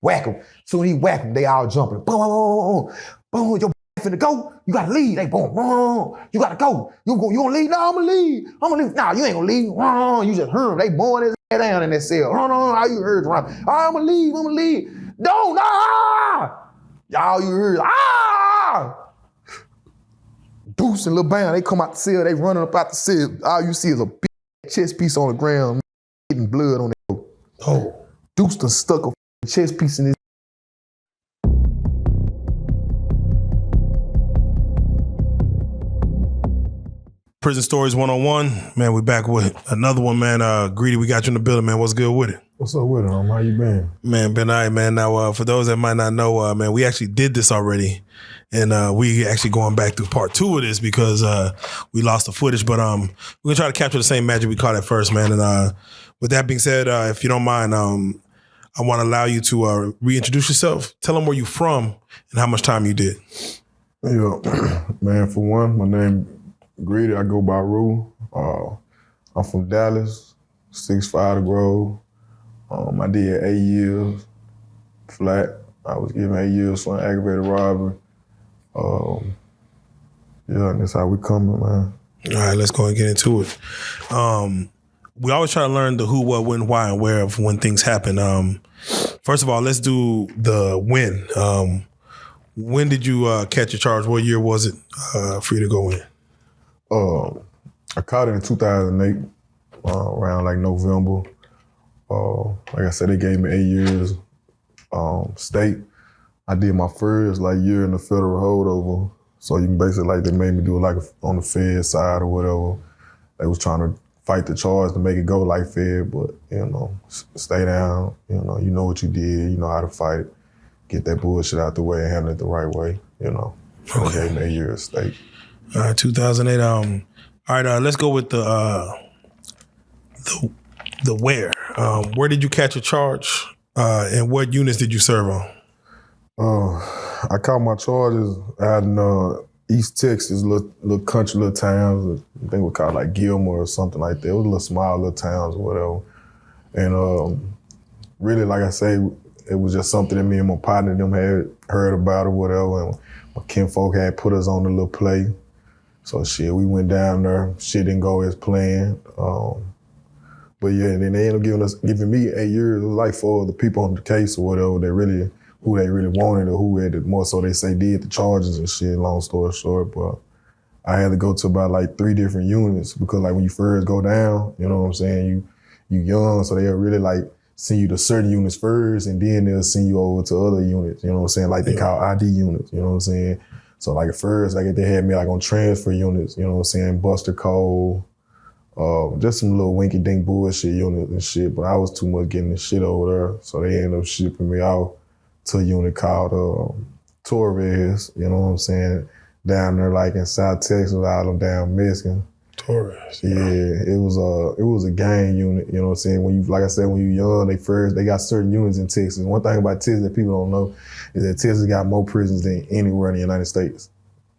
Whack him. Soon he whack him, they all jumping. Boom, boom, boom, boom. Your finna go. You gotta leave. They boom, boom. You gotta go. You gonna leave? No, I'm gonna leave. Nah, you ain't gonna leave. You just heard him. They mowing his ass down in that cell. All you heard is, I'm gonna leave. No, nah. Y'all, you heard, Deuce and Lil Bam, they come out the cell, they running up out the cell. All you see is a big chest piece on the ground, getting blood on it. Oh. Deuce done stuck a chest piece in his. Prison Stories 101. Man, we back with another one, man. Greedy, we got you in the building, man. What's good with it? What's up with it, How you been? Man, been all right, man. Now, for those that might not know, man, we actually did this already. And we actually going back through part 2 of this because we lost the footage. But we're going to try to capture the same magic we caught at first, man. And with that being said, if you don't mind, I want to allow you to reintroduce yourself. Tell them where you're from and how much time you did. Yeah, man, for one, my name Greedy, I go by Rue. I'm from Dallas, 6'5" to Grove. I did 8 years flat. I was given 8 years for an aggravated robbery. Yeah, and that's how we coming, man. All right, let's go and get into it. We always try to learn the who, what, when, why, and where of when things happen. First of all, let's do the when. When did you catch a charge? What year was it for you to go in? I caught it in 2008, around like November. Like I said, they gave me 8 years state. I did my first year in the federal holdover. So you can basically they made me do it on the Fed side or whatever. They was trying to fight the charge to make it go like Fed, but stay down. You know what you did. You know how to fight it. Get that bullshit out the way and handle it the right way. So they gave me 8 years state. 2008. All right, let's go with the where. Where did you catch a charge, and what units did you serve on? I caught my charges out in East Texas, little country, little towns. I think we called Gilmore or something like that. It was little small little towns or whatever. And really, like I say, it was just something that me and my partner them had heard about or whatever. And my kinfolk had put us on the little play. So shit, we went down there. Shit didn't go as planned. But yeah, and then they ended up giving me 8 years. It was for the people on the case or whatever, who they really wanted or who had it more so they say did the charges and shit, long story short. But I had to go to about 3 different units because when you first go down, you know what I'm saying, you young, so they'll really send you to certain units first and then they'll send you over to other units, you know what I'm saying, they call ID units, you know what I'm saying? So at first, they had me on transfer units, you know what I'm saying, Buster Cole, just some little winky dink bullshit units and shit, but I was too much getting the shit over there. So they ended up shipping me out to a unit called Torres, you know what I'm saying, down there in South Texas, out of down Michigan. Torres. Yeah, it was a gang unit, you know what I'm saying? When like I said, when you young, they got certain units in Texas. One thing about Texas that people don't know is that Texas got more prisons than anywhere in the United States.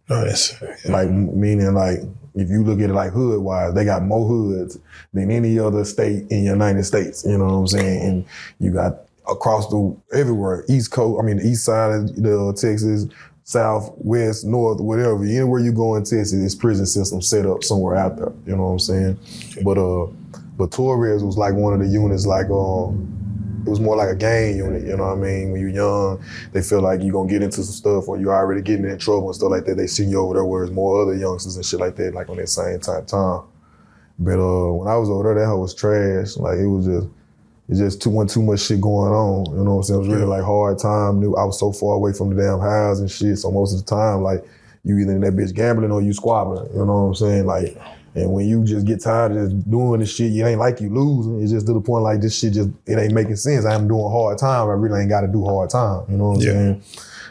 Nice. Meaning if you look at it hood wise, they got more hoods than any other state in the United States, you know what I'm saying? And you got across everywhere, the east side of the Texas, south, west, north, whatever. Anywhere you go in Texas, this prison system set up somewhere out there. You know what I'm saying? But Torres was one of the units. It was more like a gang unit. You know what I mean? When you're young, they feel like you're gonna get into some stuff or you're already getting in trouble and stuff like that. They send you over there where there's more other youngsters and shit like that, on that same time. But when I was over there, that hoe was trash. It just wasn't too much shit going on. You know what I'm saying? It was really hard time. I was so far away from the damn house and shit. So most of the time, you either in that bitch gambling or you squabbling. You know what I'm saying? And when you just get tired of just doing this shit, you ain't you losing. It's just to the point this shit it ain't making sense. I'm doing hard time. I really ain't got to do hard time. You know what I'm saying?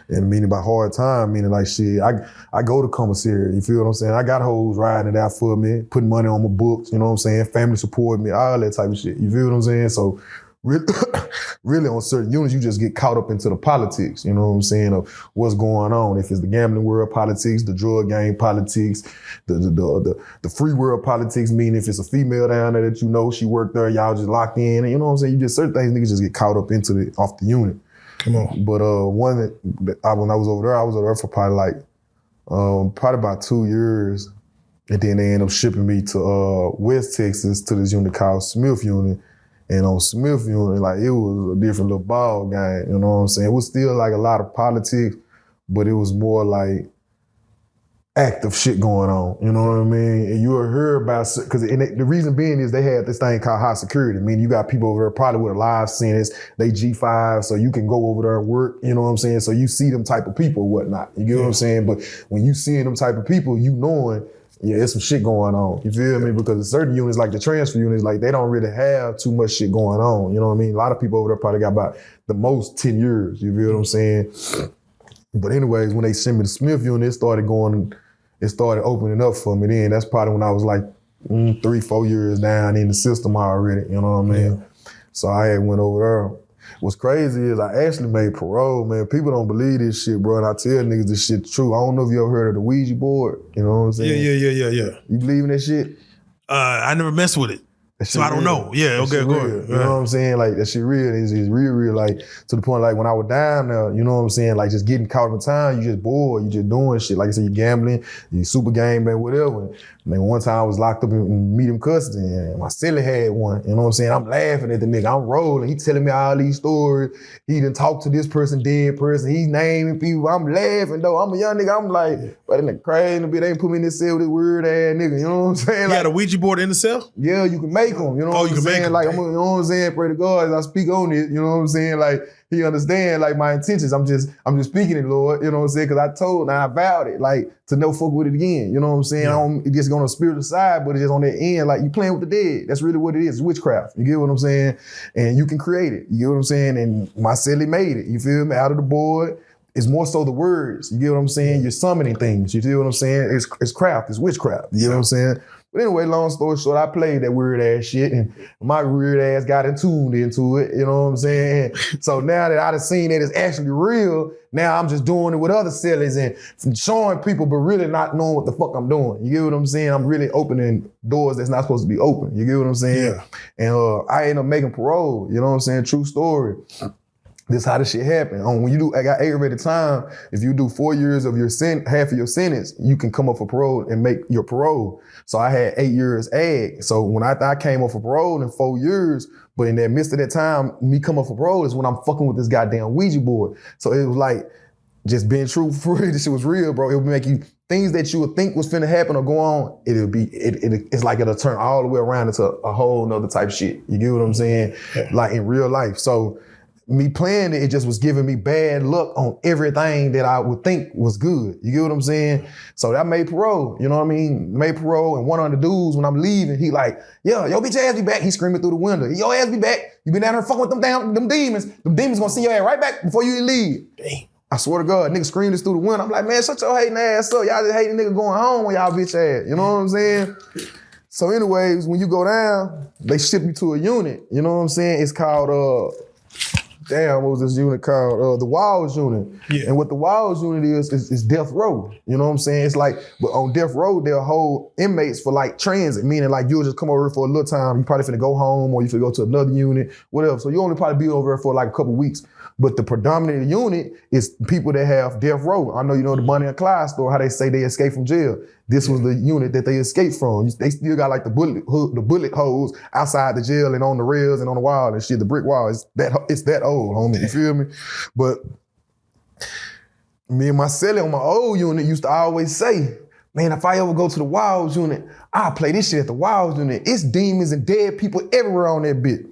And meaning by hard time, meaning shit, I go to commissary, you feel what I'm saying? I got hoes riding it out for me, putting money on my books, you know what I'm saying? Family support me, all that type of shit, you feel what I'm saying? So really on certain units, you just get caught up into the politics, you know what I'm saying, of what's going on. If it's the gambling world politics, the drug gang politics, the free world politics, meaning if it's a female down there that she worked there, y'all just locked in, and you know what I'm saying? You just certain things niggas just get caught up into off the unit. Come on. But one when I was over there for probably about 2 years. And then they ended up shipping me to West Texas to this unit called Smith Unit. And on Smith Unit, like it was a different little ball game, you know what I'm saying? It was still like a lot of politics, but it was more like active shit going on, you know what I mean? And you heard about, because the reason being is they had this thing called high security. I mean, you got people over there probably with a live sentence, they G5, so you can go over there and work, you know what I'm saying? So you see them type of people and whatnot, you get what I'm saying? But when you seeing them type of people, you knowing, yeah, there's some shit going on. You feel me? Because certain units, like the transfer units, like they don't really have too much shit going on. You know what I mean? A lot of people over there probably got about the most 10 years. You feel what I'm saying? But anyways, when they sent me to Smith unit, it started opening up for me then. That's probably when I was like 3-4 years down in the system already. You know what I mean? Yeah. So I had went over there. What's crazy is I actually made parole, man. People don't believe this shit, bro. And I tell niggas this shit true. I don't know if you ever heard of the Ouija board. You know what I'm saying? Yeah. You believe in that shit? I never messed with it. So I don't know. Yeah, okay, go ahead. You know what I'm saying? Like that shit real. It's real, like to the point like when I was down there, you know what I'm saying? Like just getting caught in time, you just bored, you just doing shit. Like I said, you gambling, you super game, man, whatever. And then one time I was locked up in Medium Custody and my silly had one. You know what I'm saying? I'm laughing at the nigga. I'm rolling. He telling me all these stories. He done talked to this person, dead person. He's naming people. I'm laughing though. I'm a young nigga. I'm like, but in the crazy bit, they ain't put me in this cell with this weird ass nigga. You know what I'm saying? You had a Ouija board in the cell? Yeah, you can make them. You know what I'm saying? Like, you know what I'm saying? Pray to God as I speak on it. You know what I'm saying? Like, he understand like my intentions. I'm just speaking it, Lord. You know what I'm saying? Because I vowed it, like to no fuck with it again. You know what I'm saying? Yeah. It just go on the spiritual side, but it's just on that end. Like you playing with the dead. That's really what it is. It's witchcraft. You get what I'm saying? And you can create it. You get what I'm saying? And my celly made it. You feel me? Out of the board. It's more so the words. You get what I'm saying? You're summoning things. You feel what I'm saying? It's craft. It's witchcraft. You get what I'm saying? But anyway, long story short, I played that weird ass shit and my weird ass got tuned into it, you know what I'm saying? So now that I done seen that it's actually real, now I'm just doing it with other sellers and showing people, but really not knowing what the fuck I'm doing. You get what I'm saying? I'm really opening doors that's not supposed to be open. You get what I'm saying? Yeah. And I ended up making parole, you know what I'm saying? True story. This how this shit happen. When you do, I got aggravated time, if you do 4 years of half of your sentence, you can come up for parole and make your parole. So I had 8 years ag. So when I came up for parole in 4 years, but in that midst of that time, me come up for parole is when I'm fucking with this goddamn Ouija board. So it was like, just being true for real, this shit was real, bro. It would make you, things that you would think was finna happen or go on, it's like it'll turn all the way around into a whole nother type shit. You get what I'm saying? Yeah. Like in real life. So me playing it just was giving me bad luck on everything that I would think was good. You get what I'm saying? So that made parole, you know what I mean? Made parole, and one of the dudes, when I'm leaving, he like, yo bitch ass be back. He screaming through the window. Your ass be back. You been down there fucking with them demons. Them demons gonna see your ass right back before you leave. Damn. I swear to God, nigga screamed this through the window. I'm like, man, shut your hating ass up. Y'all just hating nigga going home when y'all bitch ass. You know what I'm saying? So anyways, when you go down, they ship you to a unit. You know what I'm saying? It's called, what was this unit called? The Walls unit. Yeah. And what the Walls unit is death row. You know what I'm saying? It's like, but on death row, they'll hold inmates for like transit, meaning like you'll just come over here for a little time. You probably finna go home or you finna go to another unit, whatever. So you only probably be over there for like a couple weeks. But the predominant unit is people that have death row. I know you know the Bonnie and Clyde story, how they say they escaped from jail. This was the unit that they escaped from. They still got like the bullet holes outside the jail and on the rails and on the wall and shit, the brick wall. It's that old, homie, you feel me? But me and my celly on my old unit used to always say, man, if I ever go to the Wilds unit, I'll play this shit at the Wilds unit. It's demons and dead people everywhere on that bit.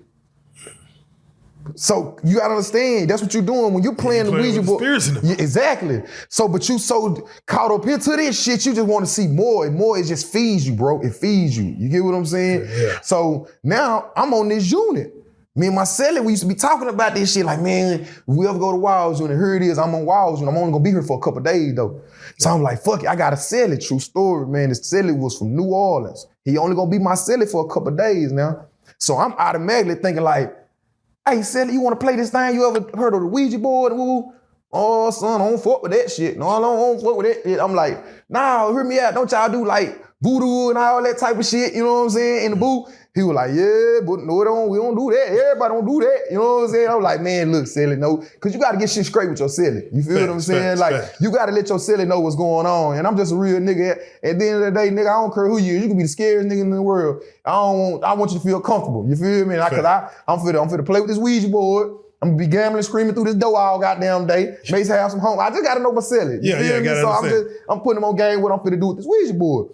So you gotta understand, that's what you're doing when you're playing the Ouija board. Yeah, exactly. So, but you so caught up into this shit, you just want to see more and more. It just feeds you, bro. It feeds you. You get what I'm saying? Yeah. So now I'm on this unit. Me and my celly, we used to be talking about this shit like, man, if we ever go to Wilds unit, here it is, I'm on Wilds unit. I'm only gonna be here for a couple of days though. So I'm like, fuck it, I got a celly. True story, man. This celly was from New Orleans. He only gonna be my celly for a couple of days now. So I'm automatically thinking like, hey, Sally, you want to play this thing? You ever heard of the Ouija board? Woo? Oh, son, I don't fuck with that shit. No, I don't fuck with that shit. I'm like, nah, hear me out. Don't y'all do like voodoo and all that type of shit, you know what I'm saying, in the booth. He was like, yeah, but no, we don't do that. Everybody don't do that. You know what I'm saying? I was like, man, look, Sally, no. Because you got to get shit straight with your Sally. You feel what I'm saying? You got to let your Sally know what's going on. And I'm just a real nigga. At the end of the day, nigga, I don't care who you is. You can be the scariest nigga in the world. I want you to feel comfortable. You feel me? Because I'm finna play with this Ouija board. I'm gonna be gambling, screaming through this door all goddamn day. Maybe have some home. I just gotta know my Sally. You feel me? So I'm putting him on game what I'm finna do with this Ouija board.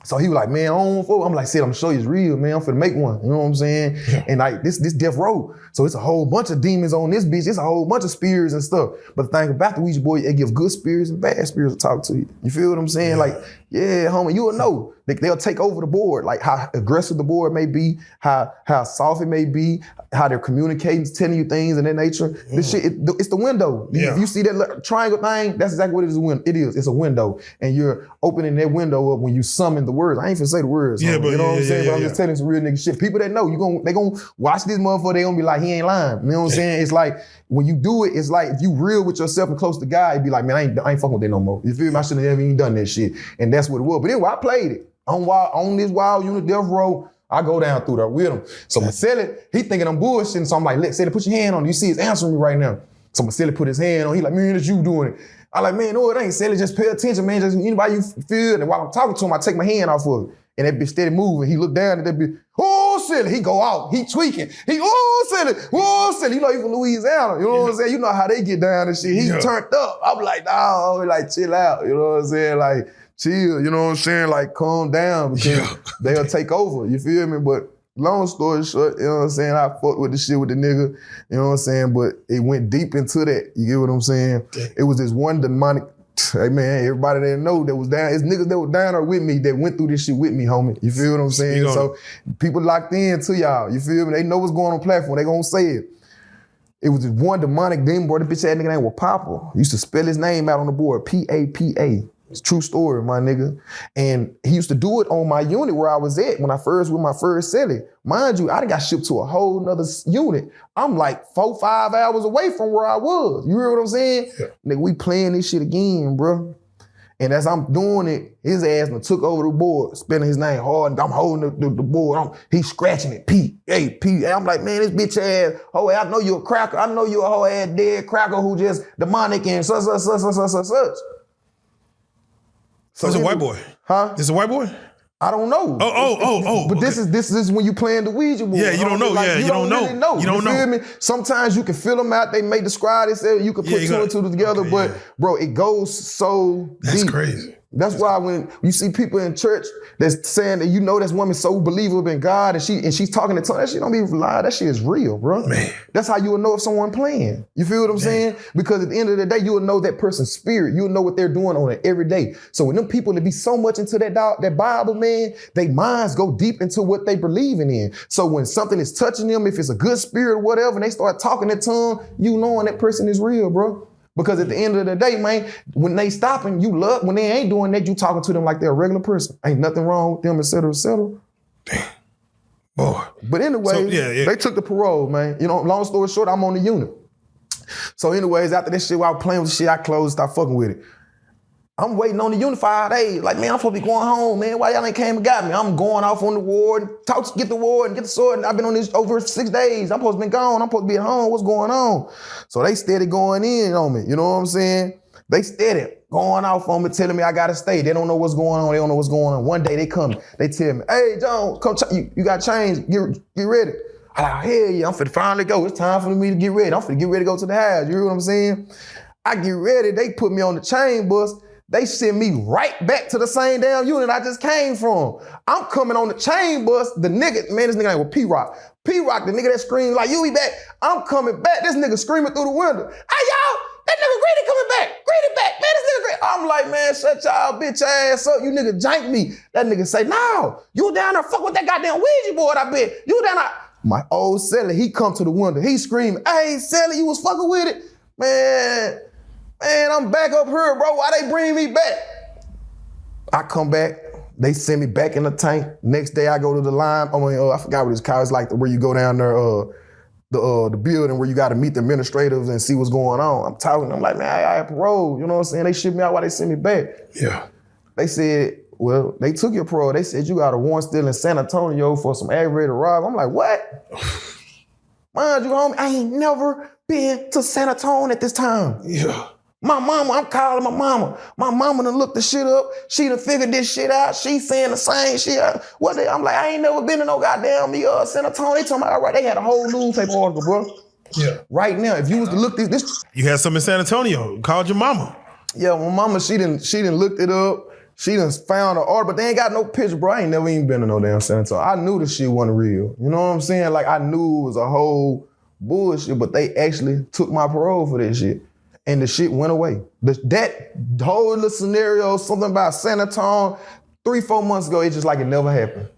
So he was like, man, I don't fuck. I'm like, I'm gonna show you it's real, man. I'm finna make one. You know what I'm saying? Yeah. And like this death row. So it's a whole bunch of demons on this bitch. It's a whole bunch of spirits and stuff. But the thing about the Ouija board, it gives good spirits and bad spirits to talk to you. You feel what I'm saying? Yeah. Like, yeah, homie, you will know. They'll take over the board, like how aggressive the board may be, how soft it may be, how they're communicating, telling you things of that nature. This shit, it's the window. Yeah. If you see that triangle thing, that's exactly what it is. It's a window. And you're opening that window up when you summon the words. I ain't finna say the words. Yeah, but you know what I'm saying? But I'm just telling some real nigga shit. People that know, they gonna watch this motherfucker, they gonna be like, he ain't lying. You know what I'm saying? It's like, when you do it, it's like if you real with yourself and close to God, it'd be like, man, I ain't fucking with that no more. You feel me? I shouldn't have even done that shit. And that's what it was. But anyway, I played it. On this wild unit death row, I go down through there with him. So Marcelli, he thinking I'm bullshitting. So I'm like, let Sally put your hand on it. You see he's answering me right now. So Marcelli put his hand on. He like, man, that's you doing it. I like, man, no, it ain't Sally. Just pay attention, man. Just anybody you feel. And while I'm talking to him, I take my hand off of it. And that bitch steady moving. He look down at that bitch. Oh, Sally. He go out. He tweaking. Sally. You know, he from Louisiana. You know what I'm saying? You know how they get down and shit. He turned up. I'm like, nah, like, chill out. You know what I'm saying? Like, chill, you know what I'm saying? Like, calm down because they'll take over, you feel me? But long story short, you know what I'm saying? I fucked with the shit with the nigga, you know what I'm saying? But it went deep into that, you get what I'm saying? It was this one demonic, hey man, everybody that know that was down, it's niggas that were down there with me that went through this shit with me, homie. You feel what I'm saying? So people locked in to y'all, you feel me? They know what's going on platform, they gonna say it. It was this one demonic demon boy, the bitch had nigga name was Papa. Used to spell his name out on the board, P-A-P-A. It's a true story, my nigga. And he used to do it on my unit where I was at when I first with my first celly. Mind you, I done got shipped to a whole nother unit. I'm like 4-5 hours away from where I was. You hear what I'm saying? Yeah. Nigga, we playing this shit again, bro. And as I'm doing it, his ass took over the board, spelling his name hard, and I'm holding the board. He's scratching it, P. And I'm like, man, this bitch ass, oh, I know you a cracker. I know you a whole ass dead cracker who just demonic and such. So it's a white boy. Huh? It's a white boy? I don't know. But okay. this is when you playing the Ouija board. Yeah, you don't know. Like, you don't know. Really know. You don't know. Feel me? Sometimes you can fill them out. They may describe it. Say you can put two and two together. Okay, but bro, it goes so deep. That's crazy. That's why when you see people in church that's saying that you know this woman's so believable in God and she's talking in tongues, that shit don't be lie. That shit is real, bro. Man. That's how you will know if someone playing. You feel what I'm saying? Because at the end of the day, you will know that person's spirit. You will know what they're doing on it every day. So when them people that be so much into that Bible, man, their minds go deep into what they believing in. So when something is touching them, if it's a good spirit or whatever, and they start talking in tongue, you knowing that person is real, bro. Because at the end of the day, man, when they stopping, you love. When they ain't doing that, you talking to them like they're a regular person. Ain't nothing wrong with them, et cetera, et cetera. Damn. Boy. But anyway, they took the parole, man. You know, long story short, I'm on the unit. So anyways, after this shit, while I was playing with the shit, I closed, start fucking with it. I'm waiting on the unit 5 days. Like, man, I'm supposed to be going home, man. Why y'all ain't came and got me? I'm going off on the ward, get the ward and get the sword. And I've been on this over 6 days. I'm supposed to be gone. I'm supposed to be at home. What's going on? So they steady going in on me. You know what I'm saying? They steady going off on me, telling me I gotta stay. They don't know what's going on. They don't know what's going on. One day they come. They tell me, hey, John, come, you got change. Get ready. I'm like, hell yeah, I'm finna finally go. It's time for me to get ready. I'm finna get ready to go to the house. You hear what I'm saying? I get ready. They put me on the chain bus. They send me right back to the same damn unit I just came from. I'm coming on the chain bus. The nigga, man, this nigga name was P-Rock. P-Rock, the nigga that screamed like, you be back. I'm coming back. This nigga screaming through the window. Hey, y'all, that nigga Greedy coming back. Greedy back. Man, this nigga Greedy. I'm like, man, shut y'all bitch ass up. You nigga jank me. That nigga say, no, you down there fuck with that goddamn Ouija board, I bet. You down there. My old Sally, he come to the window. He screaming, hey, Sally, you was fucking with it? Man, I'm back up here, bro. Why they bring me back? I come back. They send me back in the tank. Next day, I go to the line. I forgot what it's called. It's like where you go down there, the building where you got to meet the administrators and see what's going on. I'm talking. I'm like, man, I have parole. You know what I'm saying? They shipped me out while they sent me back. Yeah. They said, well, they took your parole. They said you got a warrant still in San Antonio for some aggravated robbery. I'm like, what? Mind you, homie, I ain't never been to San Antonio at this time. Yeah. My mama, I'm calling my mama. My mama done looked the shit up. She done figured this shit out. She saying the same shit. I'm like, I ain't never been to no goddamn San Antonio. They talking about, all right, they had a whole newspaper article, bro. Yeah. Right now, if you was to look this. You had some in San Antonio. Called your mama. Yeah, my mama, she done looked it up. She done found an article, but they ain't got no picture, bro. I ain't never even been to no damn San Antonio. I knew the shit wasn't real. You know what I'm saying? Like, I knew it was a whole bullshit, but they actually took my parole for that shit. And the shit went away. That whole little scenario, something about San Antonio, 3-4 months ago, it's just like it never happened.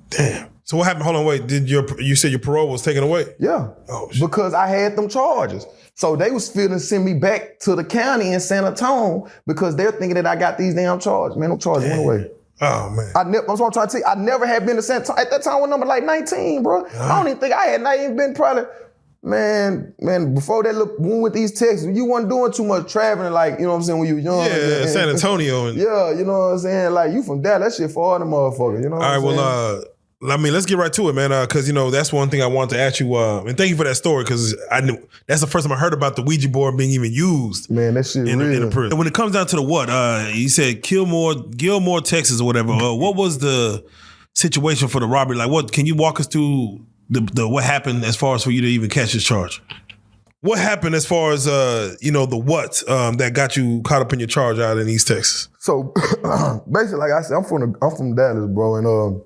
Damn. So what happened? Hold on, wait. You said your parole was taken away? Yeah. Oh, shit. Because I had them charges. So they was feeling send me back to the county in San Antonio because they're thinking that I got these damn charges. Man, them charges went away. Oh, man. That's what I'm trying to tell you. I never had been to San Antonio. At that time, I was number like 19, bro. I don't even think I had not even been probably, man, before that look, when with these texts, you weren't doing too much traveling, like, you know what I'm saying, when you were young. Yeah, San Antonio. Yeah, you know what I'm saying? Like, you from that shit for all the motherfuckers, you know what I'm saying? All right, well, I mean, let's get right to it, man, because, you know, that's one thing I wanted to ask you, and thank you for that story, because I knew that's the first time I heard about the Ouija board being even used. Man, that shit in real. the prison. When it comes down to the what, you said Gilmore, Texas or whatever, what was the situation for the robbery? Like, what, can you walk us through the what happened as far as for you to even catch this charge? What happened as far as, you know, the what that got you caught up in your charge out in East Texas? So, basically, like I said, I'm from Dallas, bro,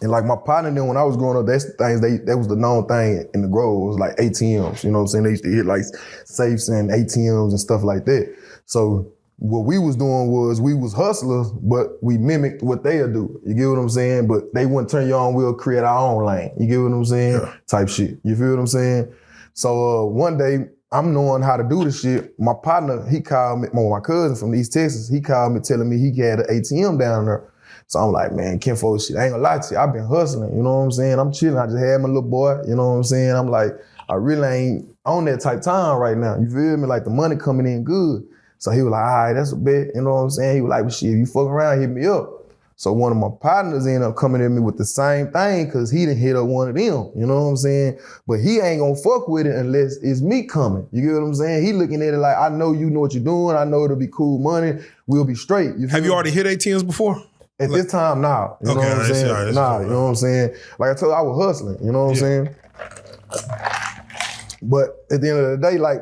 and like my partner then when I was growing up, that's things that was the known thing in the Grove. It was like ATMs, you know what I'm saying? They used to hit like safes and ATMs and stuff like that. So what we was doing was we was hustlers, but we mimicked what they'll do. You get what I'm saying? But they wouldn't turn you on, we'll create our own lane. You get what I'm saying? Yeah. Type shit. You feel what I'm saying? So one day, I'm knowing how to do the shit. My partner, he called me, my cousin from East Texas, he called me telling me he had an ATM down there. So I'm like, man, kinfolk shit, I ain't gonna lie to you. I've been hustling, you know what I'm saying? I'm chilling, I just had my little boy, you know what I'm saying? I'm like, I really ain't on that type time right now. You feel me? Like the money coming in good. So he was like, all right, that's a bet, you know what I'm saying? He was like, well, shit, if you fuck around, hit me up. So one of my partners ended up coming at me with the same thing because he done hit up one of them, you know what I'm saying? But he ain't gonna fuck with it unless it's me coming. You get what I'm saying? He looking at it like, I know you know what you're doing. I know it'll be cool money. We'll be straight. Have you already hit ATMs before? At this time, nah. You know what I'm saying? You know what I'm saying? Like I told you, I was hustling, you know what I'm saying? But at the end of the day, like,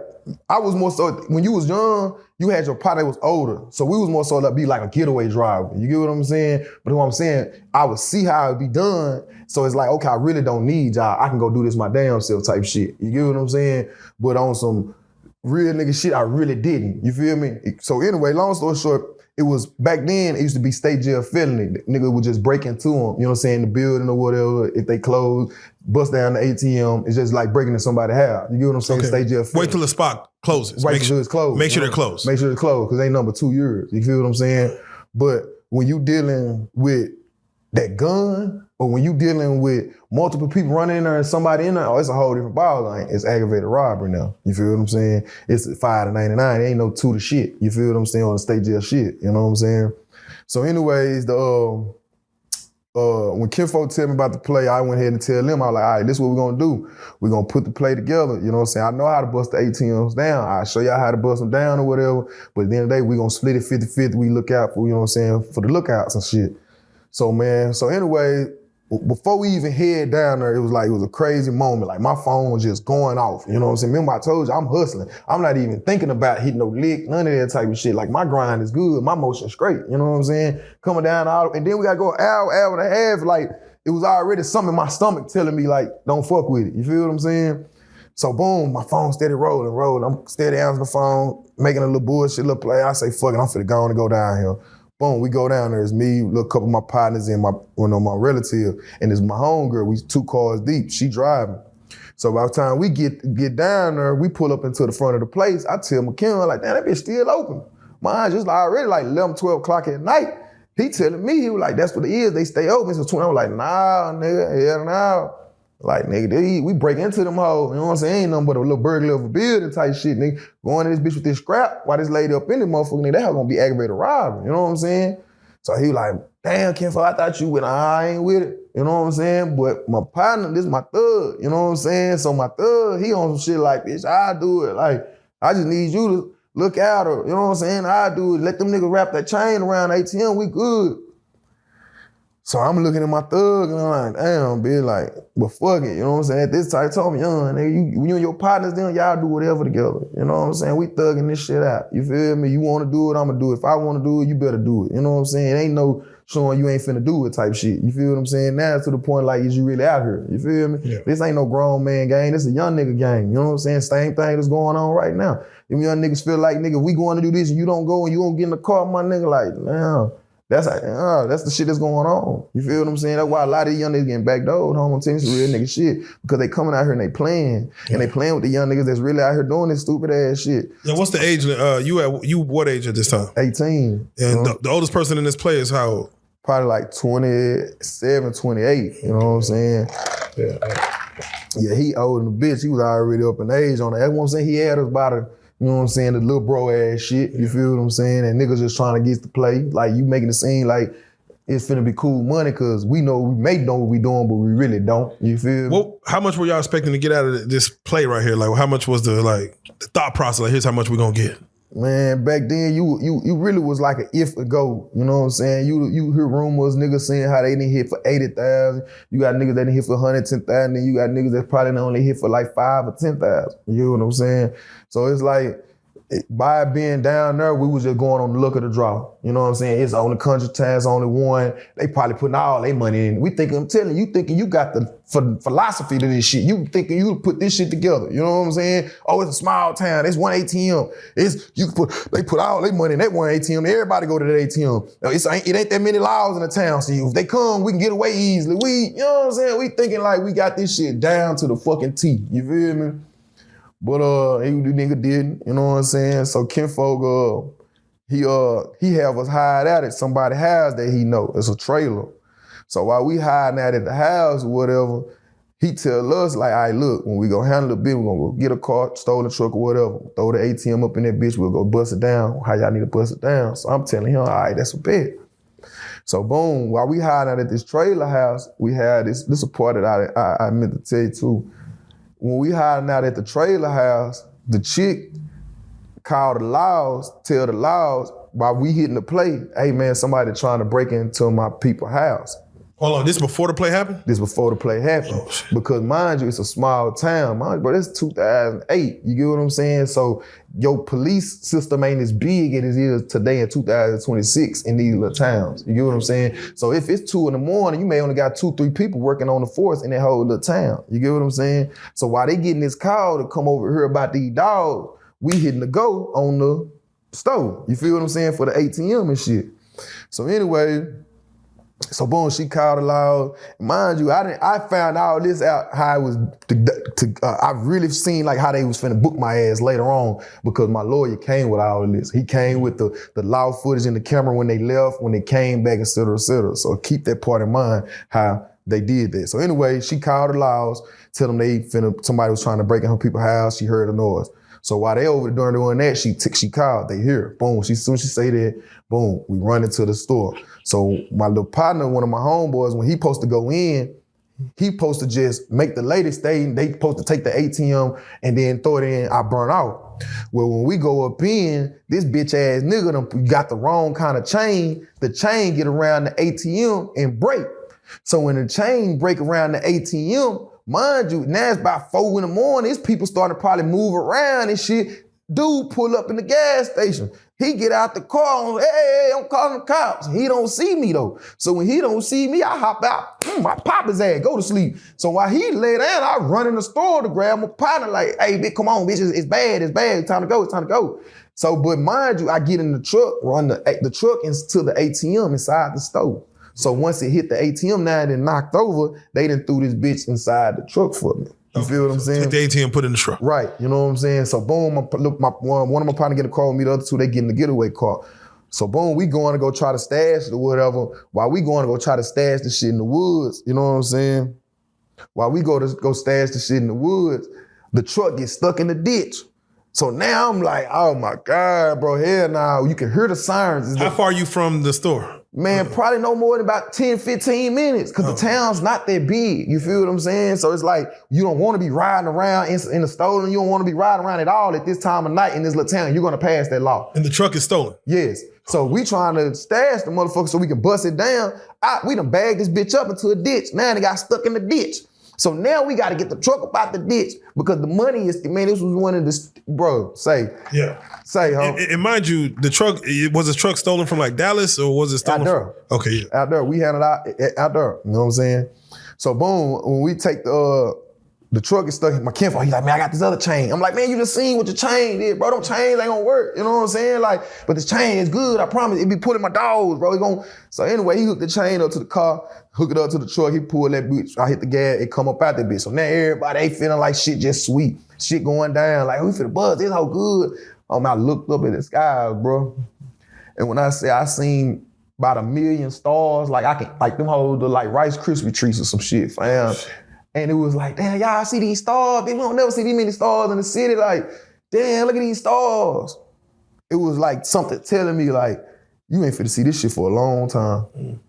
I was more so, when you was young, you had your partner that was older. So we was more so to be like a getaway driver. You get what I'm saying? But what I'm saying, I would see how it be done. So it's like, okay, I really don't need y'all. I can go do this my damn self type shit. You get what I'm saying? But on some real nigga shit, I really didn't. You feel me? So anyway, long story short, it was back then, it used to be state jail felony. The nigga would just break into them, you know what I'm saying, the building or whatever. If they close, bust down the ATM, it's just like breaking into somebody's house. You get what I'm saying? Okay. State jail felony. Wait till the spot closes. Wait till it's closed. Make sure they're closed. Make sure it's closed, because they number 2 years. You feel what I'm saying? But when you dealing with that gun, or when you dealing with multiple people running in there and somebody in there, oh, it's a whole different ballgame. It's aggravated robbery now. You feel what I'm saying? It's 5 to 99. It ain't no 2 to shit. You feel what I'm saying? On the state jail shit. You know what I'm saying? So anyways, when kinfolk tell me about the play, I went ahead and tell them, I was like, all right, this is what we're gonna do. We're gonna put the play together. You know what I'm saying? I know how to bust the ATMs down. I'll show y'all how to bust them down or whatever. But at the end of the day, we're gonna split it 50-50. We look out for, you know what I'm saying, for the lookouts and shit. So man, so anyway, before we even head down there, it was a crazy moment. Like my phone was just going off. You know what I'm saying? Remember I told you, I'm hustling. I'm not even thinking about hitting no lick, none of that type of shit. Like my grind is good, my motion's straight. You know what I'm saying? Coming down, and then we gotta go an hour and a half. Like it was already something in my stomach telling me like, don't fuck with it. You feel what I'm saying? So boom, my phone steady rolling. I'm steady answering the phone, making a little bullshit, little play. I say, fuck it, I'm finna go on and go down here. Boom, we go down there. It's me, a couple of my partners, and my relative, and it's my homegirl. We 2 cars deep. She driving. So by the time we get down there, we pull up into the front of the place. I tell McKenna, like, damn, that bitch still open. Mine just already like 11, 12 o'clock at night. He telling me, he was like, that's what it is. They stay open since 20. I was like, nah, nigga, hell no. Like, nigga, we break into them hoes. You know what I'm saying? Ain't nothing but a little burglar of a building type shit, nigga. Going to this bitch with this scrap while this lady up in this motherfucker, nigga, that hoe gonna be aggravated robbery. You know what I'm saying? So he like, damn, Kenfo, I thought you went, I ain't with it. You know what I'm saying? But my partner, this my thug. You know what I'm saying? So my thug, he on some shit like, bitch, I do it. Like, I just need you to look out or, you know what I'm saying? I do it. Let them niggas wrap that chain around the ATM, we good. So I'm looking at my thug and I'm like, damn, bitch, like, but fuck it, you know what I'm saying? At this time, he told me, young nigga, you and your partners, then y'all do whatever together. You know what I'm saying? We thugging this shit out. You feel me? You want to do it, I'm going to do it. If I want to do it, you better do it. You know what I'm saying? It ain't no showing you ain't finna do it type shit. You feel what I'm saying? Now it's to the point like, is you really out here? You feel me? Yeah. This ain't no grown man game. This is a young nigga game. You know what I'm saying? Same thing that's going on right now. Them young niggas feel like, nigga, we going to do this and you don't go and you won't get in the car, my nigga, like, nah. That's the shit that's going on. You feel what I'm saying? That's why a lot of these young niggas getting backdoored home. I'm telling you, some real nigga shit. Because they coming out here and they playing. Yeah. And they playing with the young niggas that's really out here doing this stupid ass shit. Yeah, what's the age? You what age at this time? 18. And the oldest person in this play is how old? Probably like 27, 28. You know what I'm saying? Yeah, he old than a bitch. He was already up in age on that. That's what I'm saying. He had us about a, you know what I'm saying, the little bro ass shit, you feel what I'm saying? And niggas just trying to get to play. Like, you making it seem like it's finna be cool money because we may know what we doing, but we really don't. You feel me? Well, how much were y'all expecting to get out of this play right here? Like, how much was the thought process? Like, here's how much we gonna get. Man, back then you really was like an if a go. You know what I'm saying? You hear rumors, niggas saying how they didn't hit for 80,000. You got niggas that didn't hit for 110,000. Then you got niggas that probably only hit for like 5 or 10,000. You know what I'm saying? So it's like, by being down there, we was just going on the look of the draw. You know what I'm saying? It's only country times, only one. They probably putting all their money in. I'm telling you, thinking you got the philosophy to this shit. You thinking you put this shit together. You know what I'm saying? Oh, it's a small town. It's one ATM. They put all their money in that one ATM. Everybody go to that ATM. It ain't that many laws in the town. So if they come, we can get away easily. You know what I'm saying? We thinking like we got this shit down to the fucking T. You feel me? But the nigga didn't, you know what I'm saying? So Kinfolk, he have us hide out at somebody's house that he know. It's a trailer. So while we hiding out at the house or whatever, he tell us like, all right, look, when we go handle the bitch, we're gonna go get a car, stolen truck or whatever, throw the ATM up in that bitch, we'll go bust it down. How y'all need to bust it down? So I'm telling him, all right, that's a bet. So boom, while we hiding out at this trailer house, we had this is a part that I meant to tell you too. When we hiding out at the trailer house, the chick called the laws, tell the laws, while we hitting the play, hey man, somebody trying to break into my people's house. Hold on, this before the play happened? This before the play happened. Oh, because mind you, it's a small town. Mind you, bro, it's 2008. You get what I'm saying? So your police system ain't as big as it is today in 2026 in these little towns. You get what I'm saying? So if it's 2 a.m, you may only got 2, 3 people working on the force in that whole little town. You get what I'm saying? So while they getting this call to come over here about these dogs, we hitting the go on the stove. You feel what I'm saying? For the ATM and shit. So anyway, so boom, she called aloud. Mind you, I found all this out how I was, I've really seen like how they was finna book my ass later on because my lawyer came with all of this. He came with the law footage and the camera when they left, when they came back, et cetera, et cetera. So keep that part in mind, how they did that. So anyway, she called the laws, tell them somebody was trying to break in her people's house, she heard a noise. So while they over there doing that, she called, they hear, boom, soon as she say that, boom, we run into the store. So my little partner, one of my homeboys, when he supposed to go in, he supposed to just make the lady stay, they supposed to take the ATM and then throw it in, I burn out. Well, when we go up in, this bitch ass nigga done got the wrong kind of chain, the chain get around the ATM and break. So when the chain break around the ATM, mind you, now it's about 4 a.m, these people starting to probably move around and shit. Dude pull up in the gas station. He get out the car, hey, I'm calling the cops. He don't see me though. So when he don't see me, I hop out, I pop his ass, go to sleep. So while he lay down, I run in the store to grab my partner like, hey, bitch, come on, bitch, it's bad, it's time to go. So, but mind you, I get in the truck, run the truck into the ATM inside the store. So once it hit the ATM now and knocked over, they done threw this bitch inside the truck for me. You feel what I'm saying? Take the ATM, put it in the truck. Right, you know what I'm saying? So boom, one of my partners get a car with me, the other 2, they get in the getaway car. So boom, we going to go try to stash it or whatever. While we going to go try to stash the shit in the woods, you know what I'm saying? While we go stash the shit in the woods, the truck gets stuck in the ditch. So now I'm like, oh my God, bro, hell nah, you can hear the sirens. How far are you from the store? Man, probably no more than about 10, 15 minutes because the town's not that big. You feel what I'm saying? So it's like you don't want to be riding around in the stolen. You don't want to be riding around at all at this time of night in this little town. You're going to pass that law. And the truck is stolen. Yes. So we trying to stash the motherfucker so we can bust it down. We done bagged this bitch up into a ditch. Now they got stuck in the ditch. So now we got to get the truck up out the ditch because the money is, man, this was one of the, bro, say. Yeah. Say, huh? And mind you, the truck, was the truck stolen from like Dallas or was it stolen? Out there. Okay, yeah. Out there. We had it out there. You know what I'm saying? So boom, when we take the truck is stuck in my kinfolk. He's like, man, I got this other chain. I'm like, man, you just seen what your chain did, bro. Them chains ain't gonna work. You know what I'm saying? Like, but this chain is good. I promise. It be pulling my dogs, bro. So anyway, he hooked the chain up to the car, hook it up to the truck. He pulled that bitch. I hit the gas. It come up out that bitch. So now everybody, they feeling like shit just sweet. Shit going down. Like, we finna buzz. This how good. I looked up at the sky, bro. And when I say I seen about 1 million stars, like them hold the like Rice Krispie treats or some shit, fam. And it was like, damn, y'all see these stars? We don't never see these many stars in the city. Like, damn, look at these stars. It was like something telling me like, you ain't finna see this shit for a long time.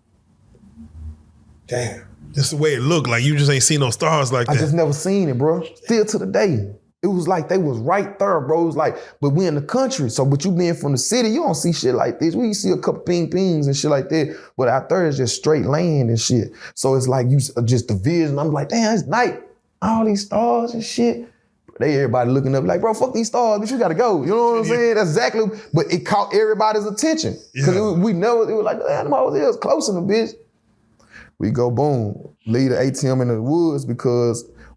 Damn. Just the way it looked, like you just ain't seen no stars like that. I just never seen it, bro. Still to the day. It was like they was right there, bro. It was like, but we in the country. So, but you being from the city, you don't see shit like this. We see a couple pings and shit like that. But out there, it's just straight land and shit. So it's like you just the vision. I'm like, damn, it's night. All these stars and shit. Everybody looking up like, bro, fuck these stars, bitch, you gotta go. You know what I'm saying? That's exactly, but it caught everybody's attention. Because it was like, damn, them hoes is close in the bitch. We go, boom, leave the ATM in the woods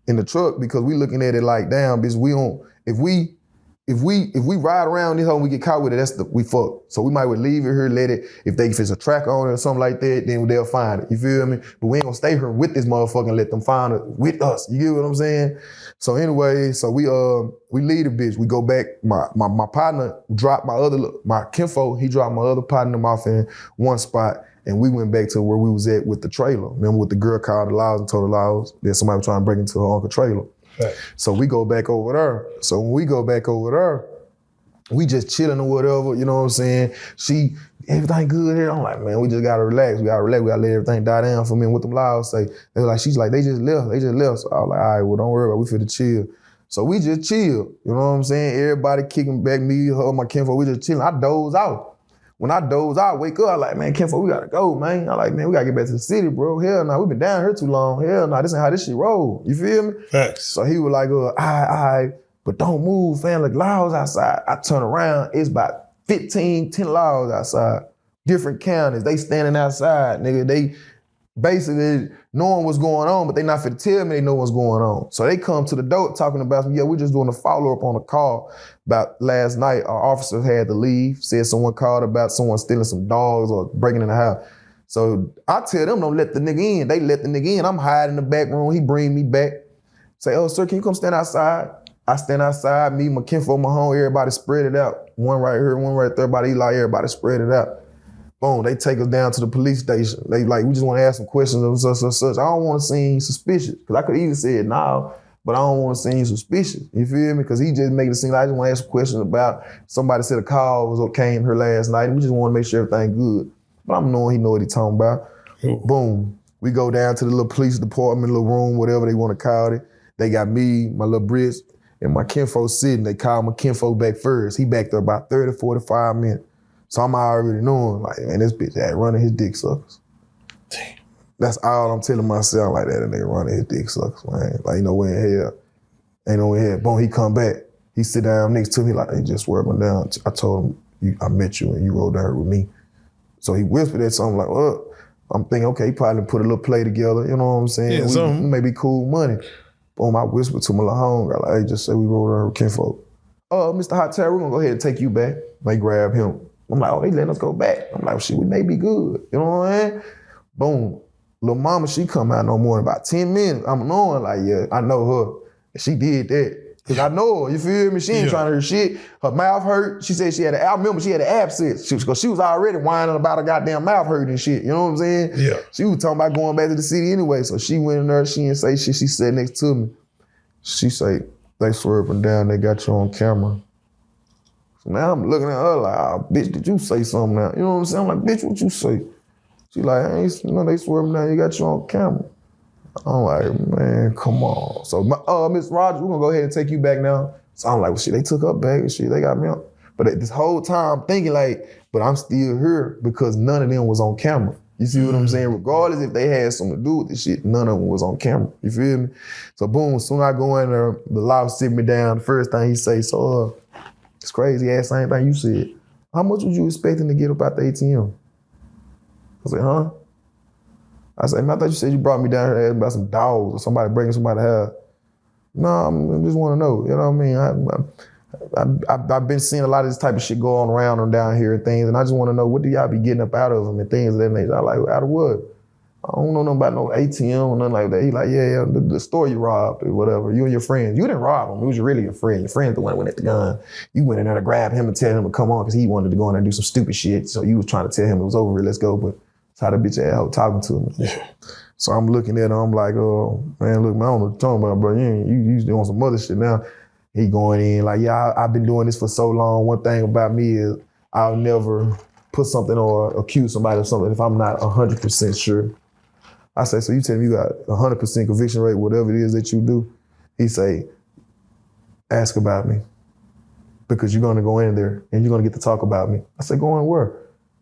in the truck because we looking at it like, damn, bitch, we don't, if we ride around this home, we get caught with it, we fuck. So we might well leave it here, let it, if there's a track on it or something like that, then they'll find it. You feel me? But we ain't gonna stay here with this motherfucker and let them find it with us. You get what I'm saying? So anyway, so we leave the bitch. We go back. My partner dropped my kinfolk, he dropped my other partner off in one spot. And we went back to where we was at with the trailer. Remember what the girl called the Laws and told the Laws that somebody was trying to break into her uncle trailer. Right. So we go back over there. So when we go back over there, we just chilling or whatever, you know what I'm saying? Everything good here? I'm like, man, we just gotta relax. We gotta let everything die down for me. And what them Laws say, she's like, they just left. So I was like, all right, well, don't worry about it. We finna chill. So we just chill, you know what I'm saying? Everybody kicking back, me, her, my kinfolk, we just chilling. I doze out. When I doze out, I wake up, I'm like, man, kinfolk, we gotta go, man. I'm like, man, we gotta get back to the city, bro. Hell no, we been down here too long. Hell no, this ain't how this shit roll. You feel me? Facts. So he was like, all right, but don't move, fam. Like, Laws outside. I turn around, it's about 10 Laws outside. Different counties, they standing outside, nigga. They basically knowing what's going on, but they not finna tell me they know what's going on. So they come to the door talking about, yeah, we're just doing a follow-up on a call about last night. Our officers had to leave, said someone called about someone stealing some dogs or breaking in the house. So I tell them don't let the nigga in. They let the nigga in. I'm hiding in the back room. He bring me back. Say, oh, sir, can you come stand outside? I stand outside, me, my kinfolk, my home, everybody spread it out. One right here, one right there, by Eli, everybody spread it out. Boom, they take us down to the police station. They like, we just want to ask some questions of such. I don't want to seem suspicious, because I could either say it now, but I don't want to seem suspicious. You feel me? Because he just made it seem like I just want to ask some questions about, somebody said a call came here last night, and we just want to make sure everything good. But I'm knowing he know what he talking about. Boom, we go down to the little police department, little room, whatever they want to call it. They got me, my little Brits, and my kinfolk sitting. They called my kinfolk back first. He back there about 30, 45 minutes. So I'm already knowing, like, man, this bitch had running his dick suckers. Damn. That's all I'm telling myself, like that, and they running his dick suckers, man. Like, ain't no way in hell. Ain't no way in hell. Boom, he come back. He sit down next to me, like, he just swerving down. I told him, I met you and you rode down with me. So he whispered at something like, well, I'm thinking, okay, he probably put a little play together, you know what I'm saying? Yeah, we may be cool money. Boom, I whispered to my little homegirl, like, hey, just say we rode down with kinfolk. Mr. Hot Terror, we're gonna go ahead and take you back. They grab him. I'm like, oh, they letting us go back. I'm like, shit, we may be good. You know what I mean? Boom. Little mama, she come out no more than about 10 minutes. I'm knowing, like, yeah, I know her. And she did that. Because I know her, you feel me? She ain't trying to hear shit. Her mouth hurt. She said I remember she had an abscess. Because she was already whining about her goddamn mouth hurt and shit. You know what I'm saying? Yeah. She was talking about going back to the city anyway. So she went in there, she didn't say shit. She sat next to me. She say, they swerving down, they got you on camera. So now I'm looking at her like, oh, bitch, did you say something now? You know what I'm saying? I'm like, bitch, what you say? She like, hey, they swerving down, you got you on camera. I'm like, man, come on. So, Miss Rogers, we're gonna go ahead and take you back now. So I'm like, well, shit, they took her back and shit, they got me on. But this whole time I'm thinking like, but I'm still here because none of them was on camera. You see what I'm saying? Regardless if they had something to do with this shit, none of them was on camera. You feel me? So boom, as soon as I go in there, the law sit me down. The first thing he say, so it's crazy ass same thing you said. How much was you expecting to get up out the ATM? I said, huh? I said, man, I thought you said you brought me down here to ask about some dogs or somebody breaking somebody's house. No, I just want to know. You know what I mean? I've been seeing a lot of this type of shit going around and down here and things, and I just want to know, what do y'all be getting up out of them and things of that nature? I'm like, out of what? I don't know nothing about no ATM or nothing like that. He like, yeah, the store you robbed or whatever. You and your friends. You didn't rob him. It was really your friend. Your friend's the one that went at the gun. You went in there to grab him and tell him to come on because he wanted to go in there and do some stupid shit. So you was trying to tell him it was over, let's go. But that's how the bitch ass talking to him. Yeah. So I'm looking at him, I'm like, oh, man, look, man, I don't know what you're talking about, bro. You doing some other shit now. He going in like, yeah, I've been doing this for so long. One thing about me is I'll never put something or accuse somebody of something if I'm not 100% sure. I say, so you tell me you got 100% conviction rate, whatever it is that you do? He say, ask about me because you're going to go in there and you're going to get to talk about me. I said, going where?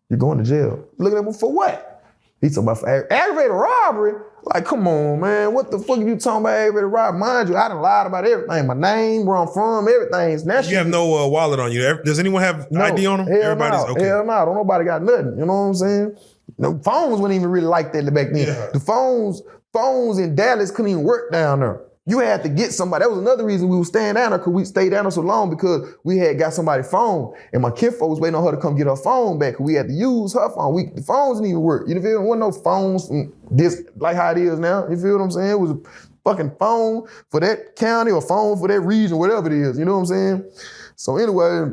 You're going to jail. Looking at me for what? He talking about aggravated robbery. Like, come on, man. What the fuck are you talking about aggravated robbery? Mind you, I done lied about everything. My name, where I'm from, everything. You have no wallet on you. Does anyone have ID on them? Everybody's okay. Hell no. Don't nobody got nothing. You know what I'm saying? No, phones weren't even really like that back then. Yeah. The phones in Dallas couldn't even work down there. You had to get somebody. That was another reason we were staying down there, because we stayed down there so long because we had got somebody's phone and my kinfolk was waiting on her to come get her phone back. We had to use her phone. The phones didn't even work. You feel me? There wasn't no phones from this like how it is now. You feel what I'm saying? It was a fucking phone for that county or phone for that region, whatever it is. You know what I'm saying? So anyway,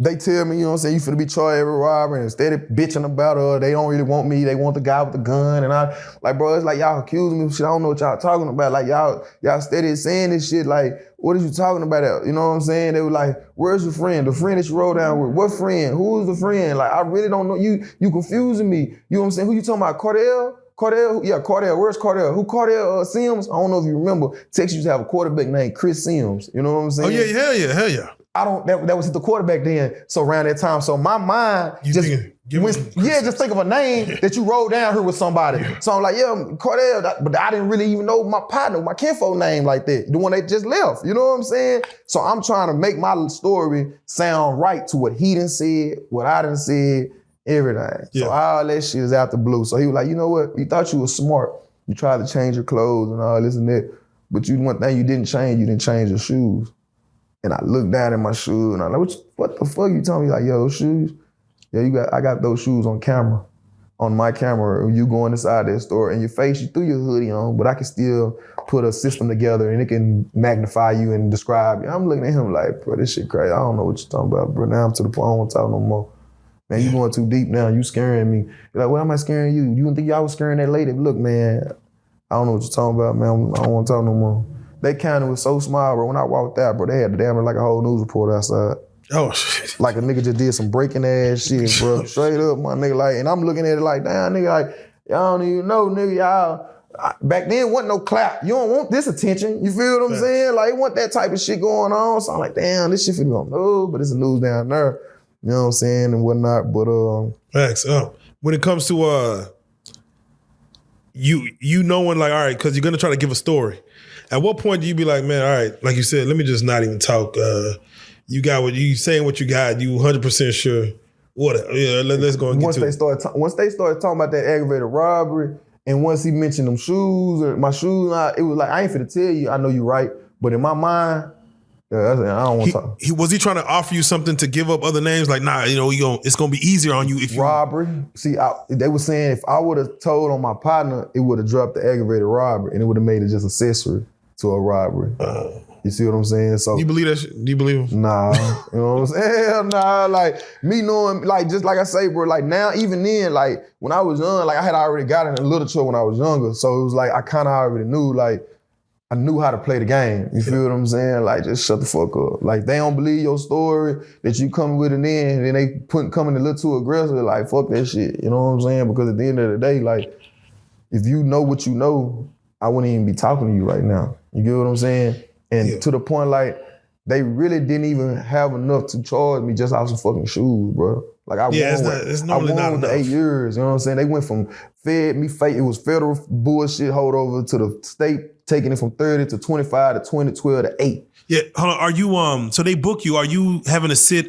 they tell me, you know what I'm saying, you finna be charged every robbery, and instead of bitching about her, they don't really want me, they want the guy with the gun, and I, like, bro, it's like y'all accusing me of shit, I don't know what y'all talking about, like y'all steady saying this shit, like, what are you talking about? You know what I'm saying? They were like, where's your friend? The friend that you rode down with, what friend? Who's the friend? Like, I really don't know, you confusing me, you know what I'm saying? Who you talking about, Cordell? Cordell? Yeah, Cordell. Where's Cordell? Who Cordell Sims? I don't know if you remember, Texas used to have a quarterback named Chris Sims, you know what I'm saying? Oh yeah, hell yeah. That was the quarterback then. So around that time, so my mind just think of a name that you wrote down here with somebody. Yeah. So I'm like, yeah, Cordell, but I didn't really even know my partner, my kinfolk name like that, the one that just left. You know what I'm saying? So I'm trying to make my story sound right to what he done said, what I done said, everything. Yeah. So all that shit is out the blue. So he was like, you know what? We thought you were smart. You tried to change your clothes and all this and that, but one thing you didn't change your shoes. And I looked down at my shoes and I'm like, what the fuck you telling me? Like, yo, those shoes? Yeah, I got those shoes on camera, on my camera. You going inside that store and your face, you threw your hoodie on, but I can still put a system together and it can magnify you and describe you. I'm looking at him like, bro, this shit crazy. I don't know what you're talking about, bro. Now I'm to the point, I don't want to talk no more. Man, you going too deep now. You scaring me. You're like, what am I scaring you? You don't think y'all was scaring that lady? Look, man, I don't know what you're talking about, man. I don't want to talk no more. That county was so small, bro. When I walked out, bro, they had damn near like a whole news report outside. Oh, shit. Like a nigga just did some breaking ass shit, bro. Straight up, my nigga. Like, and I'm looking at it like, damn, nigga, like, y'all don't even know, nigga, y'all. Back then, wasn't no clap. You don't want this attention. You feel what I'm saying? Like, it wasn't that type of shit going on. So I'm like, damn, this shit finna go no, but it's the news down there. You know what I'm saying? And whatnot. But facts. When it comes to you knowing, like, all right, because you're gonna try to give a story. At what point do you be like, man, all right, like you said, let me just not even talk. You got what you saying, what you got. You 100% sure. What? Yeah, let's go and get once to it. Once they started talking about that aggravated robbery, and once he mentioned them shoes or my shoes, it was like, I ain't finna tell you. I know you right, but in my mind, I don't want to talk. Was he trying to offer you something to give up other names? Like, nah, it's gonna be easier on you if you robbery. See, they were saying if I would have told on my partner, it would have dropped the aggravated robbery, and it would have made it just accessory to a robbery. You see what I'm saying? So you believe that shit? Do you believe him? Nah, you know what I'm saying? Hell nah. Like me knowing, like just like I say, bro. Like now, even then, like when I was young, like I had already gotten in literature when I was younger, so it was like I kind of already knew, like I knew how to play the game. You feel what I'm saying? Like, just shut the fuck up. Like, they don't believe your story that you come with it in, and then they coming a little too aggressive. Like, fuck that shit. You know what I'm saying? Because at the end of the day, like, if you know what you know, I wouldn't even be talking to you right now. You get what I'm saying? And to the point, like, they really didn't even have enough to charge me just off some fucking shoes, bro. Like, I won with the 8 years, you know what I'm saying? They went from fed me fake, it was federal bullshit holdover to the state taking it from 30 to 25 to 20, 12 to 8. Yeah, hold on. Are you, so they book you, are you having to sit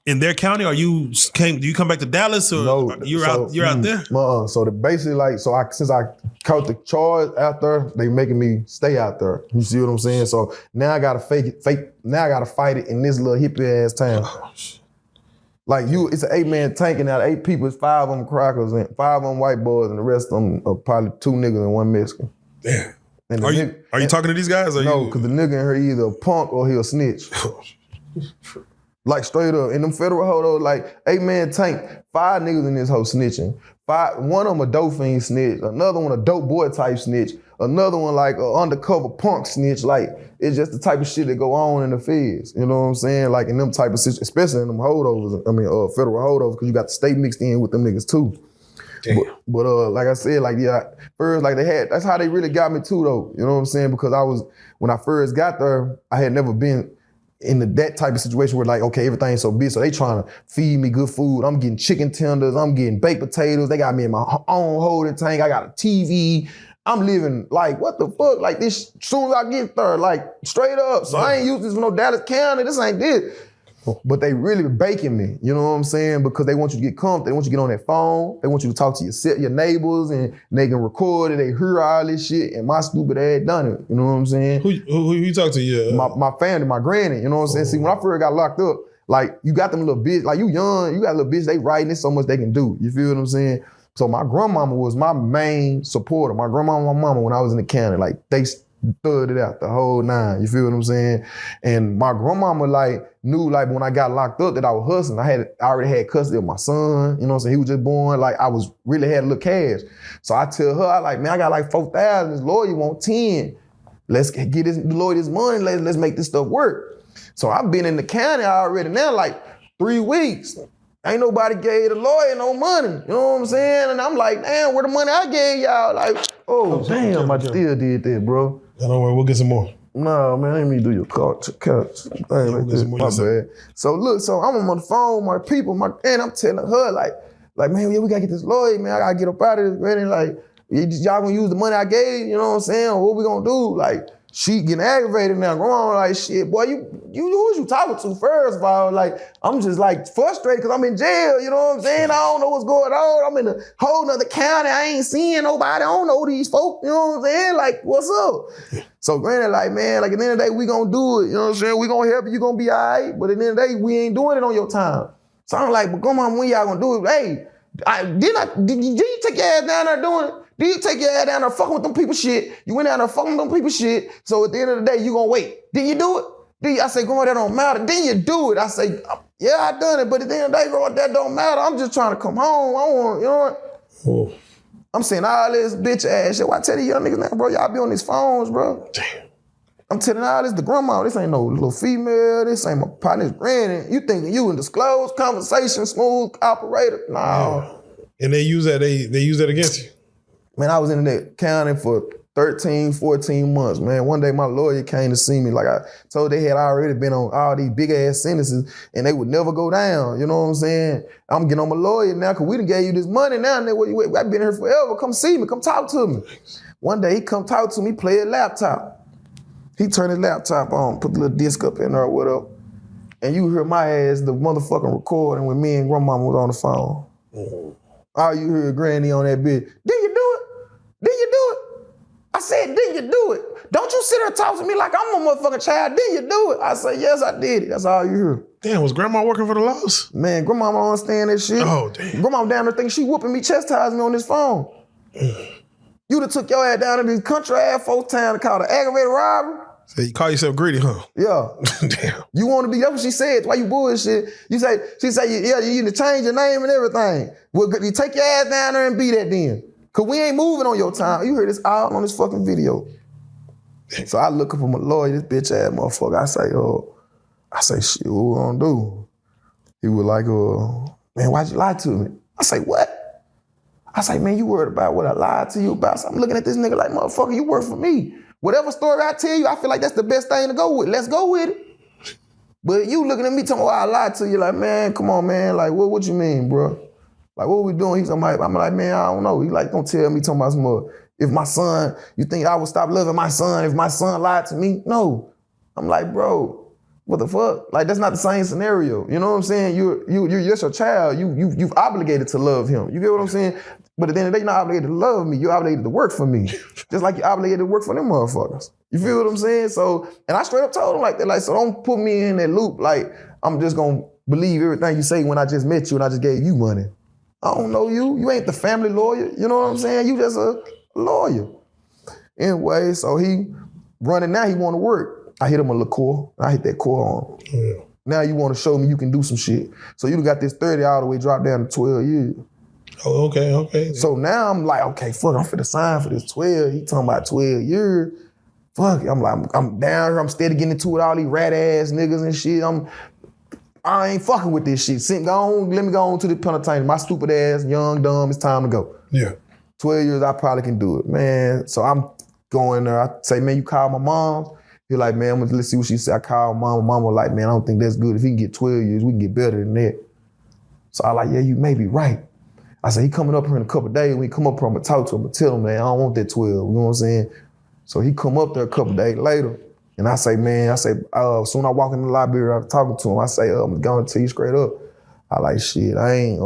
in their county? Do you come back to Dallas or No, you're out there? So basically, like, since I caught the charge out there, they making me stay out there. You see what I'm saying? So now I gotta now I gotta fight it in this little hippie ass town. Oh, shit. Like it's an 8-man tank, and out of 8 people, it's 5 of them crackers and 5 of them white boys, and the rest of them are probably 2 niggas and 1 Mexican. Damn. Are you talking to these guys? No, because the nigga in her either a punk or he a snitch. Like, straight up. In them federal holdovers, like, 8-man tank, 5 niggas in this hoe snitching. 1 of them a dope fiend snitch, another one a dope boy type snitch, another one like a undercover punk snitch. Like, it's just the type of shit that go on in the feds. You know what I'm saying? Like, in them type of situations, especially in them holdovers, federal holdovers, because you got the state mixed in with them niggas too. But like I said, like, first, like, that's how they really got me too, though. You know what I'm saying? Because when I first got there, I had never been in that type of situation where, like, okay, everything's so big, so they trying to feed me good food. I'm getting chicken tenders, I'm getting baked potatoes, they got me in my own holding tank, I got a TV. I'm living like, what the fuck? Like, this, as soon as I get there, like, straight up. So I ain't used this for no Dallas County, this ain't this. But they really baking me, you know what I'm saying? Because they want you to get comfortable, they want you to get on their phone, they want you to talk to your neighbors, and they can record it, they hear all this shit, and my stupid ass done it, you know what I'm saying? Who you talk to? Yeah. My family, my granny, you know what I'm saying? See, when I first got locked up, like, you got them little bitch, like, you young, you got a little bitch, they writing, there's so much they can do, you feel what I'm saying? So my grandmama was my main supporter, my grandmama and my mama when I was in the county, like, they thugged it out the whole 9, you feel what I'm saying? And my grandmama, like, knew, like, when I got locked up that I was hustling. I already had custody of my son, you know what I'm saying? He was just born, like, I was really had a little cash. So I tell her, I like, man, I got like 4,000, this lawyer want 10. Let's get the lawyer this money, let's make this stuff work. So I've been in the county already now, like, 3 weeks. Ain't nobody gave the lawyer no money, you know what I'm saying? And I'm like, damn, where the money I gave y'all? Like, damn, I still did that, bro. Don't worry, we'll get some more. No, man, I didn't mean to do your couch. Like this, my bad. So look, so I'm on the phone with my people, and I'm telling her, like, man, yeah, we gotta get this lawyer, man. I gotta get up out of this, man. Like, y'all gonna use the money I gave, you know what I'm saying? What we gonna do? Like, she getting aggravated now, going like, shit, boy, you who you talking to first of all? Like, I'm just like frustrated because I'm in jail, you know what I'm saying? I don't know what's going on. I'm in a whole nother county. I ain't seeing nobody. I don't know these folk, you know what I'm saying? Like, what's up? So granted, like, man, like, at the end of the day, we gonna do it, you know what I'm saying? We gonna help you, gonna be all right, but at the end of the day, we ain't doing it on your time. So I'm like, but come on, when y'all gonna do it? Hey, did you take your ass down there doing it? Did you take your ass down there fucking with them people shit? You went down there fucking with them people shit. So at the end of the day, you gonna wait. Did you do it? I say, girl, that don't matter. Then you do it. I say, yeah, I done it. But at the end of the day, girl, that don't matter. I'm just trying to come home. I want, you know what? Oh. I'm saying all this bitch ass shit. Why I tell these young niggas now, bro, y'all be on these phones, bro. Damn. I'm telling all this, the grandma, this ain't no little female, this ain't my partner's granny. You thinking you in disclosed conversation, smooth operator? No. Yeah. And they use that, they use that against you? Man, I was in that county for 13, 14 months, man. One day my lawyer came to see me. Like I told, they had already been on all these big ass sentences and they would never go down. You know what I'm saying? I'm getting on my lawyer now because we done gave you this money now. And I've been here forever. Come see me. Come talk to me. One day he come talk to me, play a laptop. He turned his laptop on, put the little disc up in there or whatever. And you hear my ass, the motherfucking recording when me and grandmama was on the phone. Mm-hmm. All you heard granny on that bitch. Did you do it? Did you do it? I said, did you do it? Don't you sit there and talk to me like I'm a motherfucking child. Did you do it? I said, yes, I did it. That's all you hear. Damn, was grandma working for the laws? Man, grandma don't understand that shit. Oh, damn. Grandma down there think she whooping me, chastising me on this phone. You done took your ass down to this country ass folk town called an aggravated robbery. So you call yourself greedy, huh? Yeah. Damn. You want to be, that's what she said. Why you bullshit? She said, yeah, you need to change your name and everything. Well, you take your ass down there and be that then. Cause we ain't moving on your time. You heard this all on this fucking video. So I look up for my lawyer, this bitch ass motherfucker. I say, shit, what we gonna do? He was like, man, why'd you lie to me? I say, what? I say, man, you worried about what I lied to you about? So I'm looking at this nigga like, motherfucker, you work for me. Whatever story I tell you, I feel like that's the best thing to go with. Let's go with it. But you looking at me talking about I lied to you, like, man, come on, man. Like, what you mean, bro? Like, what we doing? I'm like, man, I don't know. He like, don't tell me, talking about some more. If my son, you think I would stop loving my son if my son lied to me? No. I'm like, bro, what the fuck? Like, that's not the same scenario. You know what I'm saying? You're just a child. You've obligated to love him. You get what I'm saying? But at the end of the day, you're not obligated to love me. You're obligated to work for me. Just like you're obligated to work for them motherfuckers. You feel what I'm saying? So, and I straight up told him like that, like, so don't put me in that loop. Like, I'm just gonna believe everything you say when I just met you and I just gave you money. I don't know you. You ain't the family lawyer. You know what I'm saying? You just a lawyer. Anyway, so he running now, he want to work. I hit him a little core. I hit that core on him. Yeah. Now you want to show me you can do some shit. So you got this 30 all the way dropped down to 12 years. Oh, okay. So now I'm like, okay, fuck, I'm finna sign for this 12. He talking about 12 years. Fuck it. I'm like, I'm down here, I'm steady getting into it, all these rat ass niggas and shit. I ain't fucking with this shit. Let me go on to the penitentiary. My stupid ass, young, dumb, it's time to go. Yeah. 12 years, I probably can do it, man. So I'm going there. I say, man, you call my mom. He like, man, let's see what she said. I call mom. Mom was like, man, I don't think that's good. If he can get 12 years, we can get better than that. So I like, yeah, you may be right. I said, he coming up here in a couple of days. When he come up here, I'm gonna talk to him and tell him, man, I don't want that 12. You know what I'm saying? So he come up there a couple of days later. And I say, soon I walk in the library, I'm talking to him. I say, I'm gonna tell you straight up. I like, shit, I ain't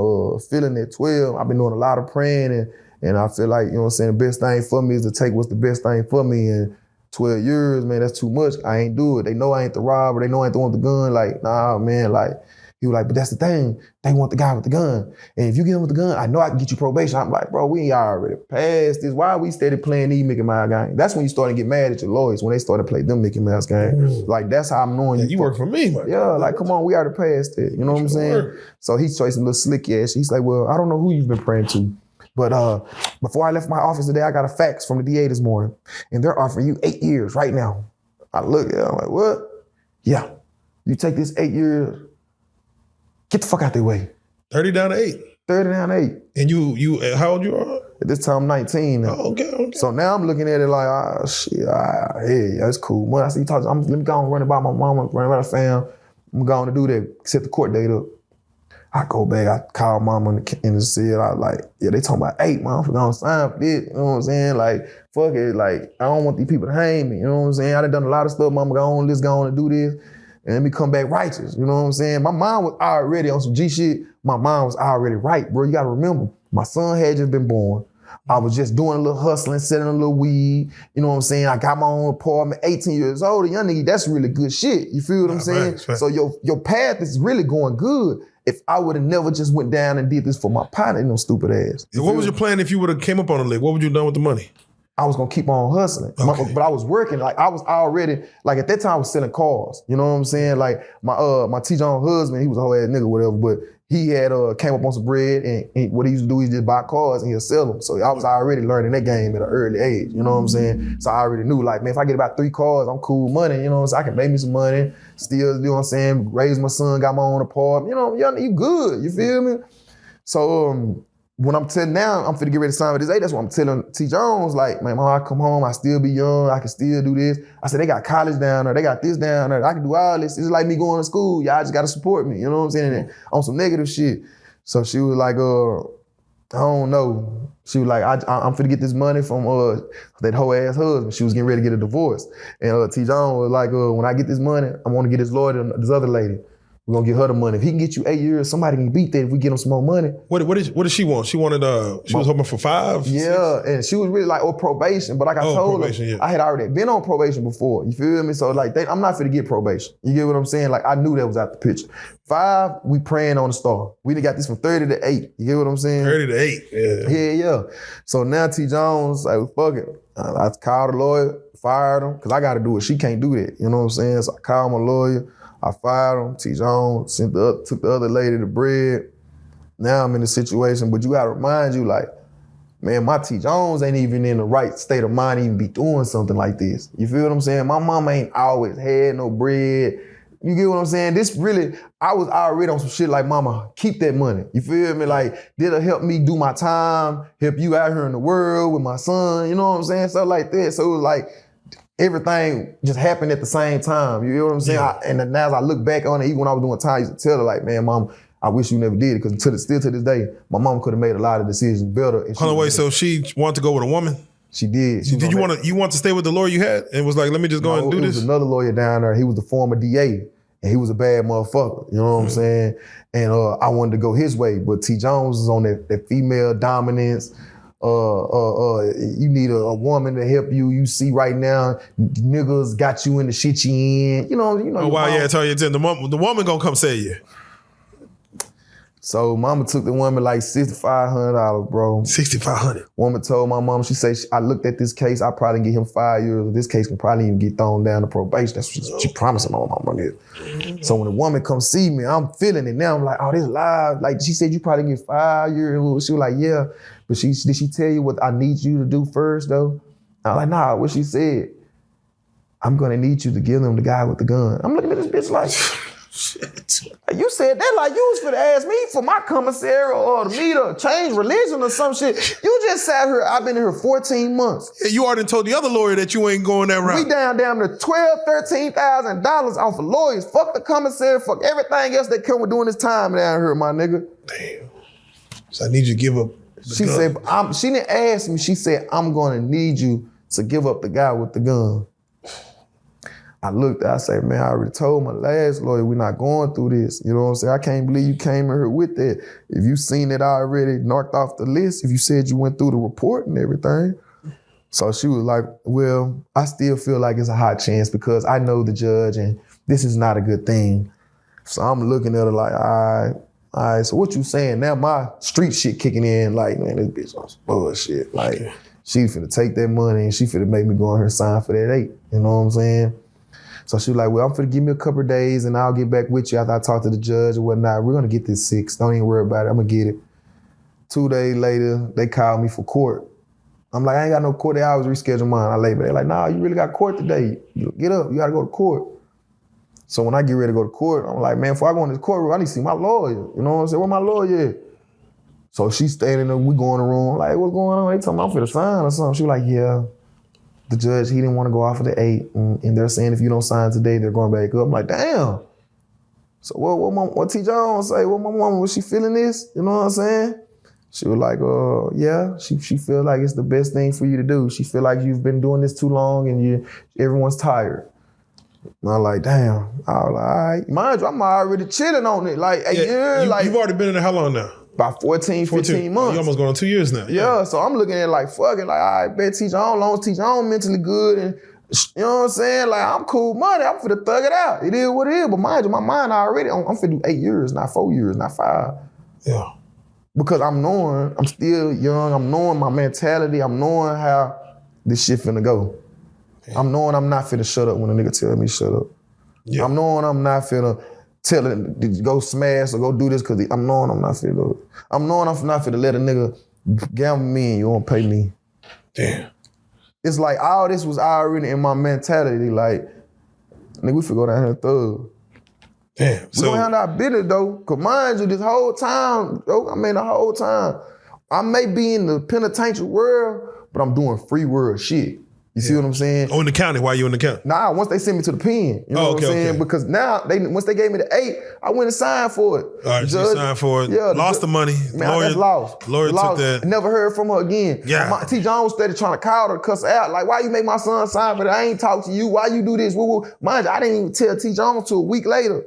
feeling that 12. I've been doing a lot of praying and I feel like, you know what I'm saying, the best thing for me is to take what's the best thing for me. And 12 years, man, that's too much. I ain't do it. They know I ain't the robber. They know I ain't the one with the gun. Like, nah, man, like, he was like, but that's the thing. They want the guy with the gun. And if you get him with the gun, I know I can get you probation. I'm like, bro, we already passed this. Why are we steady playing these Mickey Mouse games? That's when you start to get mad at your lawyers, when they start to play them Mickey Mouse games. Like, that's how I'm knowing you work for me, man. Yeah, like, come on, we already passed it. You know what I'm saying? So he's some little slick ass. He's like, well, I don't know who you've been praying to. But before I left my office today, I got a fax from the DA this morning. And they're offering you 8 years right now. I look at it, I'm like, what? Yeah. You take this 8 years, get the fuck out their way. 30 down to 8. 30 down to 8. And you how old you are? At this time, I'm 19 now. Oh, okay. So now I'm looking at it like, shit, hey, that's cool. When I see you talk, let me go and run about my mama, run about the fam. I'm going to do that, set the court date up. I go back, I call mama in the cell. I was like, yeah, they talking about 8, man. I'm gonna sign for this. You know what I'm saying? Like, fuck it. Like, I don't want these people to hang me. You know what I'm saying? I done a lot of stuff. Mama go on and do this. And let me come back righteous. You know what I'm saying? My mom was already on some G shit. My mom was already right, bro. You gotta remember, my son had just been born. I was just doing a little hustling, selling a little weed. You know what I'm saying? I got my own apartment, 18 years old. A young nigga, that's really good shit. You feel what I'm saying? Right. So your path is really going good. If I would have never just went down and did this for my partner, no stupid ass. What was your plan if you would have came up on the lick? What would you have done with the money? I was gonna keep on hustling. Okay. But I was working. Like, I was already, like, at that time I was selling cars. You know what I'm saying? Like, my T-John husband, he was a whole ass nigga, whatever, but he had came up on some bread, and what he used to do is just buy cars and he'll sell them. So I was already learning that game at an early age. You know what I'm saying? So I already knew, like, man, if I get about 3 cars, I'm cool with money. You know what I'm saying? I can make me some money, still, you know what I'm saying, raise my son, got my own apartment. You know, you good. You feel me? So when I'm telling now, I'm finna get ready to sign with this 8. That's what I'm telling T. Jones, like, man, I come home, I still be young, I can still do this. I said, they got college down there, they got this down there, I can do all this. It's like me going to school, y'all just gotta support me, you know what I'm saying? And on some negative shit. So she was like, I don't know. She was like, I'm finna get this money from that whole ass husband. She was getting ready to get a divorce. And T. Jones was like, when I get this money, I wanna get this lawyer to this other lady. We're gonna get her the money. If he can get you 8 years, somebody can beat that if we get him some more money. What did she want? She wanted, she was hoping for 5? Yeah, 6? And she was really like, probation. But like I told her, yeah. I had already been on probation before. You feel me? So like, I'm not finna get probation. You get what I'm saying? Like, I knew that was out the picture. 5, we praying on the star. We done got this from 30 to 8. You get what I'm saying? 30 to 8, yeah. So now T. Jones, like, fuck it. I called the lawyer, fired him, because I gotta do it. She can't do that. You know what I'm saying? So I called my lawyer. I fired him. T. Jones took the other lady the bread. Now I'm in a situation, but you gotta remind you, like, man, my T. Jones ain't even in the right state of mind to even be doing something like this. You feel what I'm saying? My mama ain't always had no bread. You get what I'm saying? This really, I was already on some shit like, mama, keep that money. You feel me? Like, that'll help me do my time, help you out here in the world with my son, you know what I'm saying? Stuff like that. So it was like, everything just happened at the same time. You know what I'm saying? Yeah. And now as I look back on it, even when I was doing time, I used to tell her like, man, mom, I wish you never did it. Because still to this day, my mom could have made a lot of decisions better. Hold on, wait, so she wanted to go with a woman? She did. Did you want to stay with the lawyer you had? And was like, let me just go and do it this? Was another lawyer down there. He was the former DA. And he was a bad motherfucker. You know what I'm saying? And I wanted to go his way. But T. Jones was on that female dominance. You need a woman to help you. You see right now, niggas got you in the shit you in. You know. Oh, wow, yeah, I tell you, the woman gonna come save you. So mama took the woman like $6,500, bro. $6,500. Woman told my mom, she said, I looked at this case, I probably get him 5 years. This case can probably even get thrown down to probation. That's what she promised my mom did. So when the woman comes see me, I'm feeling it now. I'm like, oh, this live. Like she said, you probably get 5 years. She was like, yeah. But did she tell you what I need you to do first though? I'm like, nah, what she said, I'm gonna need you to give them the guy with the gun. I'm looking at this bitch like, shit. You said that like you was finna ask me for my commissary or me to change religion or some shit. You just sat here, I've been here 14 months. Yeah, you already told the other lawyer that you ain't going that route. We down to $12,000, $13,000 off of lawyers. Fuck the commissary, fuck everything else that come with doing this time down here, my nigga. Damn. So I need you to give up She said, she didn't ask me, she said, I'm gonna need you to give up the guy with the gun. I looked, I said, man, I already told my last lawyer we're not going through this. You know what I'm saying? I can't believe you came in here with that. If you seen it already knocked off the list, if you said you went through the report and everything. So she was like, well, I still feel like it's a high chance because I know the judge and this is not a good thing. So I'm looking at her like, all right, so what you saying? Now my street shit kicking in like, man, this bitch on some bullshit. Like, she finna take that money and she finna make me go on her sign for that 8. You know what I'm saying? So she was like, well, I'm finna give me a couple of days and I'll get back with you after I talk to the judge or whatnot. We're gonna get this 6. Don't even worry about it. I'm gonna get it. 2 days later, they called me for court. I'm like, I ain't got no court. They always reschedule mine. I lay, but they're like, nah, you really got court today. Get up, you gotta go to court. So when I get ready to go to court, I'm like, man, before I go in this courtroom, I need to see my lawyer. You know what I'm saying? Where my lawyer at? So she's standing there, we go in the room, I'm like, what's going on? They tell me I'm finna sign or something. She was like, yeah. The judge, he didn't want to go off of the 8, and they're saying if you don't sign today, they're going back up. I'm like, damn. So what T. Jones say? What my mama, was she feeling this? You know what I'm saying? She was like, yeah, she feel like it's the best thing for you to do. She feel like you've been doing this too long and everyone's tired. And I'm like, damn. I was like, all right. Mind you, I'm already chilling on it. Like, a year. You've already been in there how long now? About 14, 15 months. You almost going on 2 years now. Yeah, so I'm looking at it like, fucking, like, all right, bet T. Jones, long as T. Jones mentally good and, you know what I'm saying? Like, I'm cool money. I'm finna thug it out. It is what it is. But mind you, my mind already, I'm finna do 8 years, not 4 years, not 5. Yeah. Because I'm still young. I'm knowing my mentality. I'm knowing how this shit finna go. Yeah. I'm knowing I'm not finna shut up when a nigga tell me shut up. Yeah. I'm knowing I'm not finna tell him to go smash or go do this because I'm knowing I'm not finna do it. I'm knowing I'm not finna let a nigga gamble me and you won't pay me. Damn. It's like all this was already in my mentality. Like, nigga, we finna go down here and thug. Damn. We gonna handle our business though. Cause mind you, this whole time, the whole time, I may be in the penitentiary world, but I'm doing free world shit. You see what I'm saying? Oh, in the county? Why you in the county? Nah, once they sent me to the pen. You know what I'm saying? Okay. Because now, once they gave me the 8, I went and signed for it. All right, so you signed for it. Yeah, lost the money. Man, that's lost. Lawyer took that. Never heard from her again. Yeah. T. Jones started trying to call her, cuss her out. Like, why you make my son sign for that? I ain't talk to you. Why you do this? Woo-woo. Mind you, I didn't even tell T. Jones till a week later.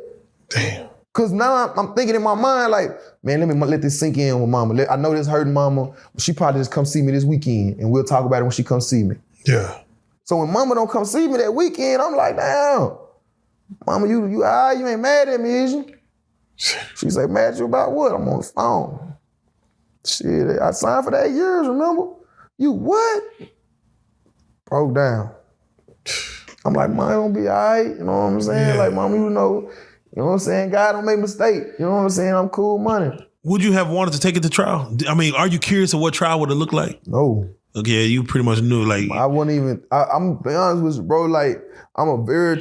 Damn. Cause now I'm thinking in my mind like, man, let me let this sink in with mama. I know this hurting mama. She probably just come see me this weekend and we'll talk about it when she comes see me. Yeah. So when mama don't come see me that weekend, I'm like, damn, mama, you all right? You ain't mad at me, is you? She say, mad at you about what? I'm on the phone. Shit, I signed for that 8 years, remember? You what? Broke down. I'm like, mom, gonna be all right. You know what I'm saying? Yeah. Like, mama, you know what I'm saying? God don't make mistakes. You know what I'm saying? I'm cool money. Would you have wanted to take it to trial? I mean, are you curious of what trial would have looked like? No. Okay, you pretty much knew. Like, I wouldn't even. I'm be honest with you, bro. Like, I'm a very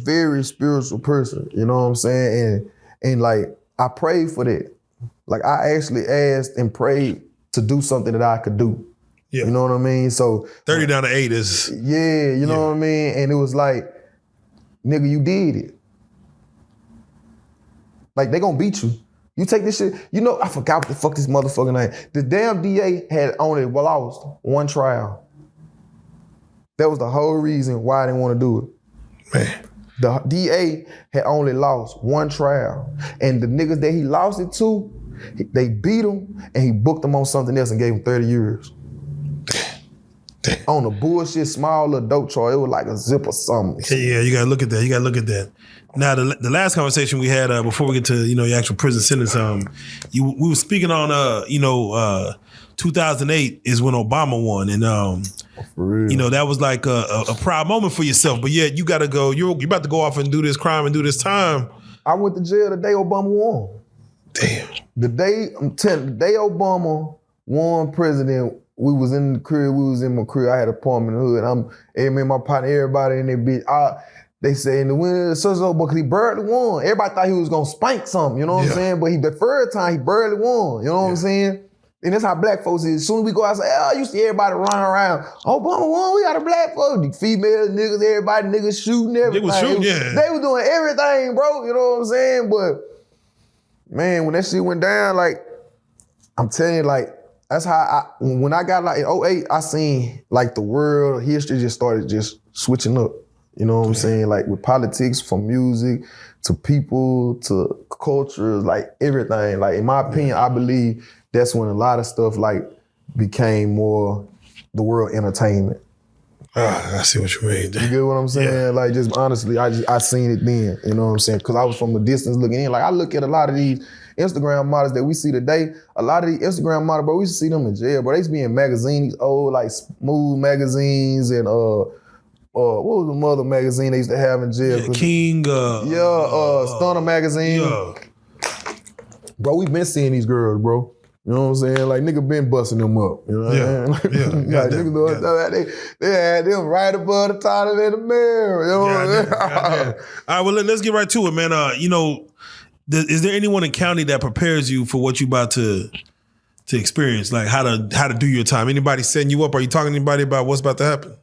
very spiritual person. You know what I'm saying? And like, I prayed for that. Like, I actually asked and prayed to do something that I could do. Yeah. You know what I mean? So 30 down to 8 is. Yeah, you know what I mean? And it was like, nigga, you did it. Like, they gonna beat you. You take this shit, you know, I forgot what the fuck this motherfucking name. The damn DA had only lost one trial. That was the whole reason why I didn't want to do it. Man. The DA had only lost one trial. And the niggas that he lost it to, they beat him and he booked them on something else and gave him 30 years. Damn. On a bullshit small little dope trial, it was like a zip or something. Yeah, you gotta look at that. Now, the last conversation we had before we get to your actual prison sentence, we were speaking on 2008 is when Obama won, and For real. that was like a proud moment for yourself. But yet you got to go. You're about to go off and do this crime and do this time. I went to jail the day Obama won. Damn. The day Obama won president, we was in the crib. We was in my crib. I had an apartment in the hood. Me and my partner, everybody in that bitch. They say in the winter, so because he barely won. Everybody thought he was gonna spank something, you know what I'm saying? But the first time he barely won, you know what I'm saying? And that's how black folks is. As soon as we go outside, you see everybody running around. Obama won, we got a black folks. The females, niggas, everybody, niggas shooting everything. They was shooting, yeah. They was doing everything, bro, you know what I'm saying? But man, when that shit went down, like, I'm telling you, like, that's how when I got like in 08, I seen like the world history just started just switching up. You know what I'm saying? Like with politics, from music to people to culture, like everything. Like in my opinion, I believe that's when a lot of stuff like became more the world entertainment. I see what you mean. You get what I'm saying? Yeah. Like just honestly, I seen it then. You know what I'm saying? Because I was from a distance looking in. Like I look at a lot of these Instagram models that we see today. A lot of these Instagram models, bro, we used to see them in jail, bro. They used to be in magazines, old like Smooth magazines and what was the mother magazine they used to have in jail? Yeah, King. Stunner magazine. Yeah. Bro, we been seeing these girls, bro. You know what I'm saying? Like nigga been busting them up. You know what I'm saying? Yeah. Like, niggas, they had them right above the title in the mirror. You know what I'm saying? All right, well, let's get right to it, man. Is there anyone in county that prepares you for what you about to experience? Like how to do your time? Anybody setting you up? Are you talking to anybody about what's about to happen?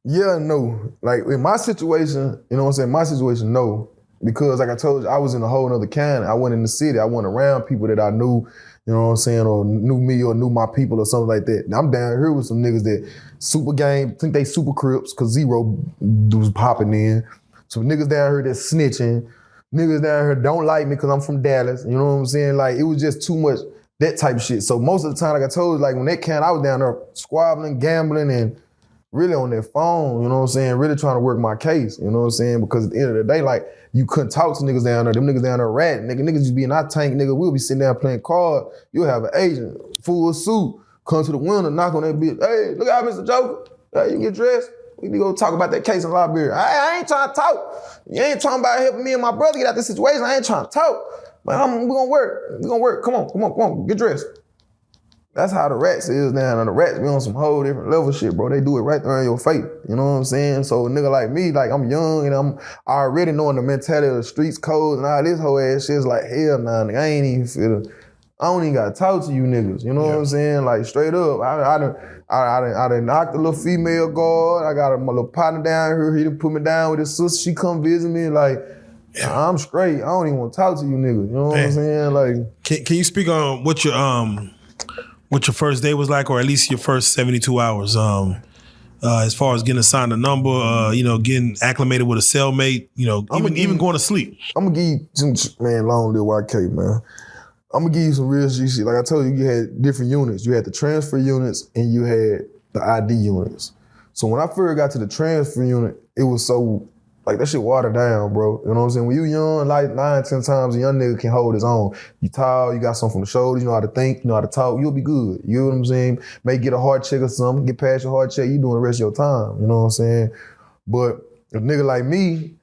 Yeah, no. Like in my situation, you know what I'm saying? My situation, no. Because like I told you, I was in a whole other county. I went in the city. I went around people that I knew, you know what I'm saying, or knew me or knew my people or something like that. Now, I'm down here with some niggas that super gang, think they super Crips, cause Zero was popping in. So niggas down here that's snitching. Niggas down here don't like me cause I'm from Dallas. You know what I'm saying? Like it was just too much, that type of shit. So most of the time, like I told you, like when that county, I was down there squabbling, gambling, and really on their phone, you know what I'm saying? Really trying to work my case, you know what I'm saying? Because at the end of the day, like, you couldn't talk to niggas down there. Them niggas down there ratting. Niggas just be in our tank, nigga. We'll be sitting down playing cards. You'll have an agent, full suit, come to the window, knock on that bitch. Hey, look out, Mr. Joker. Hey, you get dressed. We need to go talk about that case in the library. I ain't trying to talk. You ain't talking about helping me and my brother get out this situation. I ain't trying to talk. But we gonna work. We gonna work. Come on. Get dressed. That's how the rats is now. And the rats be on some whole different level shit, bro. They do it right there in your face. You know what I'm saying? So a nigga like me, like I'm young and I'm already knowing the mentality of the streets codes and all this whole ass shit. It's like, hell nah, nigga, I ain't even feel it. I don't even gotta talk to you niggas. You know what I'm saying? Like straight up. I done knocked a little female guard. I got my little partner down here. He done put me down with his sister. She come visit me. Like, I'm straight. I don't even want to talk to you niggas. You know what I'm saying? Like, can you speak on what your first day was like, or at least your first 72 hours, as far as getting assigned a number, getting acclimated with a cellmate, even going to sleep? I'm gonna give you some, man, long live YK, man. I'm gonna give you some real shit. Like I told you, you had different units. You had the transfer units and you had the ID units. So when I first got to the transfer unit, it was so, like that shit watered down, bro. You know what I'm saying? When you young, like 9, 10 times, a young nigga can hold his own. You tall, you got something from the shoulders, you know how to think, you know how to talk, you'll be good. You know what I'm saying? May get a heart check or something, get past your heart check, you doing the rest of your time. You know what I'm saying? But a nigga like me,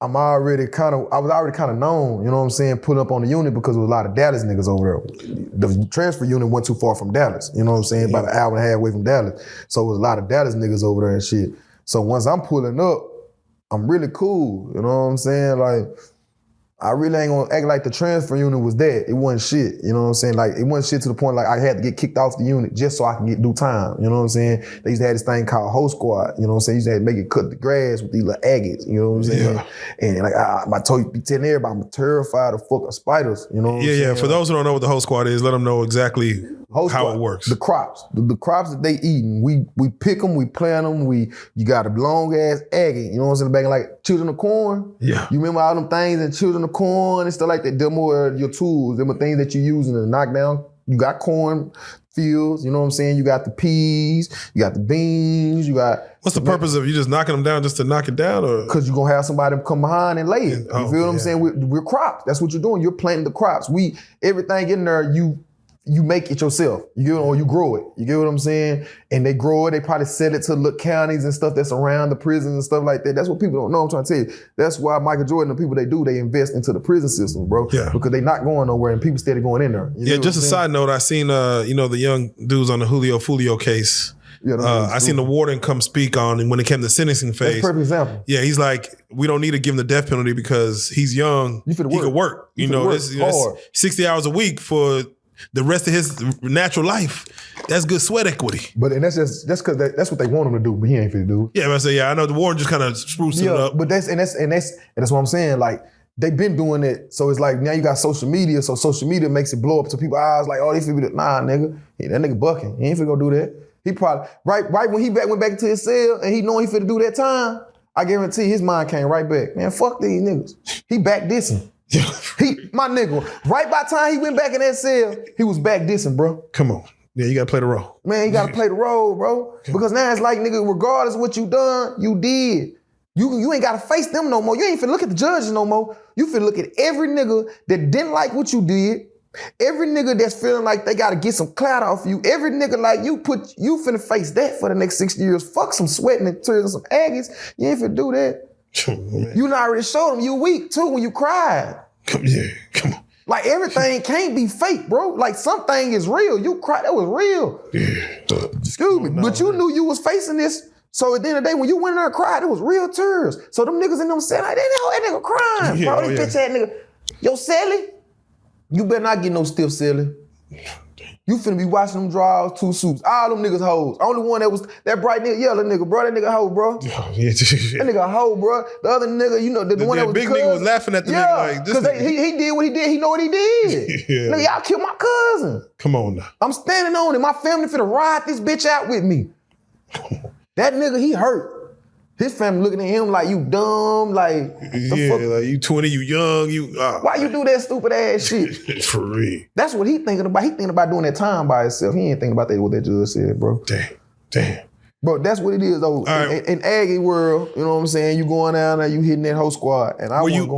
I was already kind of known, you know what I'm saying, pulling up on the unit because there was a lot of Dallas niggas over there. The transfer unit wasn't too far from Dallas, you know what I'm saying, about an hour and a half away from Dallas. So it was a lot of Dallas niggas over there and shit. So once I'm pulling up, I'm really cool, you know what I'm saying? Like, I really ain't gonna act like the transfer unit was that. It wasn't shit, you know what I'm saying? Like, it wasn't shit to the point like I had to get kicked off the unit just so I can do time, you know what I'm saying? They used to have this thing called Ho Squad, you know what I'm saying? Used to have to make it cut the grass with these little agates, you know what I'm saying? Yeah. And like, I told you, be telling everybody, I'm terrified of fucking spiders, you know what I'm saying? Yeah, for those who don't know what the Ho Squad is, let them know exactly how it works. The crops. The crops that they eating, we pick them, we plant them, you got a long ass agate, you know what I'm saying, back in like children of corn. Yeah. You remember all them things in children of corn and stuff like that? Them are your tools, them are things that you using to knock down. You got corn fields, you know what I'm saying? You got the peas, you got the beans, you got... What's the purpose of you just knocking them down just to knock it down? Or because you're going to have somebody come behind and lay it. You feel what I'm saying? We're crops. That's what you're doing. You're planting the crops. Everything in there, you make it yourself. You get it, or you grow it. You get what I'm saying? And they grow it. They probably sell it to little counties and stuff that's around the prisons and stuff like that. That's what people don't know. I'm trying to tell you. That's why Michael Jordan and the people they invest into the prison system, bro. Yeah. Because they not going nowhere and people steady going in there. Yeah, just a side note, I seen the young dudes on the Julio Fulio case. Yeah, I seen the warden come speak on when it came to sentencing phase. That's a perfect example. Yeah, he's like, we don't need to give him the death penalty because he's young. He could work. This 60 hours a week for the rest of his natural life. That's good sweat equity. But and that's because that's what they want him to do, but he ain't fit to do. Yeah, but I know the warden just kind of sprucing it up. But that's what I'm saying. Like, they've been doing it, so it's like now you got social media, so social media makes it blow up to people's eyes. Like, oh, they feel nah, nigga, that nigga bucking. He ain't finna go do that. He probably right when he went back into his cell and he knowing he finna do that time. I guarantee his mind came right back. Man, fuck these niggas. He back dissing. My nigga, right by the time he went back in that cell, he was back dissing, bro. Come on. Yeah, you gotta play the role. Man, you gotta play the role, bro. Because now it's like, nigga, regardless of what you done, you did. You ain't gotta face them no more. You ain't finna look at the judges no more. You finna look at every nigga that didn't like what you did. Every nigga that's feeling like they gotta get some clout off you. Every nigga like you finna face that for the next 6 years. Fuck some sweating and tears and some aggies. You ain't finna do that. You done already showed them you weak too when you cried. Come on. Like, everything can't be fake, bro. Like, something is real. You cried, that was real. Yeah. Excuse me. But you knew you was facing this. So at the end of the day, when you went in there and cried, it was real tears. So them niggas in them said, like, that nigga crying, bro. This bitch ass nigga. Yo, Sally, you better not get no stiff, Sally. You finna be watching them draws, 2 suits. All them niggas hoes. Only one that was that bright nigga, yellow nigga, bro. That nigga hoe, bro. That nigga hoe, bro. The other nigga, the one that was big nigga was laughing at the nigga like this. Because he did what he did. He know what he did. Nigga, y'all killed my cousin. Come on now. I'm standing on it. My family finna ride this bitch out with me. That nigga, he hurt. His family looking at him like, you dumb, like, like you 20, you young, why you do that stupid ass shit? For real. That's what he thinking about. He thinking about doing that time by himself. He ain't thinking about that what that judge said, bro. Damn. Bro, that's what it is though. Right. In Aggie world, you know what I'm saying? You going down there, you hitting that whole squad. And I were you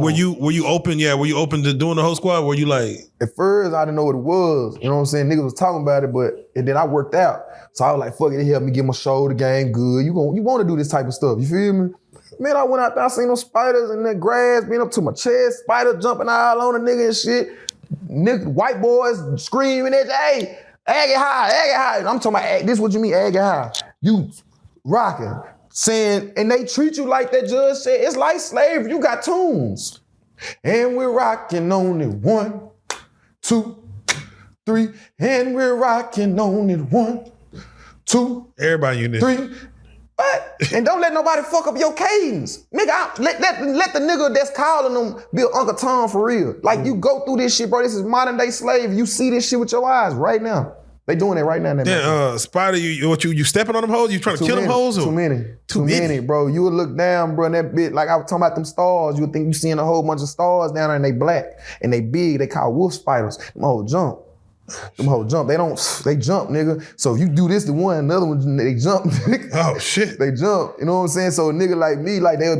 open? Yeah, were you open to doing the whole squad? Were you like? At first, I didn't know what it was. You know what I'm saying? Niggas was talking about it, and then I worked out. So I was like, fuck it, help me get my shoulder game good. You want to do this type of stuff. You feel me? Man, I went out there, I seen those spiders in that grass being up to my chest, spider jumping all on a nigga and shit. Nigga, white boys screaming at you, hey, Aggie high. I'm talking about, this what you mean, Aggie high. You rocking, saying, and they treat you like that judge said, it's like slavery, you got tunes. And we're rocking on it 1, 2, 3, and we're rocking on it 1, 2, everybody in this. 3. What? And don't let nobody fuck up your cadence. Nigga, let the nigga that's calling them be Uncle Tom for real. Like, you go through this shit, bro. This is modern day slavery. You see this shit with your eyes right now. They doing it right now. Then, Spider, you stepping on them hoes? You trying to kill them hoes? Too many, bro. You would look down, bro, and that bit, like I was talking about them stars, you would think you seeing a whole bunch of stars down there and they black and they big. They call wolf spiders. Them whole jump. They jump, nigga. So if you do this to one, another one, they jump. Oh, shit. They jump. You know what I'm saying? So a nigga like me, like, they'll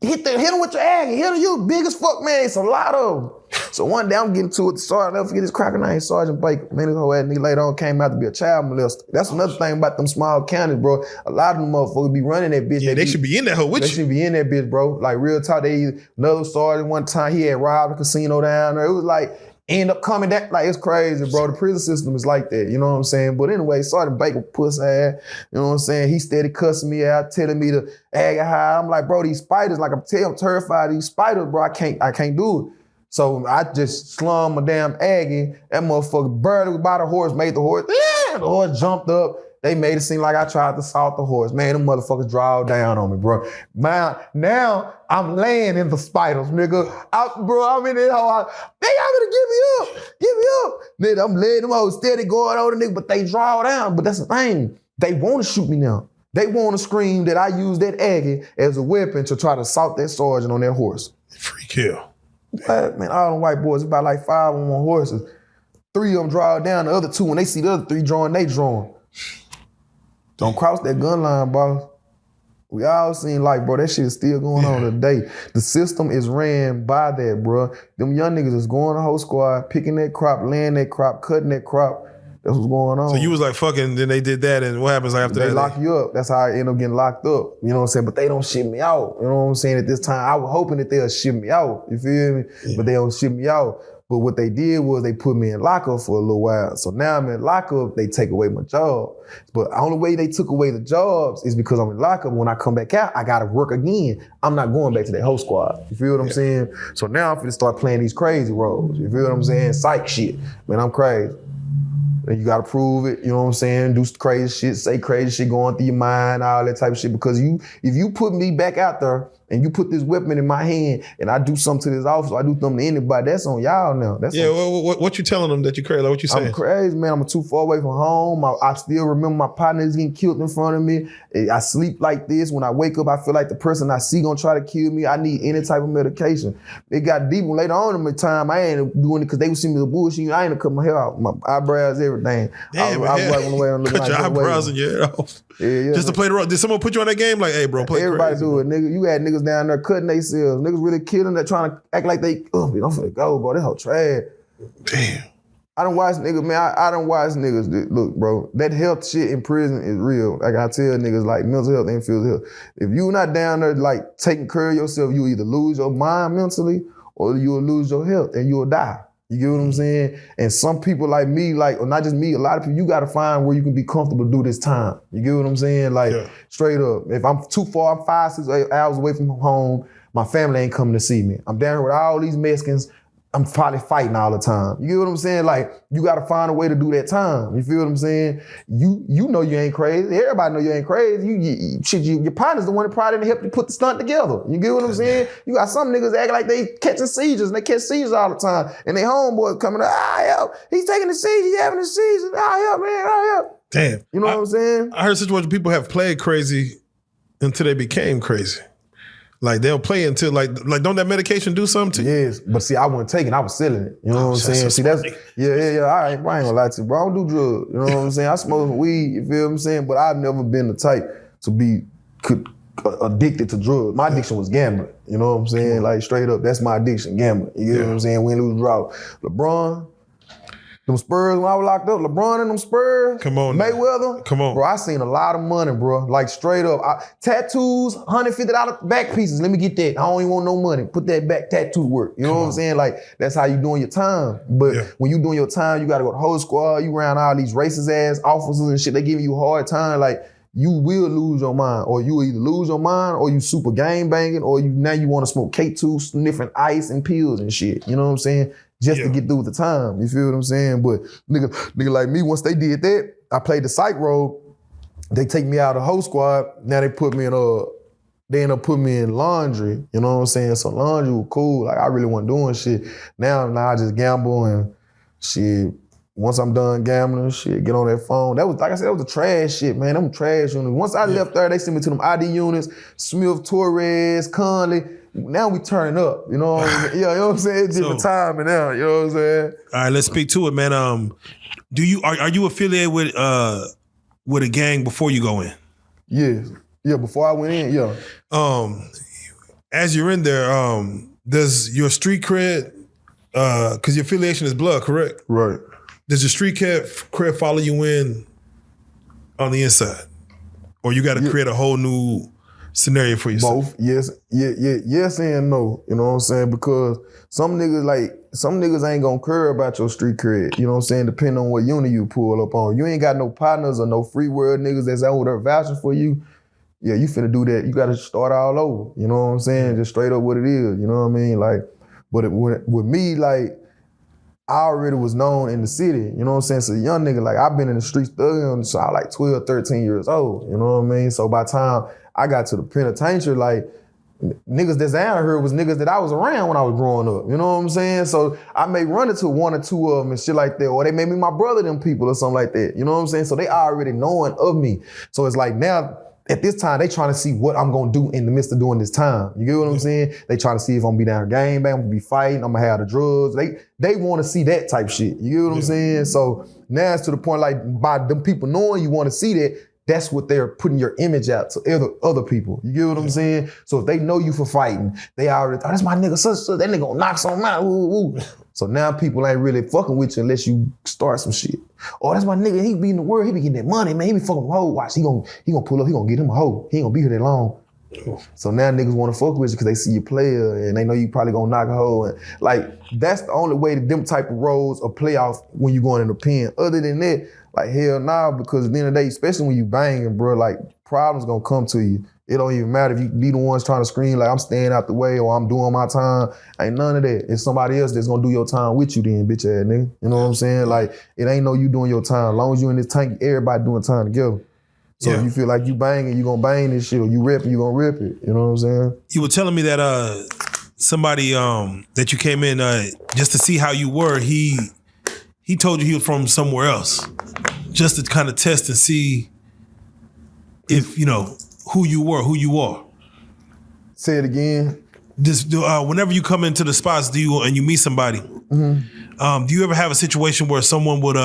hit him with your aggie. Hit him, you big as fuck, man. It's a lot of them. So one day I'm getting to it, Sergeant, I'll never forget this cracker name, Sergeant Baker. Man, this whole ass nigga later on came out to be a child molester. That's another thing about them small counties, bro. A lot of them motherfuckers be running that bitch. Yeah, they should be in that hoe with They you. should be in that bitch, bro. Like real talk, another sergeant one time, he had robbed a casino down there. It was like, end up coming back, like it's crazy, bro. The prison system is like that, you know what I'm saying? But anyway, Sergeant Baker puss ass, you know what I'm saying? He steady cussing me out, telling me to ag high. I'm like, bro, these spiders, like I'm terrified of these spiders, bro. I can't do it. So I just slung my damn Aggie. That motherfucker barely by the horse, made the horse, the horse jumped up. They made it seem like I tried to assault the horse. Man, them motherfuckers drawed down on me, bro. Man, now I'm laying in the spiders, nigga. I'm in there, y'all gonna give me up. Nigga, I'm letting them all steady going on the nigga, but they draw down. But that's the thing. They want to shoot me now. They want to scream that I use that Aggie as a weapon to try to assault that sergeant on their horse. Free kill. Man, all them white boys, about like 5 on 1 horses. 3 of them draw down, the other 2, when they see the other 3 drawing, they drawing. Don't cross that gun line, boss. We all seen like, bro, that shit is still going on today. The system is ran by that, bro. Them young niggas is going to whole squad, picking that crop, laying that crop, cutting that crop. That's what's going on. So you was like, fucking, then they did that, and what happens after that? They lock you up. That's how I end up getting locked up. You know what I'm saying? But they don't ship me out. You know what I'm saying? At this time, I was hoping that they'll ship me out. You feel me? Yeah. But they don't ship me out. But what they did was they put me in lockup for a little while. So now I'm in lockup, they take away my job. But the only way they took away the jobs is because I'm in lockup. When I come back out, I gotta work again. I'm not going back to that whole squad. You feel what I'm saying? So now I'm finna start playing these crazy roles. You feel what I'm saying? Psych shit. Man, I'm crazy. And you gotta prove it, you know what I'm saying? Do crazy shit, say crazy shit going through your mind, all that type of shit. Because if you put me back out there and you put this weapon in my hand and I do something to this officer, I do something to anybody, that's on y'all now. That's what you telling them that you crazy? Like, what you saying? I'm crazy, man. I'm too far away from home. I still remember my partners getting killed in front of me. I sleep like this. When I wake up, I feel like the person I see gonna try to kill me. I need any type of medication. It got deep when later on in my time, I ain't doing it because they would see me the bullshit. I ain't cut my hair out, my eyebrows, everything. Damn, I was walking away and looking cut like your eyebrows and your hair off. Yeah, just to play the role. Did someone put you on that game? Like, hey, bro, play everybody crazy, do it, nigga. You had niggas down there cutting themselves. Niggas really killing. They're trying to act like they, I'm finna go, bro. This whole trash. Damn. I done watch niggas, man. I done watch niggas. Look, bro, that health shit in prison is real. Like I tell niggas, like mental health and physical health. If you not down there like taking care of yourself, you either lose your mind mentally or you'll lose your health and you'll die. You get what I'm saying? And some people like me, like, or not just me, a lot of people, you gotta find where you can be comfortable to do this time. You get what I'm saying? Like, straight up. If I'm too far, I'm 5, 6 hours away from home, my family ain't coming to see me. I'm down here with all these Mexicans. I'm probably fighting all the time. You get what I'm saying? Like, you gotta find a way to do that time. You feel what I'm saying? You know you ain't crazy. Everybody know you ain't crazy. Your partner's the one that probably didn't help you put the stunt together. You get what I'm saying? You got some niggas act like they catching seizures and they catch seizures all the time. And they homeboys coming up, help. He's taking the seizure, he's having a seizure. Help, man, help. Damn. You know what I'm saying? I heard situations people have played crazy until they became crazy. Like they'll play until like don't that medication do something to you? Yes, but see, I wasn't taking, I was selling it. You know what I'm saying? See, that's yeah. I ain't gonna lie to you, bro. I don't do drugs. You know what I'm saying? I smoke weed. You feel what I'm saying? But I've never been the type to be addicted to drugs. My addiction was gambling. You know what I'm saying? Like straight up, that's my addiction, gambling. You get what I'm saying? Win, lose, draw. LeBron. Them Spurs, when I was locked up, LeBron and them Spurs, come on, Mayweather, come on, bro. I seen a lot of money, bro. Like straight up, tattoos, $150 back pieces. Let me get that. I don't even want no money. Put that back tattoo work. You know what I'm saying? Like that's how you doing your time. But when you doing your time, you got to go to whole squad. You around all these racist ass officers and shit. They giving you a hard time. Like you will lose your mind, or you either lose your mind, or you super gang banging, or now you want to smoke K2, sniffing ice and pills and shit. You know what I'm saying? Just to get through with the time. You feel what I'm saying? But nigga like me, once they did that, I played the psych role. They take me out of whole squad. Now they put me in they end up putting me in laundry. You know what I'm saying? So laundry was cool. Like I really wasn't doing shit. Now I just gamble and shit. Once I'm done gambling, shit, get on that phone. That was, like I said, that was the trash shit, man. Them trash units. Once I left there, they sent me to them ID units, Smith, Torres, Conley. Now we turning up, you know what I'm saying? You know what I'm saying? It's different time and now, you know what I'm saying? All right, let's speak to it, man. Are you affiliated with a gang before you go in? Yes. Yeah, before I went in, yeah. As you're in there, does your street cred because your affiliation is blood, correct? Right. Does your street cred follow you in on the inside? Or you got to create a whole new scenario for yourself? Both. Yes. Yes and no. You know what I'm saying? Because some niggas ain't gonna care about your street cred. You know what I'm saying? Depending on what unit you pull up on. You ain't got no partners or no free world niggas that's out there vouching for you. Yeah, you finna do that. You gotta start all over. You know what I'm saying? Just straight up what it is. You know what I mean? Like, but with me, like, I already was known in the city. You know what I'm saying? So young nigga, like, I've been in the streets thugging, so I like 12, 13 years old. You know what I mean? So by the time I got to the penitentiary, like, niggas that's down here was niggas that I was around when I was growing up. You know what I'm saying? So I may run into one or two of them and shit like that, or they made me my brother, them people, or something like that. You know what I'm saying? So they already knowing of me. So it's like now, at this time, they trying to see what I'm gonna do in the midst of doing this time. You get what I'm saying? They trying to see if I'm gonna be down game bang, I'm gonna be fighting, I'm gonna have the drugs. They want to see that type shit. You get what I'm saying? So now it's to the point like by them people knowing you want to see that, that's what they're putting your image out to other people. You get what I'm saying? So if they know you for fighting, they already thought, that's my nigga, such, that nigga gonna knock something out. Ooh, ooh. So now people ain't really fucking with you unless you start some shit. Oh, that's my nigga, he be in the world, he be getting that money, man. He be fucking with hoe. Watch, he gonna pull up, he gonna get him a hoe. He ain't gonna be here that long. So now niggas wanna fuck with you because they see you player and they know you probably gonna knock a hoe. And like, that's the only way that them type of roles are play off when you going in the pen. Other than that, like hell nah, because at the end of the day, especially when you banging, bro, like problems gonna come to you. It don't even matter if you be the ones trying to scream like I'm staying out the way or I'm doing my time. Ain't none of that. It's somebody else that's gonna do your time with you then, bitch ass nigga. You know what I'm saying? Like, it ain't no you doing your time. As long as you in this tank, everybody doing time together. So if you feel like you banging, you gonna bang this shit, or you ripping, you gonna rip it. You know what I'm saying? You were telling me that somebody that you came in just to see how you were, he told you he was from somewhere else. Just to kind of test and see if, you know, who you are. Say it again. Just whenever you come into the spots, and you meet somebody, do you ever have a situation where someone would,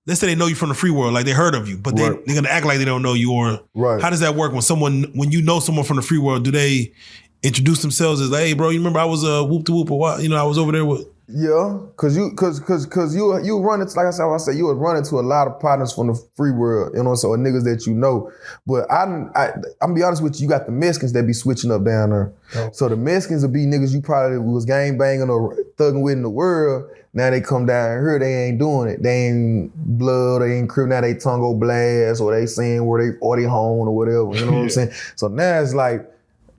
let's say they know you from the free world, like they heard of you, but they're gonna act like they don't know you, or how does that work when you know someone from the free world? Do they introduce themselves as like, hey, bro, you remember I was whoop to whoop or what? You know, I was over there with. Yeah, cause you run into, like I said, you would run into a lot of partners from the free world, you know, so niggas that you know. But I'm gonna be honest with you, you got the Mexicans that be switching up down there. Oh. So the Mexicans will be niggas you probably was gang banging or thugging with in the world. Now they come down here, they ain't doing it. They ain't blood, they ain't crib, now they tongue go blast, or they saying where they home or whatever, you know what I'm saying? So now it's like,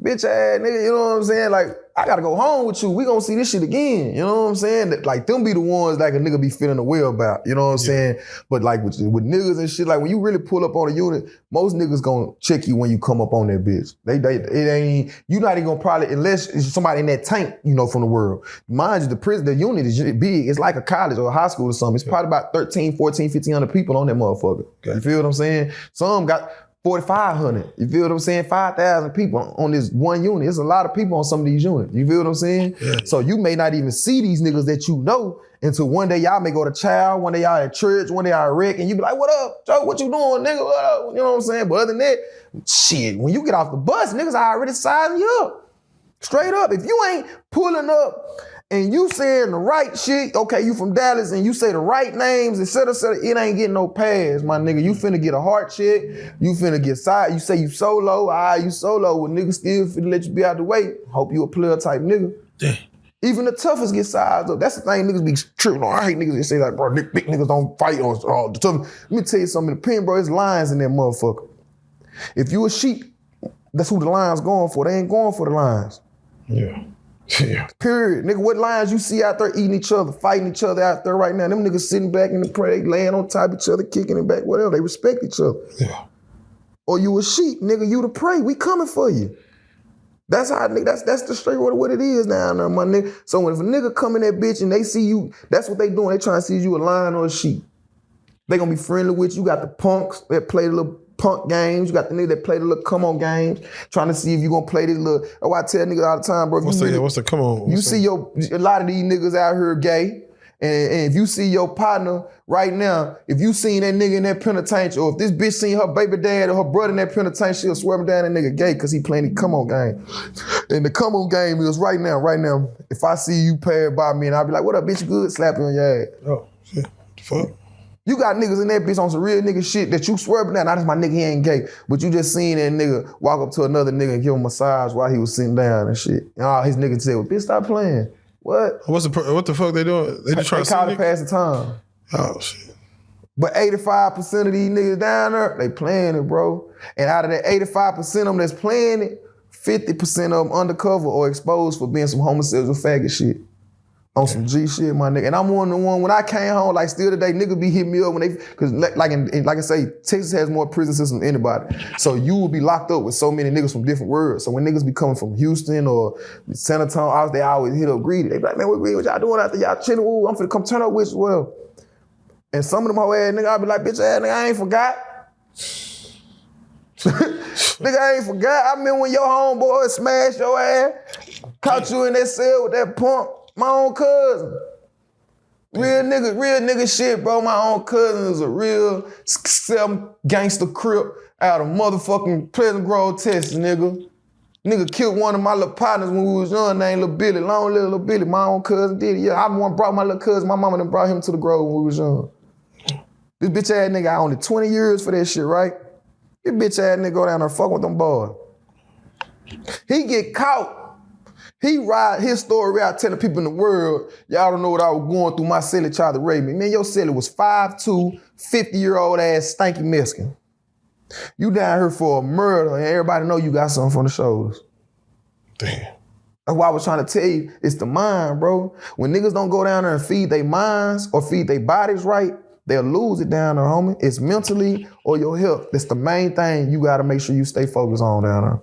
bitch ass nigga, you know what I'm saying? Like, I gotta go home with you. We gonna see this shit again. You know what I'm saying? That, like, them be the ones like a nigga be feeling the way about. You know what I'm saying? But like with niggas and shit, like when you really pull up on a unit, most niggas gonna check you when you come up on that bitch. It ain't, you not even gonna probably, unless it's somebody in that tank, you know, from the world. Mind you, the unit is big. It's like a college or a high school or something. It's probably about 13, 14, 1,500 people on that motherfucker. Okay. You feel what I'm saying? Some got 4,500. You feel what I'm saying? 5,000 people on this one unit. It's a lot of people on some of these units. You feel what I'm saying? Yeah. So you may not even see these niggas that you know until one day y'all may go to chow, one day y'all at church, one day y'all at rec, and you be like, what up, Joe? What you doing, nigga? What up? You know what I'm saying? But other than that, shit, when you get off the bus, niggas already sizing you up. Straight up. If you ain't pulling up and you saying the right shit, okay, you from Dallas, and you say the right names, et cetera, it ain't getting no pass, my nigga. You finna get a heart check, you finna get side, you say you solo, you solo, well, nigga still finna let you be out the way. Hope you a player type nigga. Damn. Even the toughest get sized up. That's the thing niggas be tripping on. I hate niggas that say like, bro, big niggas don't fight on the tough. Let me tell you something, in the pen, bro, there's lions in that motherfucker. If you a sheep, that's who the lions going for. They ain't going for the lions. Yeah. Yeah. Period. Nigga, what lions you see out there eating each other, fighting each other out there right now? Them niggas sitting back in the prey, laying on top of each other, kicking it back, whatever. They respect each other. Yeah. Or you a sheep, nigga, you the prey. We coming for you. That's how, nigga, that's the straight what it is down there, my nigga. So if a nigga come in that bitch and they see you, that's what they doing. They trying to see you a lion or a sheep. They gonna be friendly with you. You got the punks that play the little punk games. You got the nigga that play the little come on games, trying to see if you gonna play this little. Oh, I tell niggas all the time, bro. What's the come on? You see a lot of these niggas out here gay. And if you see your partner right now, if you seen that nigga in that penitentiary, or if this bitch seen her baby dad or her brother in that penitentiary, she'll swear him down that nigga gay because he playing the come on game. And the come on game is right now. If I see you paired by me and I'll be like, what up, bitch, you good? Slap you on your ass. Oh, shit. The fuck? You got niggas in that bitch on some real nigga shit that you swear down. That's my nigga, he ain't gay. But you just seen that nigga walk up to another nigga and give him a massage while he was sitting down and shit. And all his niggas said, well, bitch, stop playing. What? What the fuck they doing? They just trying to call it pass the time. Oh, shit. But 85% of these niggas down there, they playing it, bro. And out of that 85% of them that's playing it, 50% of them undercover or exposed for being some homosexual faggot shit. On some G shit, my nigga. And I'm one of the one, when I came home, like still today, niggas be hitting me up when they, cause like I say, Texas has more prison system than anybody. So you will be locked up with so many niggas from different worlds. So when niggas be coming from Houston or San Antonio, they always hit up greedy. They be like, man, what y'all doing out there? Y'all chilling? Ooh, I'm finna come turn up with you as well. And some of them whole ass nigga, I be like, bitch ass nigga, I ain't forgot. Nigga, I ain't forgot. I remember when your homeboy smashed your ass, caught you in that cell with that pump. My own cousin. Real nigga shit, bro. My own cousin is a real gangster crip out of motherfucking Pleasant Grove, Texas, nigga. Nigga killed one of my little partners when we was young, named Lil Billy. Long little Billy. My own cousin did it. Yeah, I one brought my little cousin. My mama done brought him to the Grove when we was young. This bitch ass nigga, I only 20 years for that shit, right? This bitch ass nigga go down there fucking with them boys. He get caught. He ride his story out telling people in the world, y'all don't know what I was going through. My celly tried to rape me. Man, your celly was 5'2", 50-year-old ass stanky Mexican. You down here for a murder and everybody know you got something from the shoulders. Damn. That's why I was trying to tell you, it's the mind, bro. When niggas don't go down there and feed their minds or feed their bodies right, they'll lose it down there, homie. It's mentally or your health. That's the main thing you gotta make sure you stay focused on down there.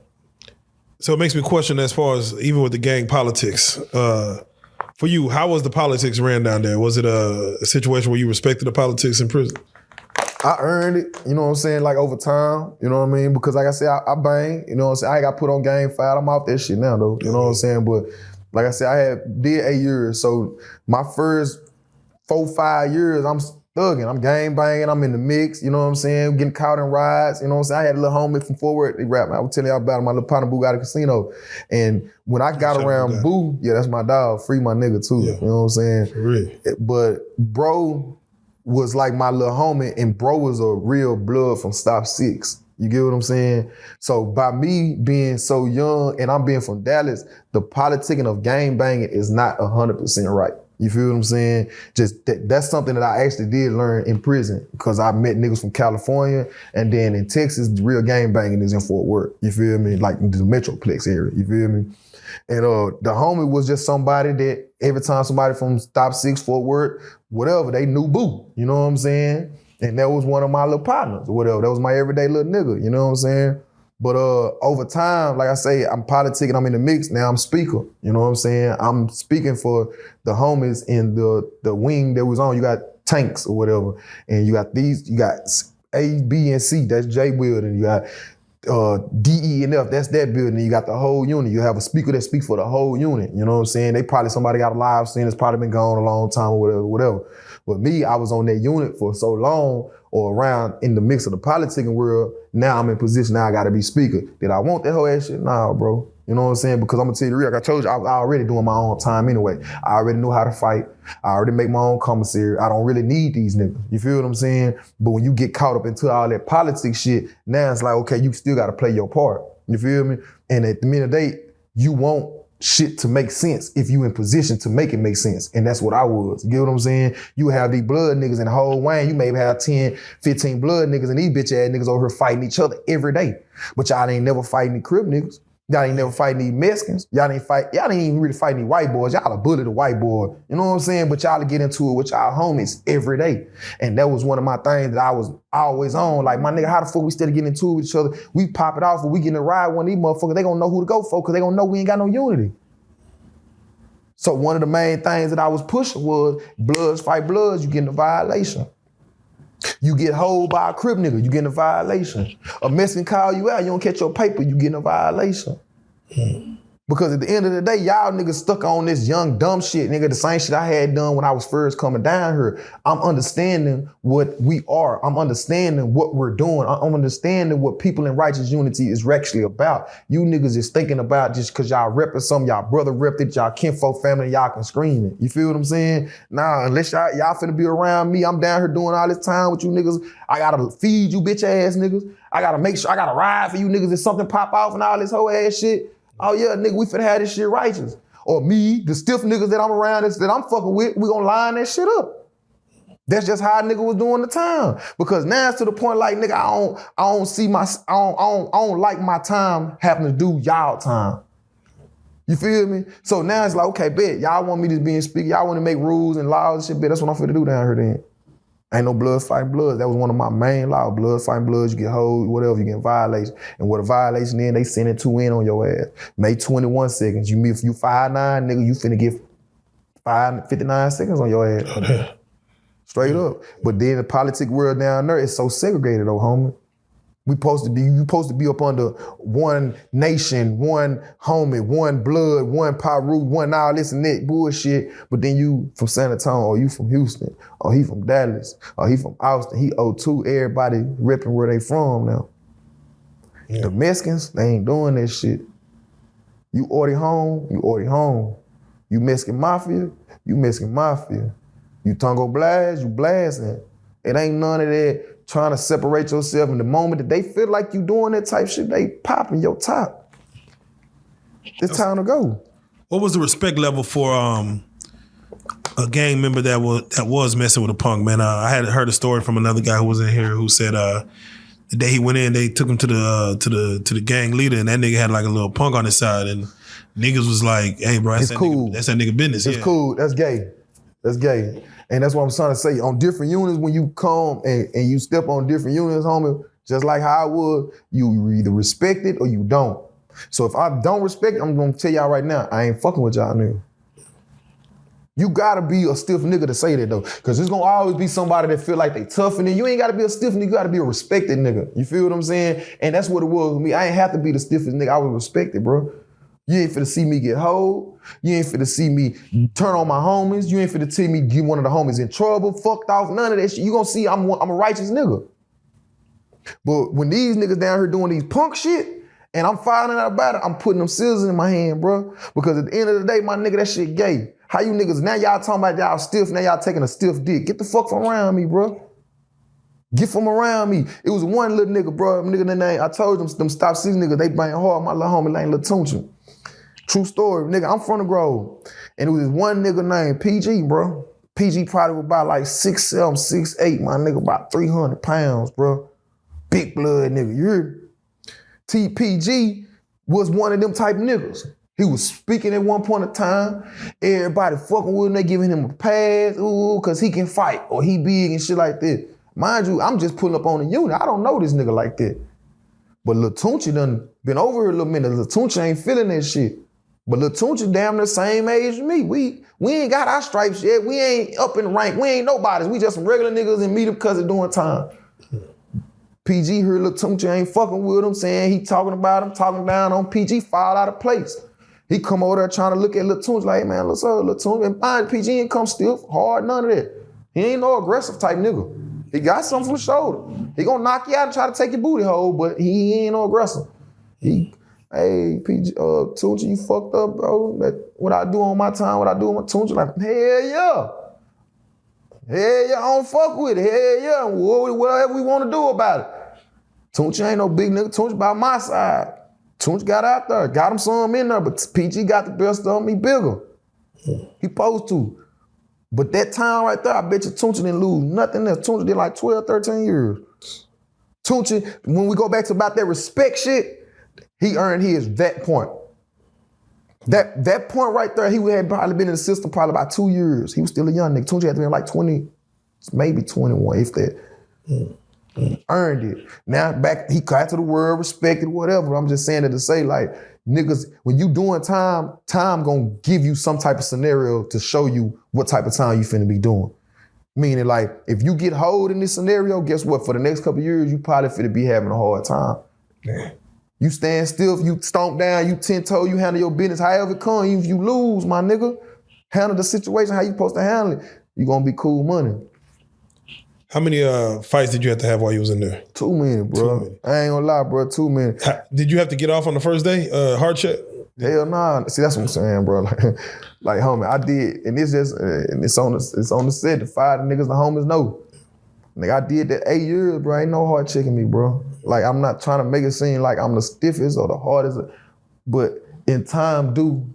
So it makes me question as far as even with the gang politics. For you, how was the politics ran down there? Was it a situation where you respected the politics in prison? I earned it, you know what I'm saying, like over time, you know what I mean? Because like I said, I bang, you know what I'm saying? I ain't got put on game fight. I'm off that shit now though, you know what I'm saying? But like I said, I did 8 years. So my first 4-5 years, I'm thugging, I'm gang banging, I'm in the mix, you know what I'm saying? Getting caught in rides, you know what I'm saying? I had a little homie from Fort Worth, they rap. I was telling y'all about him, my little partner Boo got a casino. And when I got around Boo, yeah, that's my dog, free my nigga too, you know what I'm saying? For real. But bro was like my little homie, and bro was a real blood from Stop 6. You get what I'm saying? So by me being so young and I'm being from Dallas, the politicking of gang banging is not 100% right. You feel what I'm saying? Just that's something that I actually did learn in prison because I met niggas from California, and then in Texas, the real gang banging is in Fort Worth. You feel me? Like the Metroplex area. You feel me? And the homie was just somebody that every time somebody from Stop 6, Fort Worth, whatever, they knew Boo. You know what I'm saying? And that was one of my little partners or whatever. That was my everyday little nigga. You know what I'm saying? But over time, like I say, I'm politicking, I'm in the mix, now I'm speaker. You know what I'm saying? I'm speaking for the homies in the wing that was on. You got tanks or whatever. And you got A, B, and C, that's J building. You got D, E, and F, that's that building. You got the whole unit. You have a speaker that speaks for the whole unit. You know what I'm saying? Somebody got a live scene that's probably been gone a long time or whatever. But me, I was on that unit for so long or around in the mix of the politicking world. Now I'm in position, now I gotta be speaker. Did I want that whole ass shit? Nah, bro. You know what I'm saying? Because I'm gonna tell you the real, like I told you, I was already doing my own time anyway. I already knew how to fight. I already make my own commissary. I don't really need these niggas. You feel what I'm saying? But when you get caught up into all that politics shit, now it's like, okay, you still gotta play your part. You feel me? And at the end of the day, you want shit to make sense if you in position to make it make sense. And that's what I was. You get what I'm saying? You have these blood niggas in the whole Wayne. You maybe have 10, 15 blood niggas, and these bitch ass niggas over here fighting each other every day. But y'all ain't never fighting the Crip niggas. Y'all ain't never fighting these Mexicans. Y'all ain't even really fighting these white boys. Y'all a bully the white boy. You know what I'm saying? But y'all get into it with y'all homies every day. And that was one of my things that I was always on. Like, my nigga, how the fuck we still getting into it with each other? We pop it off, but we get in a ride one of these motherfuckers, they gonna know who to go for because they gonna know we ain't got no unity. So one of the main things that I was pushing was bloods fight bloods, you get in a violation. You get hold by a Crip nigga, you get in a violation. A Mexican call you out, you don't catch your paper, you get in a violation. Because at the end of the day, y'all niggas stuck on this young dumb shit, nigga. The same shit I had done when I was first coming down here. I'm understanding what we are. I'm understanding what we're doing. I'm understanding what people in righteous unity is actually about. You niggas is thinking about just because y'all repping something, y'all brother repped it, y'all kinfolk family, y'all can scream it. You feel what I'm saying? Nah, unless y'all finna be around me, I'm down here doing all this time with you niggas. I gotta feed you bitch ass niggas. I gotta make sure I gotta ride for you niggas if something pop off and all this whole ass shit. Oh yeah, nigga, we finna have this shit righteous. Or me, the stiff niggas that I'm around, that I'm fucking with, we gonna line that shit up. That's just how a nigga was doing the time. Because now it's to the point like, nigga, I don't like my time having to do y'all time. You feel me? So now it's like, okay, bet, y'all want me to be in speaker, y'all want to make rules and laws and shit, bet, that's what I'm finna do down here then. Ain't no blood fighting blood. That was one of my main laws. Blood fighting blood, you get hold, whatever, you get violation. And what a violation is, they send it 2 in on your ass. Make 21 seconds. If you 5'9", nigga, you finna get 59 seconds on your ass. Straight up. But then the politic world down there is so segregated though, homie. You supposed to be up under one nation, one homie, one blood, one Peru, one all this and that bullshit. But then you from San Antonio, or you from Houston, or he from Dallas, or he from Austin. He O2, everybody repping where they from now. Yeah. The Mexicans, they ain't doing that shit. You order home, you order home. You Mexican mafia, you Mexican mafia. You Tongo blast, you blasting. It ain't none of that trying to separate yourself. In the moment that they feel like you doing that type shit, they popping your top. It's time to go. What was the respect level for a gang member that was messing with a punk, man? I had heard a story from another guy who was in here who said the day he went in, they took him to the gang leader, and that nigga had like a little punk on his side, and niggas was like, "Hey, bro, that's that nigga business." It's cool. That's gay. That's gay. And that's what I'm trying to say. On different units, when you come and you step on different units, homie, just like how I would, you either respect it or you don't. So if I don't respect it, I'm gonna tell y'all right now, I ain't fucking with y'all nigga. You gotta be a stiff nigga to say that though. Cause there's gonna always be somebody that feel like they tough, and then you ain't gotta be a stiff nigga, you gotta be a respected nigga. You feel what I'm saying? And that's what it was with me. I ain't have to be the stiffest nigga, I was respected, bro. You ain't finna see me get hold. You ain't finna see me turn on my homies. You ain't finna see me get one of the homies in trouble, fucked off, none of that shit. You gonna see I'm a righteous nigga. But when these niggas down here doing these punk shit, and I'm finding out about it, I'm putting them scissors in my hand, bro. Because at the end of the day, my nigga, that shit gay. How you niggas, now y'all talking about y'all stiff, now y'all taking a stiff dick. Get the fuck from around me, bro. Get from around me. It was one little nigga, bro. Nigga, name, I told them stop seeing niggas, they bang hard. My little homie named Lil Tunchi. True story, nigga, I'm from the Grove. And it was this one nigga named PG, bro. PG probably was about like 6'7", 6'8", my nigga, about 300 pounds, bro. Big blood nigga, you hear me? PG was one of them type of niggas. He was speaking at one point in time. Everybody fucking with him, they giving him a pass, ooh, cause he can fight, or he big and shit like that. Mind you, I'm just pulling up on the unit. I don't know this nigga like that. But Lil Tunchi done been over here a little minute. Lil Tunchi ain't feeling that shit. But Lil Tunchi damn the same age as me. We ain't got our stripes yet. We ain't up in rank. We ain't nobodies. We just some regular niggas and meet him because of doing time. PG heard Lil Tunchi ain't fucking with him, saying he talking about him, talking down on PG, fall out of place. He come over there trying to look at Lil Tunchi like, hey man, what's up, Lil Tunchi? And fine, PG ain't come stiff, hard, none of that. He ain't no aggressive type nigga. He got something from the shoulder. He gonna knock you out and try to take your booty hole, but he ain't no aggressive. Hey, PG, Tunchi, you fucked up, bro. What I do on my time, what I do on my Tunchi, like, hell yeah. Hell yeah, I don't fuck with it. Hell yeah, whatever we want to do about it. Tunchi ain't no big nigga. Tunchi by my side. Tunchi got out there, got him some in there, but PG got the best of me bigger. He supposed to. But that time right there, I bet you Tunchi didn't lose nothing else. Tunchi did like 12, 13 years. Tunchi, when we go back to about that respect shit, he earned his that point. That point right there, he had probably been in the system probably about 2 years. He was still a young nigga. Tunchi had to be like 20, maybe 21, if that. Earned it. Now back, he got to the world, respected, whatever. I'm just saying it to say like, niggas, when you doing time gonna give you some type of scenario to show you what type of time you finna be doing. Meaning like, if you get hold in this scenario, guess what? For the next couple of years, you probably finna be having a hard time. Yeah. You stand still, you stomp down, you 10-toe, you handle your business however it comes. Even if you lose, my nigga, handle the situation how you supposed to handle it. You gonna be cool money. How many fights did you have to have while you was in there? Too many, bro. Too many. I ain't gonna lie, bro. Too many. Did you have to get off on the first day? Hard check? Hell nah. See, that's what I'm saying, bro. Like, homie, I did, and it's just, and it's on the set. The 5 niggas, the homies know. Nigga, I did that 8 years, bro. Ain't no hard checking me, bro. Like, I'm not trying to make it seem like I'm the stiffest or the hardest, but in time due,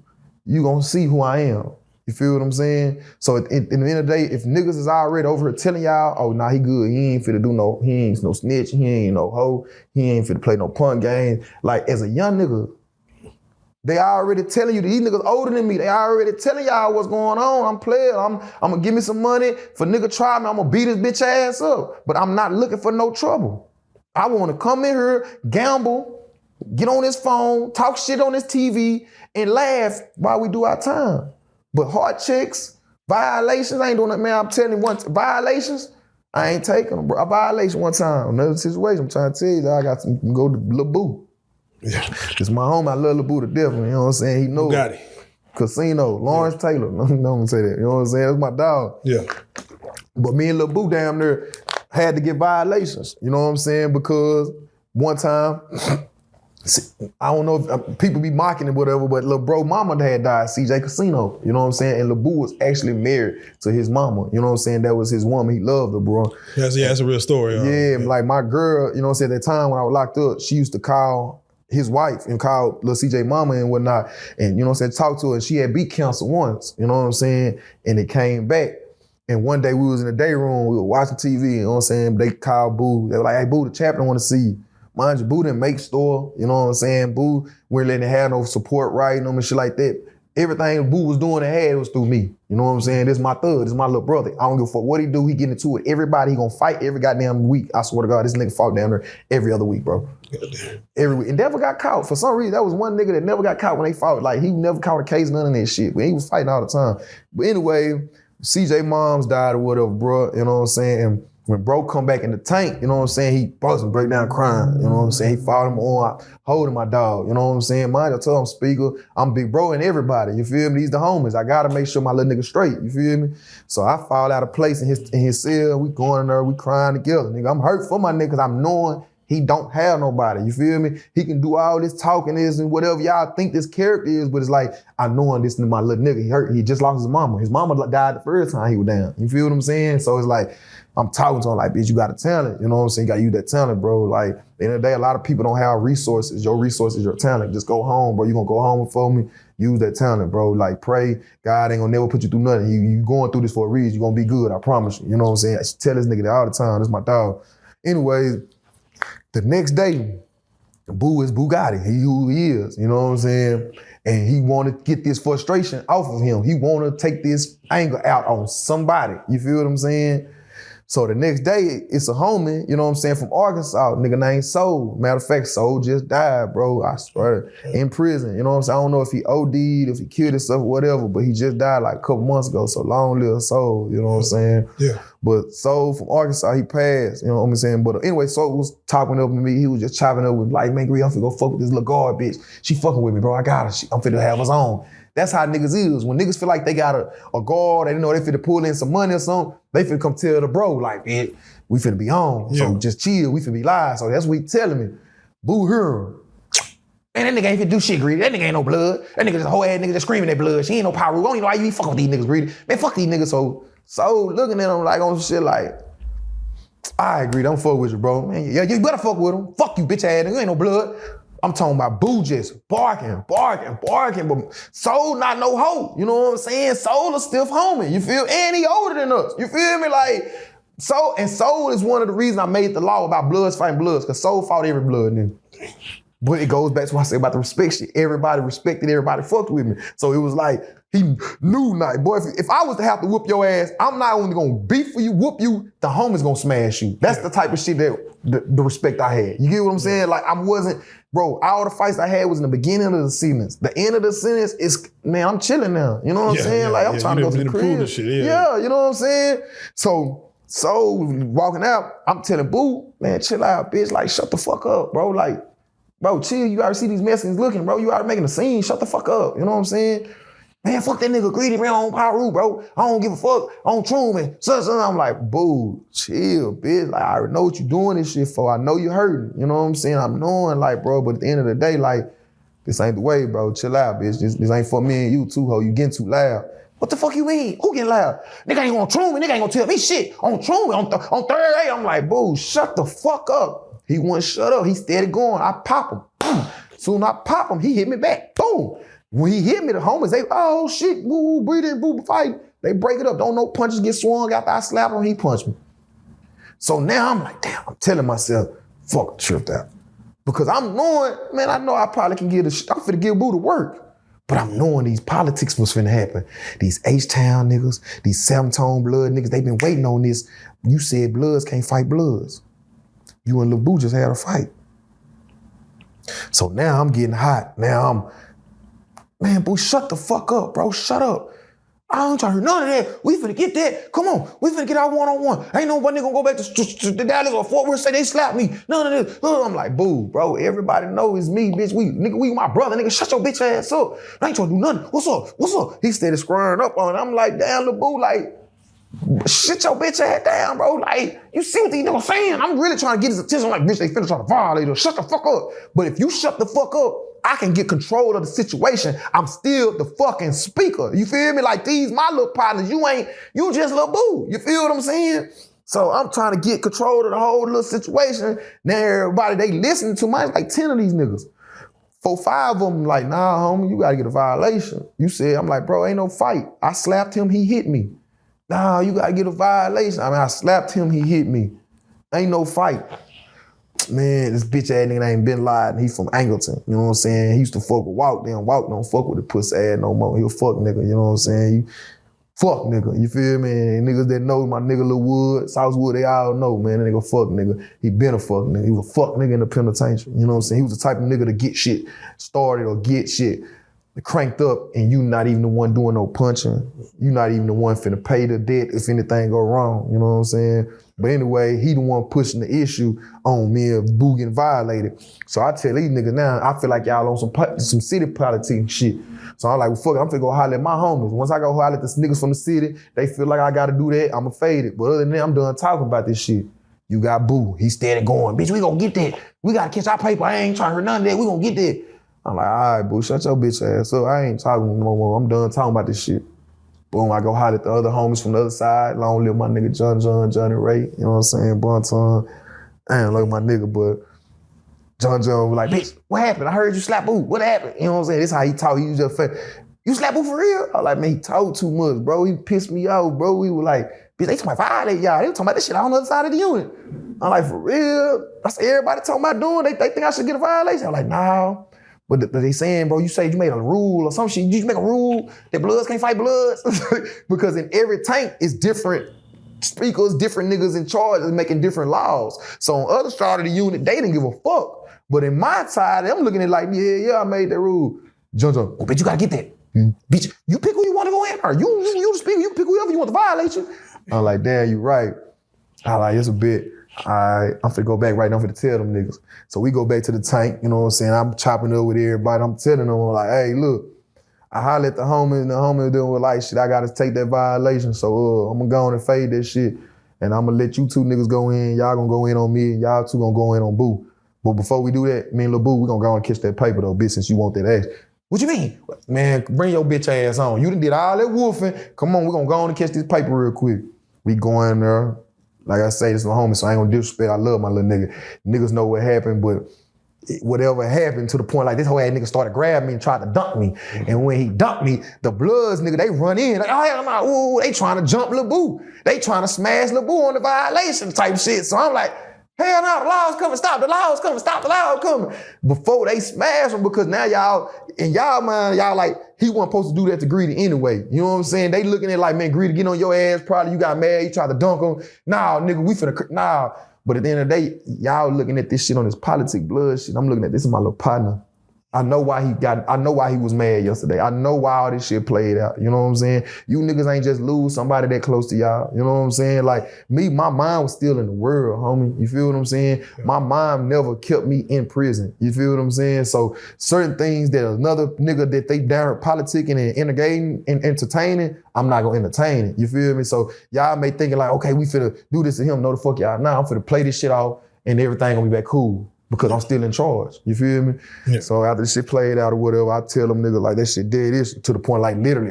you gonna see who I am. You feel what I'm saying? So at the end of the day, if niggas is already over here telling y'all, oh, nah, he good, he ain't finna do no, he ain't no snitch, he ain't no hoe, he ain't finna play no punk game. Like, as a young nigga, they already telling you, these niggas older than me, they already telling y'all what's going on. I'm playing, I'm gonna give me some money. For nigga try me, I'm gonna beat his bitch ass up. But I'm not looking for no trouble. I wanna come in here, gamble, get on his phone, talk shit on his TV, and laugh while we do our time. But hard checks, violations, I ain't doing that, man. I'm telling you, violations, I ain't taking them, bro. A violation one time, another situation, I'm trying to tell you, I got to go to Lil Boo. Yeah. It's my homie, I love Lil Boo to death, you know what I'm saying? He knows. Got it. Casino, Lawrence Taylor, no, I'm gonna say that, you know what I'm saying? That's my dog. Yeah. But me and Lil Boo damn near had to get violations, you know what I'm saying? Because one time, I don't know if people be mocking it, whatever, but lil' bro mama had died, CJ Casino, you know what I'm saying? And Lil Boo was actually married to his mama, you know what I'm saying? That was his woman, he loved her, bro. Yeah, that's a real story. Yeah, like my girl, you know what I'm saying, at the time when I was locked up, she used to call his wife and call little CJ mama and whatnot, and you know what I'm saying, talk to her, and she had beat cancer once, you know what I'm saying? And it came back. And one day we was in the day room, we were watching TV, you know what I'm saying? They called Boo, they were like, hey Boo, the chaplain wanna see you. Mind you, Boo didn't make store, you know what I'm saying? Boo, we weren't letting it have no support writing them and shit like that. Everything Boo was doing and had was through me. You know what I'm saying? This is my thug, this is my little brother. I don't give a fuck what he do, he get into it. Everybody, he gonna fight every goddamn week. I swear to God, this nigga fought down there every other week, bro. Every week. And never got caught. For some reason, that was one nigga that never got caught when they fought. Like, he never caught a case, none of that shit. But he was fighting all the time. But anyway, CJ moms died or whatever, bro. You know what I'm saying? And when bro come back in the tank, you know what I'm saying, he busting, break down crying, you know what I'm saying? He followed him on, holding my dog, you know what I'm saying? Mind, I tell him, speaker, I'm big bro and everybody, you feel me? These the homies. I gotta make sure my little nigga straight, you feel me? So I fall out of place in his cell, we going in there, we crying together. Nigga, I'm hurt for my nigga because I'm knowing he don't have nobody, you feel me? He can do all this talking this and whatever y'all think this character is, but it's like, I know this is my little nigga, he hurt, he just lost his mama. His mama died the first time he was down, you feel what I'm saying? So it's like, I'm talking to him like, bitch, you got a talent. You know what I'm saying? You got to use that talent, bro. Like, at the end of the day, a lot of people don't have resources. Your resources, your talent. Just go home, bro. You going to go home for me? Use that talent, bro. Like, pray. God ain't going to never put you through nothing. You going through this for a reason. You going to be good. I promise you. You know what I'm saying? I tell this nigga that all the time. That's my dog. Anyways, the next day, Boo is Bugatti. He who he is. You know what I'm saying? And he want to get this frustration off of him. He want to take this anger out on somebody. You feel what I'm saying? So the next day, it's a homie, you know what I'm saying, from Arkansas, nigga named Soul. Matter of fact, Soul just died, bro, I swear, in prison. You know what I'm saying? I don't know if he OD'd, if he killed himself, whatever, but he just died like a couple months ago, so long live Soul, you know what I'm saying? Yeah. But Soul from Arkansas, he passed, you know what I'm saying? But anyway, Soul was talking up with me, he was just chopping up with like, man, I'm finna go fuck with this little guard bitch. She fucking with me, bro, I got her, I'm finna have us on. That's how niggas is. When niggas feel like they got a guard, they know they finna pull in some money or something, they finna come tell the bro, like, man, we finna be on. Yeah. So just chill, we finna be live. So that's what he telling me. Boo here. Man, that nigga ain't finna do shit, Greedy. That nigga ain't no blood. That nigga just a whole ass nigga just screaming that blood. She ain't no power. I don't even know why you fucking with these niggas, Greedy. Man, fuck these niggas. So looking at him like on shit like, I agree, don't fuck with you, bro. Man, yeah, you better fuck with him. Fuck you, bitch ass nigga. You ain't no blood. I'm talking about Boo just barking, but Soul not no hoe. You know what I'm saying? Soul a stiff homie, you feel? And he older than us, you feel me? Like, Soul is one of the reasons I made the law about bloods fighting bloods, because Soul fought every blood nigga. But it goes back to what I said about the respect shit. Everybody respected, everybody fucked with me. So it was like, he knew not. Boy, if I was to have to whoop your ass, I'm not only gonna beat for you, whoop you, the homie's gonna smash you. That's the type of shit that the respect I had. You get what I'm saying? Like, I wasn't, bro, all the fights I had was in the beginning of the sentence. The end of the sentence is, man, I'm chilling now. You know what I'm saying? Like, I'm trying to go to the crib. Shit, yeah, you know what I'm saying? So walking out, I'm telling Boo, man, chill out, bitch. Like, shut the fuck up, bro. Like, Bro, chill, you already see these Mexicans looking, bro. You already making a scene, shut the fuck up. You know what I'm saying? Man, fuck that nigga greedy, man, on Pyru, bro. I don't give a fuck on Truman. So I'm like, boo, chill, bitch. Like, I already know what you doing this shit for. I know you hurting. You know what I'm saying? I'm knowing, like, bro, but at the end of the day, like, this ain't the way, bro. Chill out, bitch. This ain't for me and you too, ho. You getting too loud. What the fuck you mean? Who getting loud? Nigga ain't gonna Truman. Nigga ain't gonna tell me shit. On Truman, on third A. I'm like, boo, shut the fuck up. He wouldn't shut up. He steady going. I pop him. Boom. Soon I pop him, he hit me back. Boom. When he hit me, the homies, they, oh shit, woo, breathing, boo, fight. They break it up. Don't know punches get swung after I slap him, he punched me. So now I'm like, damn, I'm telling myself, fuck, I tripped out. Because I'm knowing, man, I know I probably can I'm finna give Boo to work. But I'm knowing these politics was finna happen. These H-Town niggas, these seven-tone blood niggas, they been waiting on this. You said Bloods can't fight Bloods. You and Lil Boo just had a fight. So now I'm getting hot. Now man, Boo, shut the fuck up, bro. Shut up. I ain't trying to hear none of that. We finna get that. Come on. We finna get our one-on-one. Ain't nobody gonna go back to Dallas or Fort Worth say they slapped me. None of this. I'm like, Boo, bro, everybody know it's me, bitch. We my brother, nigga. Shut your bitch ass up. I ain't trying to do nothing. What's up? What's up? He started squaring up on it. I'm like, damn, Lil Boo, like, shit your bitch ass down, bro. Like, you see what these niggas saying? I'm really trying to get his attention. I'm like, bitch, they finna try to violate her. Shut the fuck up. But if you shut the fuck up, I can get control of the situation. I'm still the fucking speaker. You feel me? Like, these my little partners. You just Lil Boo. You feel what I'm saying? So I'm trying to get control of the whole little situation. Now everybody, they listening to my, like 10 of these niggas. 4, 5 of them like, nah, homie, you gotta get a violation. You said, I'm like, bro, ain't no fight. I slapped him, he hit me. Nah, you gotta get a violation. I mean, I slapped him, he hit me. Ain't no fight. Man, this bitch ass nigga named Ben Laden, he from Angleton, you know what I'm saying? He used to fuck with Walk, then Walk don't fuck with the pussy ass no more. He a fuck nigga, you know what I'm saying? You fuck nigga, you feel me? And niggas that know my nigga Lil Wood, Southwood, they all know, man, that nigga fuck nigga. He been a fuck nigga. He was a fuck nigga in the penitentiary, you know what I'm saying? He was the type of nigga to get shit started or get shit cranked up and you not even the one doing no punching. You not even the one finna pay the debt if anything go wrong, you know what I'm saying? But anyway, he the one pushing the issue on me of Boo getting violated. So I tell these niggas now, I feel like y'all on some city politics shit. So I'm like, well, fuck it, I'm finna go holler at my homies. Once I go holler at the niggas from the city, they feel like I gotta do that, I'ma fade it. But other than that, I'm done talking about this shit. You got Boo, he steady going. Bitch, we gonna get that. We gotta catch our paper. I ain't trying to hear none of that. We gonna get that. I'm like, all right, Boo, shut your bitch ass up. I ain't talking no more. I'm done talking about this shit. Boom, I go holler at the other homies from the other side. Long live my nigga Johnny Ray. You know what I'm saying? Bonton. I ain't like my nigga, but John was like, bitch, what happened? I heard you slap Boo. What happened? You know what I'm saying? This how he talk. He was just you slap Boo for real? I was like, man, he talk too much, bro. He pissed me off, bro. We were like, bitch, they talking about violate y'all. They were talking about this shit on the other side of the unit. I'm like, for real? I said, everybody talking about doing, they think I should get a violation. I'm like, nah. But they saying, bro, you say you made a rule or some shit. You make a rule that Bloods can't fight Bloods? Because in every tank, it's different speakers, different niggas in charge and making different laws. So on the other side of the unit, they didn't give a fuck. But in my side, I'm looking at it like, yeah, I made that rule. John, oh, bitch, you gotta get that. Bitch, you pick who you want to go in, or you the speaker, you pick whoever you want to violate you. I'm like, damn, you right. I'm like, it's a bit. I'm finna go back right now, I'm finna tell them niggas. So we go back to the tank, you know what I'm saying? I'm chopping up with everybody. I'm telling them, I'm like, hey, look, I holler at the homie, and the homie doing like, shit, I gotta take that violation. So I'm gonna go on and fade that shit. And I'm gonna let you two niggas go in. Y'all gonna go in on me, and y'all two gonna go in on Boo. But before we do that, me and Lil Boo, we gonna go and kiss that paper though, bitch, since you want that ass. What you mean? Man, bring your bitch ass on. You done did all that woofing. Come on, we gonna go on and catch this paper real quick. We go in there. Like I say, this is my homie, so I ain't gonna disrespect. I love my little nigga. Niggas know what happened, but whatever happened to the point, like this whole ass nigga started grabbing me and tried to dunk me. And when he dunked me, the Bloods, nigga, they run in. Like, oh, hell no, ooh, they trying to jump Lil Boo. They trying to smash Lil Boo on the violation type shit. So I'm like, hell no, the law's coming, stop, the law's coming, stop, the law's coming. Before they smash him, because now y'all, in y'all mind, y'all like, he wasn't supposed to do that to Greedy anyway. You know what I'm saying? They looking at it like, man, Greedy, get on your ass, probably you got mad, you tried to dunk him. Nah, nigga, we finna, nah. But at the end of the day, y'all looking at this shit on this politic blood shit. I'm looking at this is my little partner. I know why he was mad yesterday. I know why all this shit played out. You know what I'm saying? You niggas ain't just lose somebody that close to y'all. You know what I'm saying? Like me, my mind was still in the world, homie. You feel what I'm saying? Yeah. My mind never kept me in prison. You feel what I'm saying? So certain things that another nigga that they down politicking and integrating and entertaining, I'm not gonna entertain it. You feel me? So y'all may thinking like, okay, we finna do this to him. No the fuck y'all. Nah, I'm finna play this shit off and everything gonna be back cool. Because I'm still in charge. You feel me? Yeah. So after this shit played out or whatever, I tell them niggas like that shit dead issue to the point like literally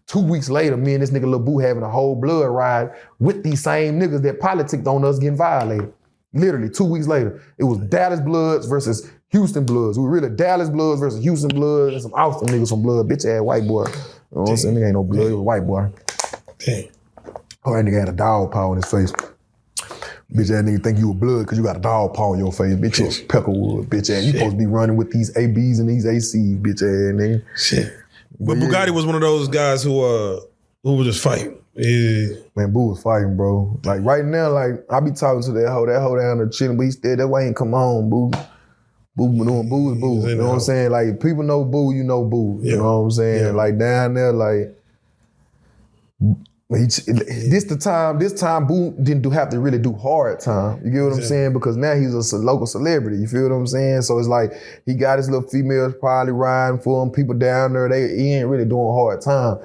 2 weeks later, me and this nigga Lil Boo having a whole blood ride with these same niggas that politicked on us getting violated. Literally 2 weeks later, it was Dallas Bloods versus Houston Bloods. We were really Dallas Bloods versus Houston Bloods and some Austin niggas from Blood, bitch ass white boy. You know what I'm saying? Nigga ain't no blood, he was a white boy. Damn. Oh, that nigga had a dog paw on his face. Bitch ass nigga think you a blood because you got a dog paw on your face. Bitch ass Peckerwood. Bitch ass. You supposed to be running with these ABs and these ACs, bitch ass nigga. Shit. But Bugatti was one of those guys who was just fighting. Yeah. Man, Boo was fighting, bro. Like right now, like I be talking to that hoe down there chilling, but he still that way ain't come on, Boo. Boo doing Boo is Boo. You know what I'm saying? Like if people know Boo, you know Boo. You know what I'm saying? Yeah. Like down there, like this time Boo didn't have to really do hard time. You get what I'm saying? Because now he's a local celebrity. You feel what I'm saying? So it's like he got his little females probably riding for him. People down there, he ain't really doing hard time.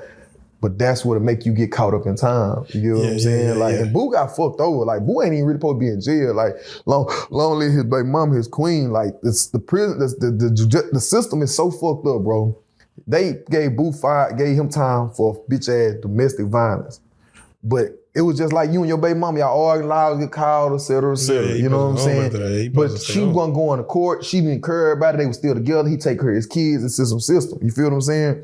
But that's what'll make you get caught up in time. You get what I'm saying? And Boo got fucked over. Like Boo ain't even really supposed to be in jail. Like long live his baby mama, his queen. Like it's the prison, the system is so fucked up, bro. They gave him time for bitch ass domestic violence. But it was just like you and your baby mama, y'all arguing loud, get called, et cetera, et cetera. You know what I'm saying? But she wasn't going to court. She didn't care about it. They were still together. He take care of his kids and system. You feel what I'm saying?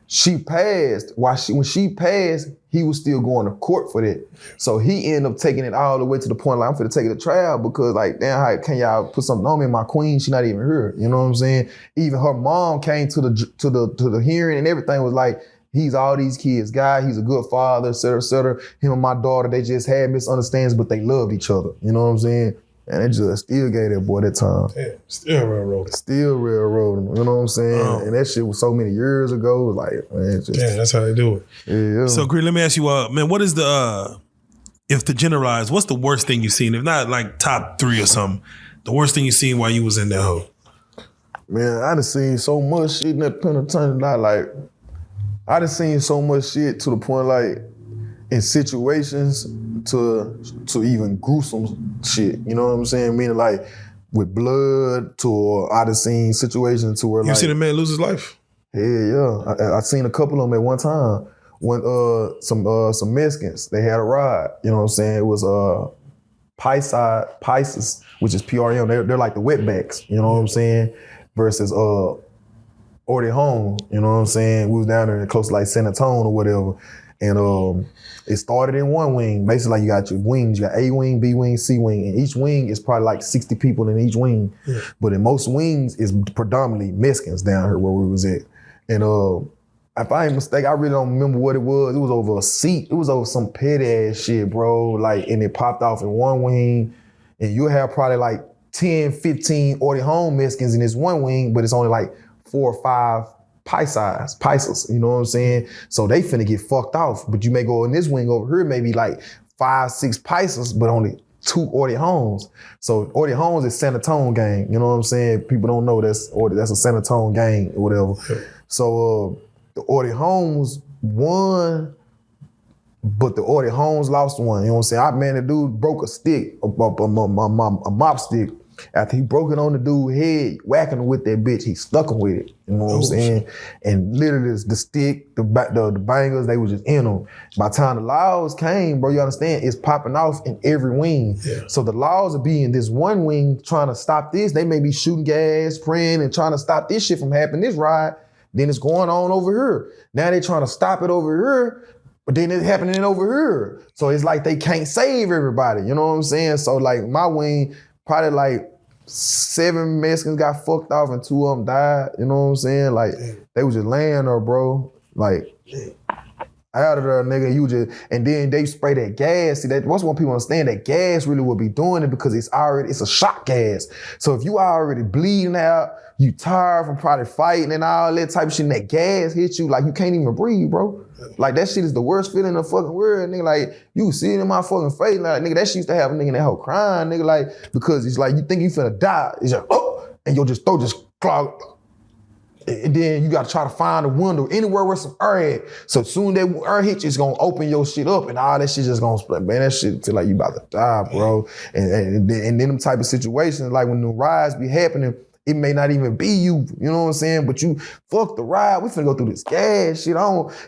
She passed. When she passed, he was still going to court for that. So he ended up taking it all the way to the point like, I'm finna take it to trial because like, damn, how can y'all put something on me? My queen, she not even here. You know what I'm saying? Even her mom came to the hearing and everything was like, he's all these kids' guy. He's a good father, et cetera, et cetera. Him and my daughter, they just had misunderstandings, but they loved each other. You know what I'm saying? And it just still gave that boy that time. Yeah, still railroading. Still railroading. You know what I'm saying? And that shit was so many years ago. Like, man, just, that's how they do it. Yeah. So, Green, let me ask you, man, what is the, if to generalize, what's the worst thing you've seen? If not like top 3 or something, the worst thing you seen while you was in that hole? Man, I done seen so much shit in that penitentiary. Like, I done seen so much shit to the point like, in situations to even gruesome shit, you know what I'm saying? Meaning like with blood to I done seen situations to where you seen a man lose his life? Yeah. I seen a couple of them at one time. When some Mexicans, they had a ride, you know what I'm saying? It was Pisces, which is PRM. They're like the wetbacks, you know what I'm saying? Versus Ordejon, you know what I'm saying? We was down there close to like San Antonio or whatever. And it started in one wing. Basically, like you got your wings. You got A wing, B wing, C wing. And each wing is probably like 60 people in each wing. Yeah. But in most wings, it's predominantly Mexicans down here where we was at. And if I ain't mistaken, I really don't remember what it was. It was over a seat. It was over some petty ass shit, bro. Like, and it popped off in one wing. And you'll have probably like 10, 15 Ordejon Mexicans in this one wing, but it's only like 4 or 5 Pisces, you know what I'm saying? So they finna get fucked off. But you may go in this wing over here, maybe like 5, 6 Pisces, but only 2 Ordejons. So Ordejons is San Antonio gang, you know what I'm saying? People don't know that's a San Antonio gang or whatever. So the Ordejons won, but the Ordejons lost one, you know what I'm saying? The dude broke a stick, a mop stick. After he broke it on the dude's head, whacking him with that bitch, he stuck him with it. You know what I'm saying? And literally the stick, the bangers, they was just in him. By the time the laws came, bro, you understand, it's popping off in every wing. Yeah. So the laws will be in this one wing trying to stop this. They may be shooting gas, spraying, and trying to stop this shit from happening this ride. Then it's going on over here. Now they trying to stop it over here, but then it's happening over here. So it's like they can't save everybody. You know what I'm saying? So like my wing, probably like 7 Mexicans got fucked off and 2 of them died. You know what I'm saying? Like they was just laying there, bro. Like out of there, nigga. You just, and then they spray that gas. See, that's what people understand, that gas really will be doing it because it's a shock gas. So if you already bleeding out, you tired from probably fighting and all that type of shit, and that gas hits you, like you can't even breathe, bro. Like that shit is the worst feeling in the fucking world, nigga. Like you see it in my fucking face, like nigga, that shit used to have a nigga in that whole crying, nigga, like, because it's like you think you finna die, it's just, oh, and your throat just clog. And then you gotta try to find a window anywhere where some air at. So soon that air hits you, it's gonna open your shit up and all that shit just gonna split. Man, that shit feel like you about to die, bro. And then them type of situations, like when the rides be happening, it may not even be you, you know what I'm saying? But you fuck the ride. We finna go through this gas shit.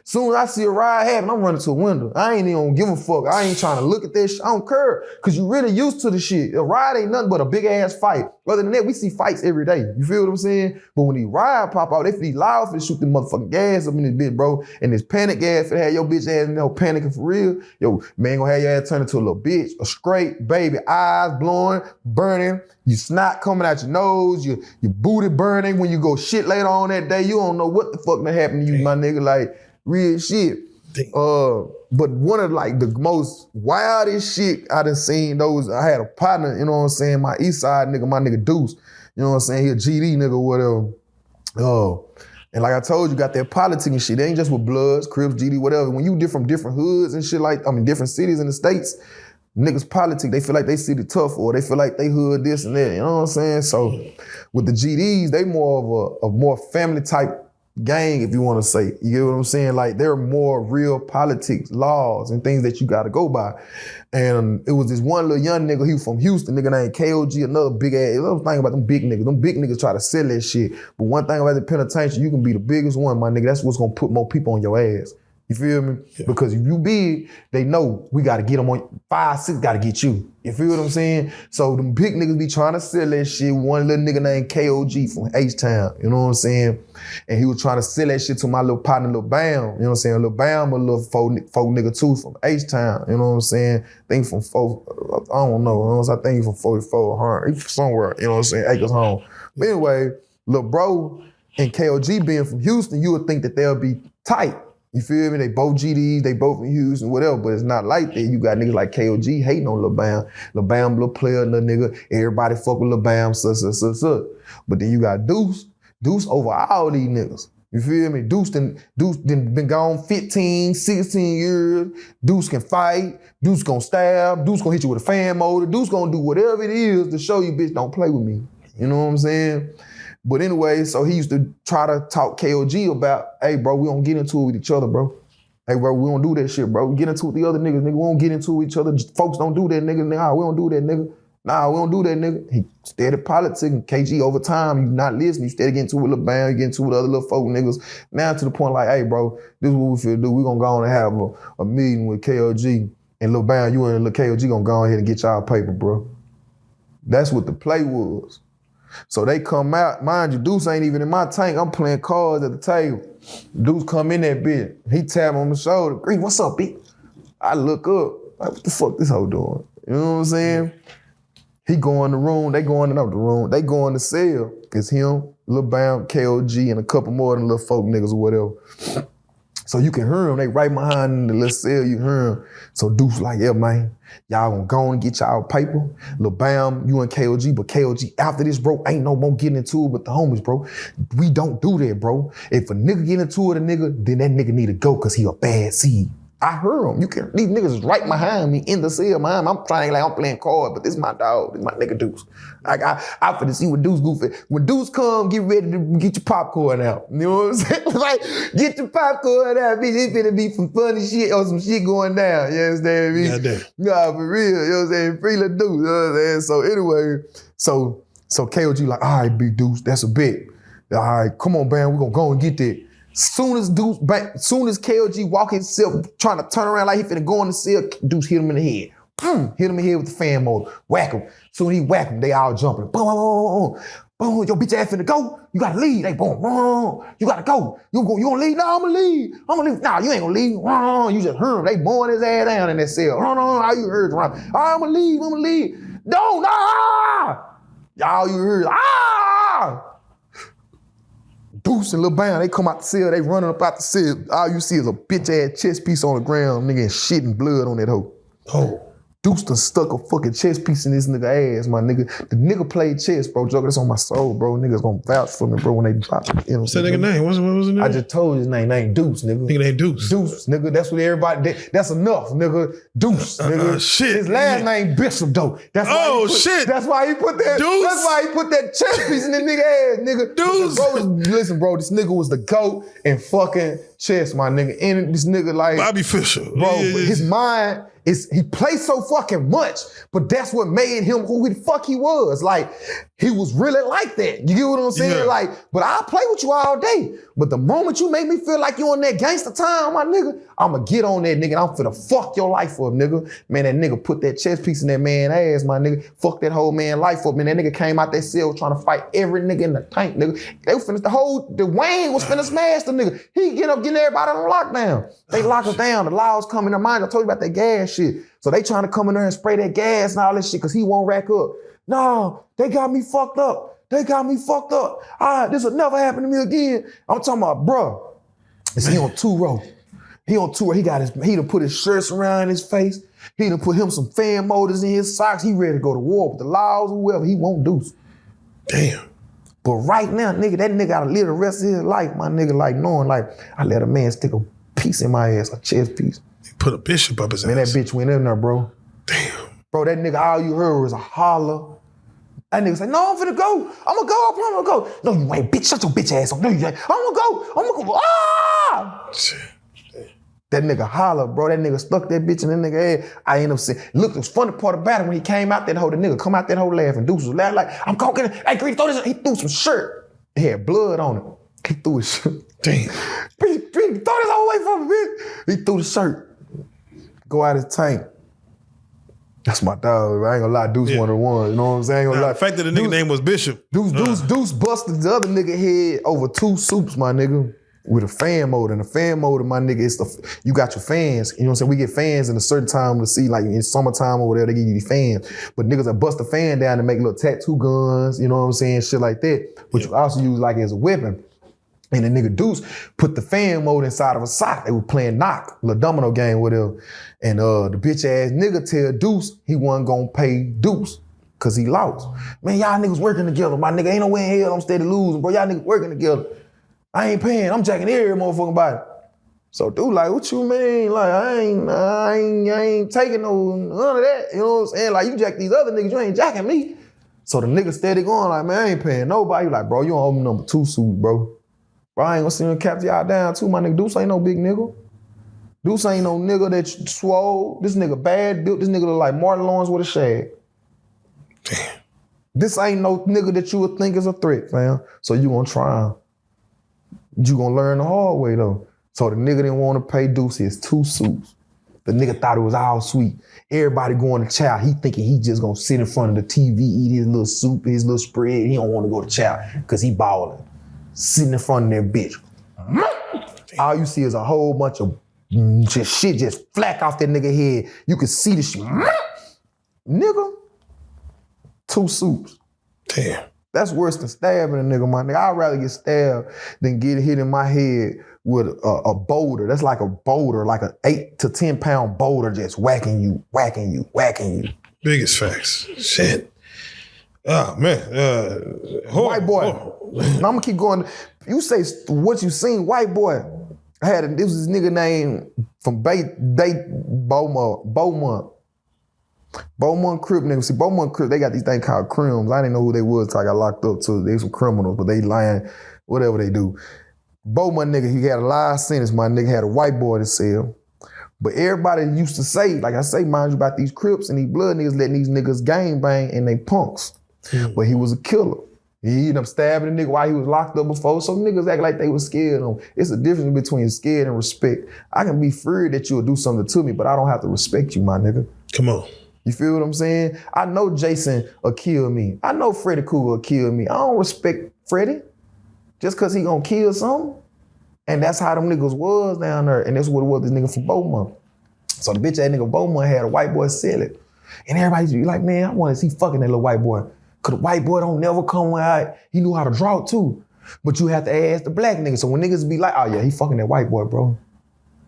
Soon as I see a ride happen, I'm running to a window. I ain't even gonna give a fuck. I ain't trying to look at that shit. I don't care. Cause you really used to the shit. A ride ain't nothing but a big ass fight. Other than that, we see fights every day. You feel what I'm saying? But when these rides pop out, they feel loud for to shoot the motherfucking gas up in this bitch, bro. And this panic gas for have your bitch ass in there panicking for real. Yo, man gonna have your ass turn into a little bitch. A straight baby, eyes blowing, burning. You snot coming out your nose, your booty burning when you go shit later on that day. You don't know what the fuck that happened to you, my nigga. Like, real shit. But one of like the most wildest shit I done seen those, I had a partner, you know what I'm saying, my east side nigga, my nigga Deuce, you know what I'm saying, he a GD nigga or whatever. And like I told you, got that politic and shit. They ain't just with Bloods, Crips, GD, whatever. When you from different hoods and shit different cities in the States, niggas politic, they feel like they city tough or they feel like they hood this and that, you know what I'm saying? So with the GDs, they more of a more family type gang, if you want to say. You get what I'm saying? Like there are more real politics, laws, and things that you got to go by. And it was this one little young nigga, he was from Houston, nigga named KOG, another big ass. Another thing about them big niggas. Them big niggas try to sell that shit. But one thing about the penitentiary, you can be the biggest one, my nigga. That's what's gonna put more people on your ass. You feel me? Yeah. Because if you big, they know we gotta get them on 5, 6, gotta get you. You feel what I'm saying? So them big niggas be trying to sell that shit. One little nigga named KOG from H-Town, you know what I'm saying? And he was trying to sell that shit to my little partner, Lil Bam, you know what I'm saying? Lil Bam, a little folk nigga too from H-Town, you know what I'm saying? I think from I don't know, I think from 44, somewhere, you know what I'm saying? Acres home. But anyway, Lil Bro and KOG being from Houston, you would think that they'll be tight. You feel me? They both GDs, they both in Houston, whatever, but it's not like that. You got niggas like KOG hating on Lil Bam. Lil Bam, little player, little nigga. Everybody fuck with Lil Bam, But then you got Deuce over all these niggas. You feel me? Deuce been gone 15, 16 years. Deuce can fight. Deuce gonna stab. Deuce gonna hit you with a fan motor. Deuce gonna do whatever it is to show you, bitch, don't play with me. You know what I'm saying? But anyway, so he used to try to talk KOG about, hey, bro, we don't get into it with each other, bro. Hey, bro, we don't do that shit, bro. We get into it with the other niggas, nigga. We don't get into it with each other. Folks don't do that, nigga. Nah, we don't do that, nigga. Nah, we don't do that, nigga. He started politicking. KG over time, you not listening. You started getting into it with Lil Bam, you get into it with other little folk niggas. Now to the point like, hey, bro, this is what we feel do. We gonna go on and have a meeting with KOG. And Lil Bam, you and Lil KOG gonna go ahead and get y'all paper, bro. That's what the play was. So they come out, mind you, Deuce ain't even in my tank. I'm playing cards at the table. Deuce come in that bitch. He tap on the shoulder. Green, what's up, bitch? I look up. Like, what the fuck this hoe doing? You know what I'm saying? He go in the room. They go in the room. They go in the cell. It's him, Lil Bam, KOG, and a couple more of them little folk niggas or whatever. So you can hear them. They right behind the little cell. You hear them. So Deuce like, yeah, man, y'all gonna go and get y'all paper. Lil Bam, you and KOG, but KOG, after this, bro, ain't no more getting into it with the homies, bro. We don't do that, bro. If a nigga get into it, then that nigga need to go because he a bad seed. I heard him. These niggas is right behind me in the cell, man. I'm trying like I'm playing cards, but this is my dog. This is my nigga Deuce. I finna see what Deuce goofy. When Deuce come, get ready to get your popcorn out. You know what I'm saying? Like, get your popcorn out, bitch. It finna be some funny shit or some shit going down. You understand me? Goddamn. Nah, for real. You know what I'm saying? Free little Deuce. You know what I'm saying? So anyway, so KOG like, all right, big Deuce, that's a bet. All right, come on, Bam, we gonna go and get that. Soon as KOG walk himself, trying to turn around like he finna go in the cell, Deuce hit him in the head. Hit him in the head with the fan motor. Whack him. Soon he whack him, they all jumping. Boom, boom, boom, boom. Boom, your bitch ass finna go. You gotta leave. They boom, boom. You gotta go. You gonna leave? No, I'm gonna leave. Nah, you ain't gonna leave. You just heard him. They mowing his ass down in that cell. No, all you heard around. All right, I'm gonna leave. No, nah. Y'all you heard, Deuce and Lil Bam, they come out the cell, they running up out the cell. All you see is a bitch ass chest piece on the ground, nigga, and shit and blood on that hoe. Oh. Deuce done stuck a fucking chest piece in this nigga ass, my nigga. The nigga played chess, bro. Joker, that's on my soul, bro. Niggas gonna vouch for me, bro, when they drop it. You know What's that nigga name? What was his name? I just told his name Deuce, nigga. Nigga named Deuce. Deuce, nigga. That's what everybody, that's enough, nigga. Deuce, nigga. Shit. His last name Bishop, though. That's why shit. That's why he put that, Deuce. that's why he put that chest piece in the nigga ass, nigga. Deuce. Bro, listen, bro, this nigga was the GOAT in fucking chess, my nigga. And this nigga, like, Bobby Fischer. bro, his mind is, he plays so fucking much, but that's what made him who the fuck he was. Like, he was really like that. You get what I'm saying? Yeah. Like, but I'll play with you all day. But the moment you make me feel like you on that gangster time, my nigga, I'ma get on that nigga and I'm finna fuck your life up, nigga. Man, that nigga put that chest piece in that man's ass, my nigga. Fuck that whole man life up. Man, that nigga came out that cell trying to fight every nigga in the tank, nigga. They was finna, the Wayne was finna smash the nigga. He get up getting everybody on lockdown. They lock us down. The laws come in their mind. I told you about that gas shit. So they trying to come in there and spray that gas and all that shit because he won't rack up. No, they got me fucked up. They got me fucked up. This will never happen to me again. I'm talking about, bro. He on 2-row. He on 2-row. He done put his shirts around his face. He done put him some fan motors in his socks. He ready to go to war with the laws or whoever. He won't do. Damn. But right now, nigga, that nigga gotta live the rest of his life, my nigga, like knowing, like, I let a man stick a piece in my ass, a chest piece. He put a bishop up his ass. Man, that bitch went in there, bro. Damn. Bro, that nigga, all you heard was a holler. That nigga say, no, I'm finna go. I'm gonna go, I'm gonna go. No, you ain't, bitch, shut your bitch ass up. No, you ain't. I'm gonna go. Ah! Shit. That nigga holler, bro. That nigga stuck that bitch in that nigga head. I end up saying, look, the funny part about it, when he came out that hole, the nigga come out that hole laughing. Deuce was laughing like, I'm coking. Hey, Green, throw this. He threw some shirt. It had blood on it. He threw his shirt. Damn. Green, throw this all away from me, bitch. He threw the shirt. Go out his tank. That's my dog. I ain't gonna lie, Deuce one of the ones. You know what I'm saying? The fact that the nigga name was Bishop. Deuce busted the other nigga head over 2 soups, my nigga, with a fan motor. And the fan motor, my nigga, it's you got your fans. You know what I'm saying? We get fans in a certain time to see, like in summertime or whatever, they give you the fans. But niggas that bust the fan down to make little tattoo guns, you know what I'm saying? Shit like that, which you also use like as a weapon. And the nigga Deuce put the fan motor inside of a sock. They were playing knock, little domino game with him. And the bitch ass nigga tell Deuce he wasn't gonna pay Deuce cause he lost. Man, y'all niggas working together. My nigga ain't no way in hell I'm steady losing, bro. Y'all niggas working together. I ain't paying. I'm jacking every motherfucking body. So dude, like, what you mean? Like, I ain't taking none of that. You know what I'm saying? Like, you jack these other niggas, you ain't jacking me. So the nigga steady going like, man, I ain't paying nobody. He like, bro, you on number 2 suit, bro. Bro, I ain't gonna see him cap y'all down too, my nigga. Deuce ain't no big nigga. Deuce ain't no nigga that swole. This nigga bad built. This nigga look like Martin Lawrence with a shag. Damn. This ain't no nigga that you would think is a threat, fam. So you gonna try him. You gonna learn the hard way though. So the nigga didn't want to pay Deuce his 2 suits. The nigga thought it was all sweet. Everybody going to chow. He thinking he just gonna sit in front of the TV, eat his little soup, his little spread. He don't want to go to chow because he balling. Sitting in front of that bitch. All you see is a whole bunch of just shit just flack off that nigga head. You can see the shit. Nigga, 2 suits. Damn. That's worse than stabbing a nigga, my nigga. I'd rather get stabbed than get hit in my head with a boulder. That's like a boulder, like an 8 to 10 pound boulder just whacking you. Biggest facts. Shit. Oh, man. White boy. I'm gonna keep going. You say what you seen, white boy. This was this nigga named from Beaumont Crip niggas. See, Beaumont Crip, they got these things called crims. I didn't know who they was till I got locked up too. They some criminals, but they lying, whatever they do. Beaumont nigga, he had a live sentence. My nigga had a white boy to sell. But everybody used to say, like I say, mind you, about these Crips and these blood niggas letting these niggas gang bang and they punks. But he was a killer. He ended up stabbing a nigga while he was locked up before. So niggas act like they was scared of him. It's a difference between scared and respect. I can be feared that you'll do something to me, but I don't have to respect you, my nigga. Come on. You feel what I'm saying? I know Jason will kill me. I know Freddy Cougar will kill me. I don't respect Freddy just because he gonna kill something. And that's how them niggas was down there. And that's what it was, this nigga from Beaumont. So the bitch ass nigga Beaumont had a white boy sell it. And everybody be like, man, I want to see fucking that little white boy. Cause the white boy don't never come out. He knew how to draw too. But you have to ask the black niggas. So when niggas be like, oh yeah, he fucking that white boy, bro.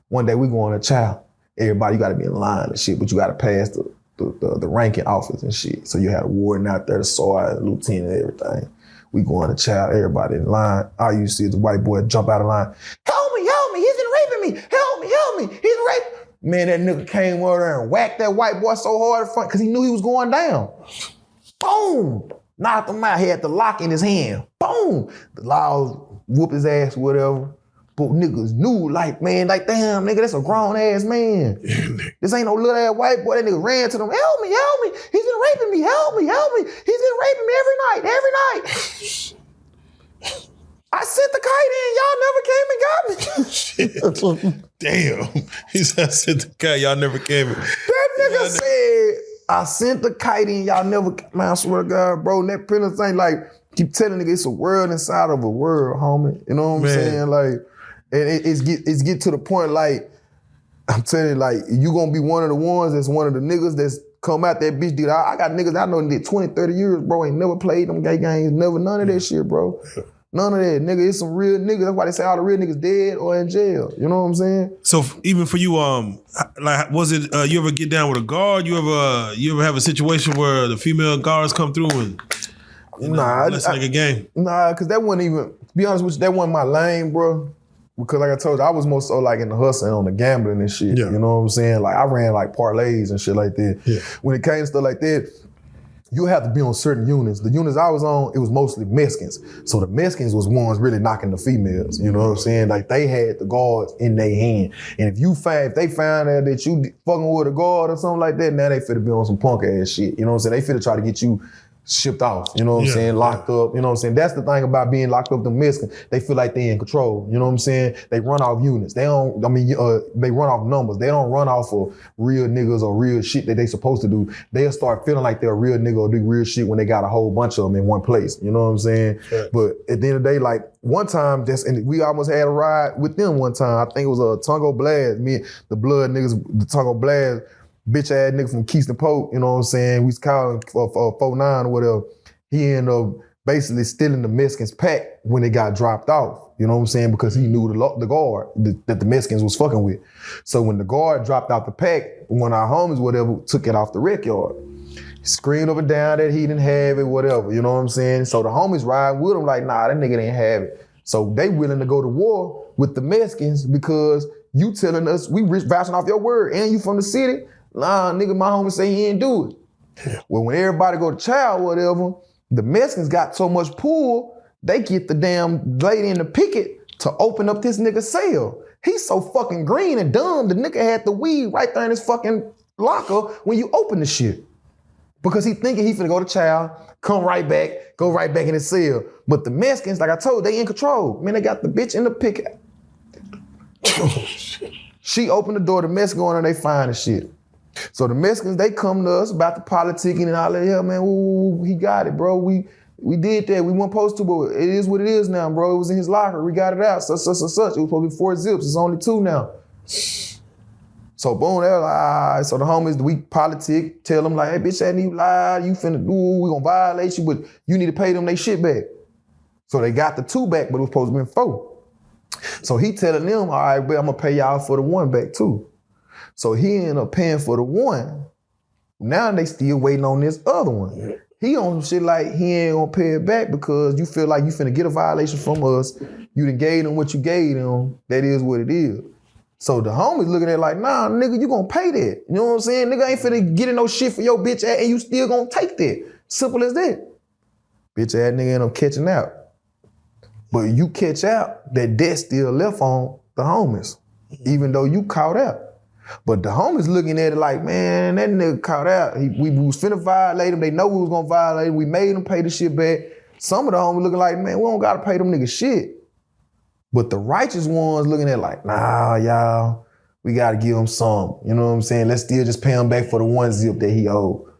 One day we go on a child. Everybody, you gotta be in line and shit, but you gotta pass the ranking office and shit. So you had a warden out there, the sergeant, lieutenant, everything. We go on a child, everybody in line. All you see is the white boy jump out of line. Help me, he's been raping me. Help me, he's raping. Man, that nigga came over there and whacked that white boy so hard in front because he knew he was going down. Boom! Knocked him out. He had the lock in his hand. Boom! The laws whoop his ass, whatever. But niggas knew, like, man, like, damn, nigga, that's a grown ass man. This ain't no little ass white boy. That nigga ran to them. Help me. He's been raping me. Help me. He's been raping me every night. I sent the kite in. Y'all never came and got me. Damn. He said, I sent the kite. Y'all never came. That nigga said, I sent the kite in. Y'all never, man, I swear to God, bro. And that penance thing, like, keep telling nigga, it's a world inside of a world, homie. You know what I'm saying? Like, and it's get to the point, like, I'm telling you, like, you gonna be one of the ones that's one of the niggas that's come out that bitch, dude. I got niggas I know that did 20, 30 years, bro, ain't never played them gay games, never, none of that shit, bro. None of that, nigga. It's some real niggas. That's why they say all the real niggas dead or in jail. You know what I'm saying? So even for you, like, was it you ever get down with a guard? You ever have a situation where the female guards come through and let's like a game? Nah, cause that wasn't even. To be honest with you, that wasn't my lane, bro. Because like I told you, I was more so like in the hustling on the gambling and shit. Yeah. You know what I'm saying? Like I ran like parlays and shit like that. Yeah. When it came to stuff like that, you have to be on certain units. The units I was on, it was mostly Mexicans. So the Mexicans was ones really knocking the females. You know what I'm saying? Like they had the guards in their hand. And if they found out that you fucking with a guard or something like that, now they finna be on some punk ass shit. You know what I'm saying? They finna try to get you shipped off, you know what I'm saying, locked up, you know what I'm saying? That's the thing about being locked up, the Mexicans, they feel like they in control, you know what I'm saying? They run off units. They run off numbers. They don't run off of real niggas or real shit that they supposed to do. They'll start feeling like they're a real nigga or do real shit when they got a whole bunch of them in one place, you know what I'm saying? Sure. But at the end of the day, like one time, and we almost had a ride with them one time. I think it was a Tongo Blast, me, the blood niggas, the Tongo Blast, bitch ass nigga from Keystone Pope, you know what I'm saying? We was calling for 4-9 or whatever. He ended up basically stealing the Mexicans' pack when it got dropped off. You know what I'm saying? Because he knew the guard that the Mexicans was fucking with. So when the guard dropped out the pack, one of our homies, whatever, took it off the rec yard. He screamed up and down that he didn't have it, whatever. You know what I'm saying? So the homies riding with him like, nah, that nigga didn't have it. So they willing to go to war with the Mexicans because you telling us, we vouching off your word and you from the city. Nah, nigga, my homie say he ain't do it. Well, when everybody go to trial, whatever, the Mexicans got so much pull, they get the damn lady in the picket to open up this nigga's cell. He's so fucking green and dumb, the nigga had the weed right there in his fucking locker when you open the shit. Because he thinking he finna go to trial, come right back, go right back in his cell. But the Mexicans, like I told, they in control. Man, they got the bitch in the picket. She opened the door, the Mexicans go in there, they find the shit. So the Mexicans, they come to us about the politicking and all that. Yeah, man, ooh, he got it, bro. We did that. We weren't supposed to, but it is what it is now, bro. It was in his locker. We got it out. Such. It was supposed to be 4 zips. It's only 2 now. So boom, they're like, all right. So the homies, we politic, tell them like, hey, bitch, that you lied. You finna do, we gonna violate you, but you need to pay them they shit back. So they got the 2 back, but it was supposed to be 4. So he telling them, all right, but I'm gonna pay y'all for the 1 back too. So he ended up paying for the 1. Now they still waiting on this other one. He on some shit like he ain't gonna pay it back because you feel like you finna get a violation from us. You done gave them what you gave them. That is what it is. So the homies looking at it like, nah, nigga, you gonna pay that. You know what I'm saying? Nigga ain't finna get in no shit for your bitch ass and you still gonna take that. Simple as that. Bitch ass nigga end up catching out. But you catch out, that debt still left on the homies, even though you caught out. But the homies looking at it like, man, that nigga caught out. We was finna violate him. They know we was gonna violate him. We made him pay the shit back. Some of the homies looking like, man, we don't gotta pay them niggas shit. But the righteous ones looking at it like, nah, y'all, we gotta give him some. You know what I'm saying? Let's still just pay him back for the 1 zip that he owed.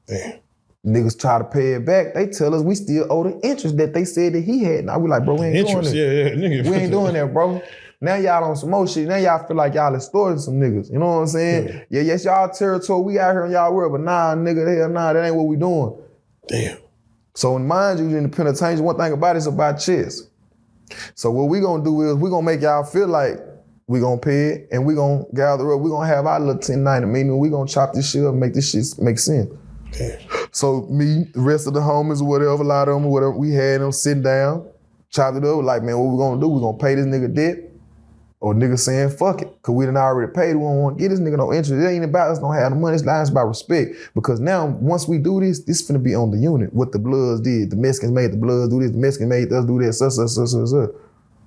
Damn. Niggas try to pay it back. They tell us we still owe the interest that they said that he had. Now we like, bro, we ain't doing that. Yeah, nigga. We ain't doing that, bro. Now y'all on some more shit. Now y'all feel like y'all extorting some niggas. You know what I'm saying? Yeah, yes, y'all territory. We out here in y'all world, but nah, nigga, hell nah, that ain't what we doing. Damn. So mind you, in the penitentiary, one thing about it is about chess. So what we gonna do is we gonna make y'all feel like we gonna pay it and we gonna gather up. We gonna have our little 1090 meeting and we gonna chop this shit up and make this shit make sense. Okay. So me, the rest of the homies or whatever, a lot of them or whatever, we had them sitting down, chopped it up, like, man, what we gonna do? We gonna pay this nigga debt? Or nigga saying, fuck it, cause we done already paid, we don't wanna get this nigga no interest. It ain't about us don't have the money, it's about respect. Because now, once we do this finna be on the unit, what the Bloods did. The Mexicans made the Bloods do this, the Mexicans made us do that,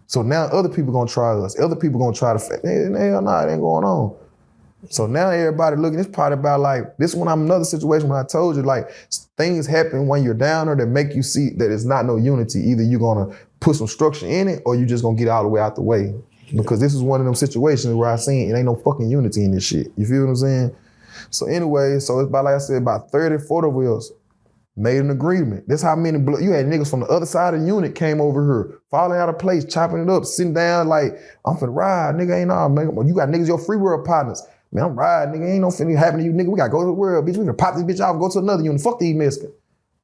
So now other people gonna try us. Other people gonna try to, hell nah, it ain't going on. So now everybody looking, it's probably about like, this one I'm another situation when I told you, like, things happen when you're down there that make you see that it's not no unity. Either you're gonna put some structure in it or you just gonna get all the way out the way. Because this is one of them situations where I seen it ain't no fucking unity in this shit. You feel what I'm saying? So anyway, so it's about, like I said, about 30, 40 of us made an agreement. That's how many, you had niggas from the other side of the unit came over here, falling out of place, chopping it up, sitting down like, I'm finna ride, nigga, ain't no, man. You got niggas, your free world partners. Man, I'm riding, nigga, ain't no finna happen to you, nigga. We gotta go to the world, bitch. We finna pop this bitch off and go to another unit. Fuck these Mexicans.